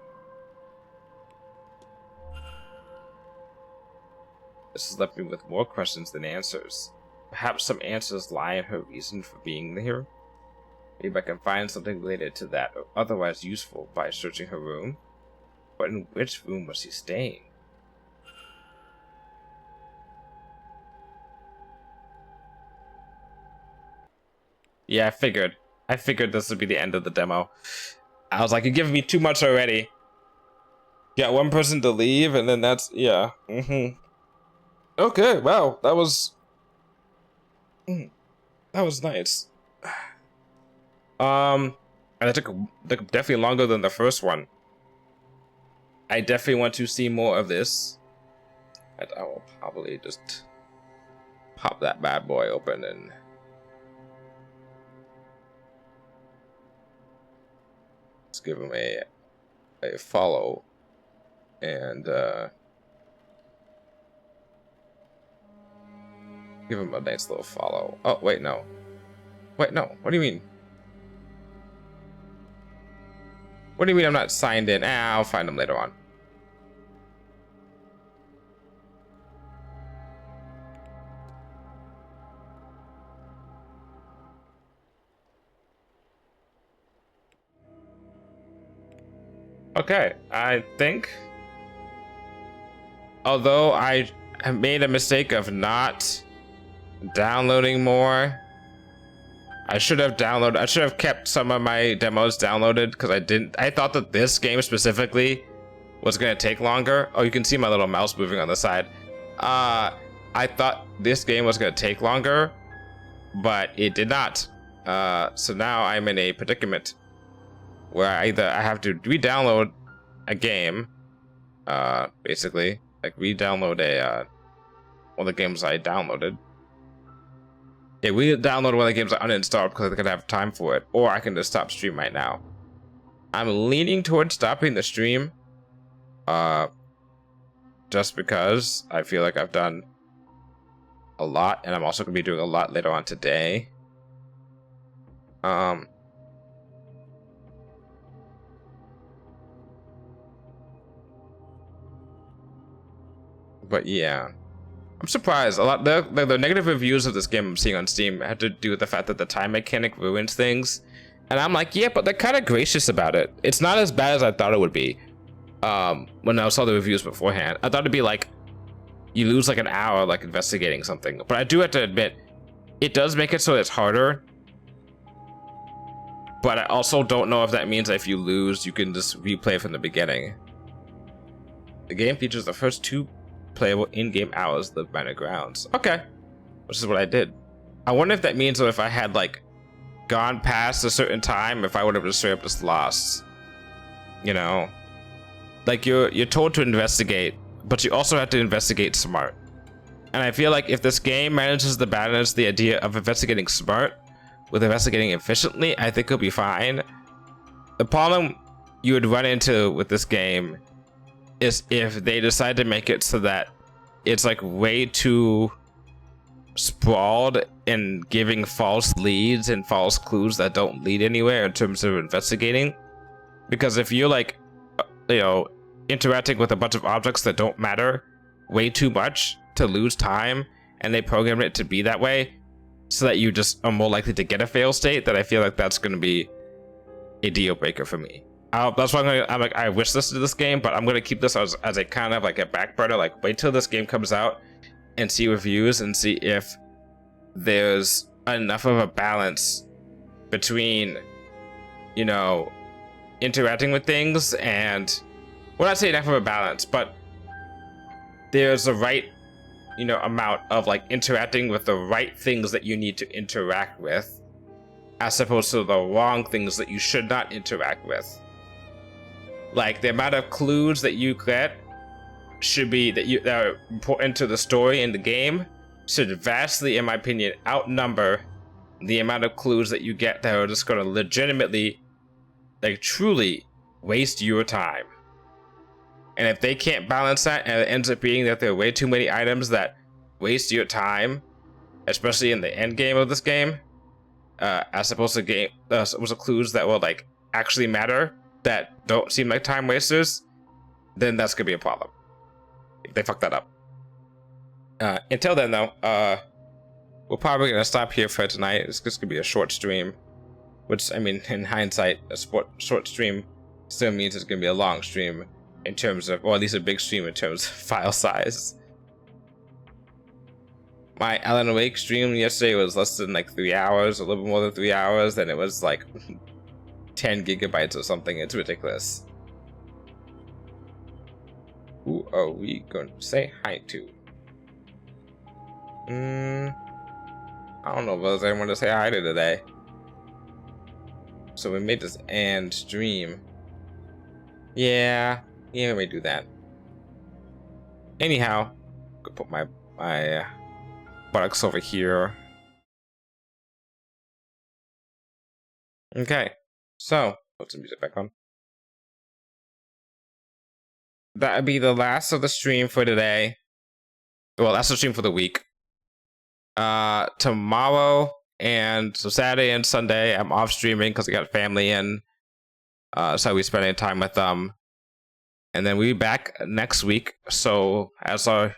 This has left me with more questions than answers. Perhaps some answers lie in her reason for being here. Maybe I can find something related to that or otherwise useful by searching her room. But in which room was she staying? Yeah, I figured this would be the end of the demo. I was like, you're giving me too much already. Got one person to leave, and then that's, yeah. Okay, wow, that was nice. And it took definitely longer than the first one. I definitely want to see more of this. And I will probably just pop that bad boy open and let's give him a follow and give him a nice little follow. Oh wait, no. Wait, no. What do you mean? What do you mean I'm not signed in? I'll find him later on. Okay, I think, although I made a mistake of not downloading more, I should have kept some of my demos downloaded because I thought that this game specifically was going to take longer. Oh, you can see my little mouse moving on the side. I thought this game was going to take longer, but it did not. So now I'm in a predicament where I have to re-download a game, basically, like re-download one of the games I downloaded. Yeah, re-download one of the games I uninstalled because I could have time for it, or I can just stop stream right now. I'm leaning towards stopping the stream, just because I feel like I've done a lot, and I'm also gonna be doing a lot later on today. But yeah, I'm surprised. A lot the negative reviews of this game I'm seeing on Steam have to do with the fact that the time mechanic ruins things, and I'm like, yeah, but they're kind of gracious about it. It's not as bad as I thought it would be. When I saw the reviews beforehand, I thought it'd be like you lose like an hour like investigating something. But I do have to admit, it does make it so it's harder. But I also don't know if that means that if you lose, you can just replay from the beginning. The game features the first 2 playable in-game hours of the Manor grounds. Okay, which is what I did. I wonder if that means that if I had like gone past a certain time, if I would have just straight up just lost. You know, like you're told to investigate, but you also have to investigate smart. And I feel like if this game manages to balance the idea of investigating smart with investigating efficiently, I think it'll be fine. The problem you would run into with this game is if they decide to make it so that it's like way too sprawled and giving false leads and false clues that don't lead anywhere in terms of investigating. Because if you're like, you know, interacting with a bunch of objects that don't matter way too much to lose time, and they program it to be that way so that you just are more likely to get a fail state, that I feel like that's going to be a deal breaker for me. That's why I'm like, I wish this to this game, but I'm going to keep this as a kind of like a back burner, like wait till this game comes out and see reviews and see if there's enough of a balance between, you know, interacting with things and, well, not say enough of a balance, but there's the right, you know, amount of like interacting with the right things that you need to interact with, as opposed to the wrong things that you should not interact with. Like the amount of clues that you get should be that are important to the story in the game should vastly, in my opinion, outnumber the amount of clues that you get that are just going to legitimately, like truly waste your time. And if they can't balance that, and it ends up being that there are way too many items that waste your time, especially in the end game of this game, as opposed to clues that will like actually matter, that don't seem like time wasters, then that's gonna be a problem. If they fuck that up. Until then, though, we're probably gonna stop here for tonight. It's just gonna be a short stream, which, I mean, in hindsight, a short stream still means it's gonna be a long stream in terms of, or at least a big stream in terms of file size. My Alan Wake stream yesterday was less than like 3 hours, a little bit more than 3 hours, and it was like 10 gigabytes or something. It's ridiculous. Who are we going to say hi to? I don't know if there's anyone to say hi to today. So we made this and stream. Yeah, we may do that. Anyhow, go put my buttocks over here. Okay, so put some music back on. That'd be the last of the stream for today. Well, that's the stream for the week. Tomorrow and so Saturday and Sunday, I'm off streaming because I got family in. So we're spending time with them. And then we'll be back next week. So as our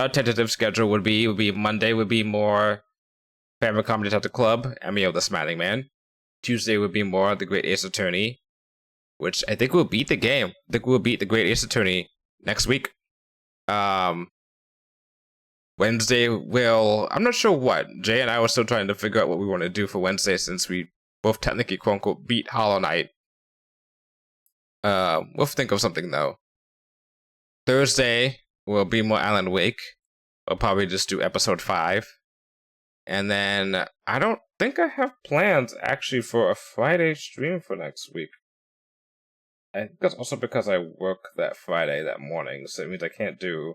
tentative schedule would be Monday would be more Famicom Detective Club, Emio the Smiling Man. Tuesday would be more The Great Ace Attorney, which I think will beat the game. I think we'll beat The Great Ace Attorney next week. Wednesday will, I'm not sure what. Jay and I were still trying to figure out what we want to do for Wednesday, since we both technically quote unquote beat Hollow Knight. We'll think of something though. Thursday will be more Alan Wake. We'll probably just do episode 5. And then I don't think I have plans actually for a Friday stream for next week. I think that's also because I work that Friday that morning, so it means I can't do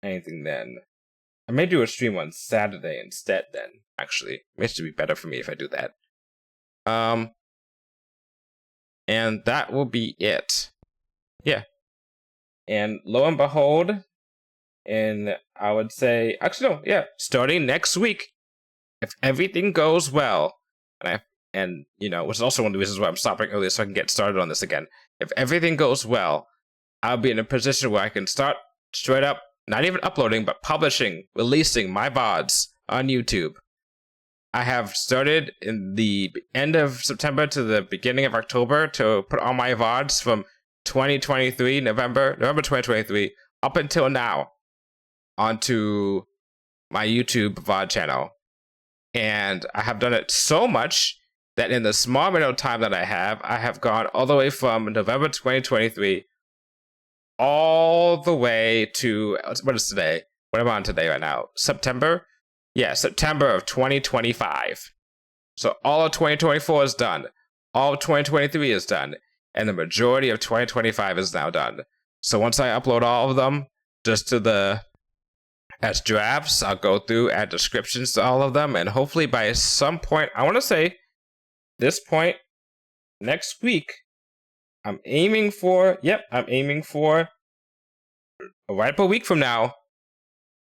anything then. I may do a stream on Saturday instead then, actually. It may be better for me if I do that. And that will be it. Yeah. And lo and behold, and I would say, actually no, yeah, starting next week, if everything goes well, and you know, which is also one of the reasons why I'm stopping early so I can get started on this again. If everything goes well, I'll be in a position where I can start straight up, not even uploading, but publishing, releasing my VODs on YouTube. I have started in the end of September to the beginning of October to put all my VODs from 2023, November 2023, up until now, onto my YouTube VOD channel. And I have done it so much that in the small amount of time that I have gone all the way from November 2023 all the way to, what is today? What am I on today right now? September? Yeah, September of 2025. So all of 2024 is done. All of 2023 is done. And the majority of 2025 is now done. So once I upload all of them, just to the as drafts, I'll go through, add descriptions to all of them, and hopefully by some point, I want to say this point next week, I'm aiming for right up a week from now,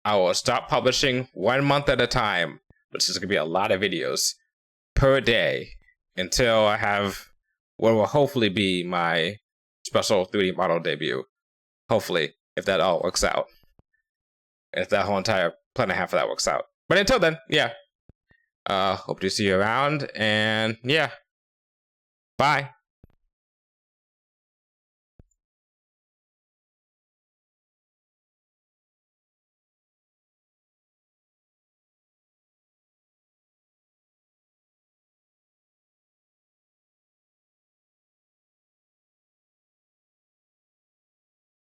I will stop publishing 1 month at a time, which is going to be a lot of videos per day until I have what will hopefully be my special 3D model debut. Hopefully, if that all works out. If that whole entire plan and a half of that works out. But until then, yeah. Hope to see you around, and yeah. Bye.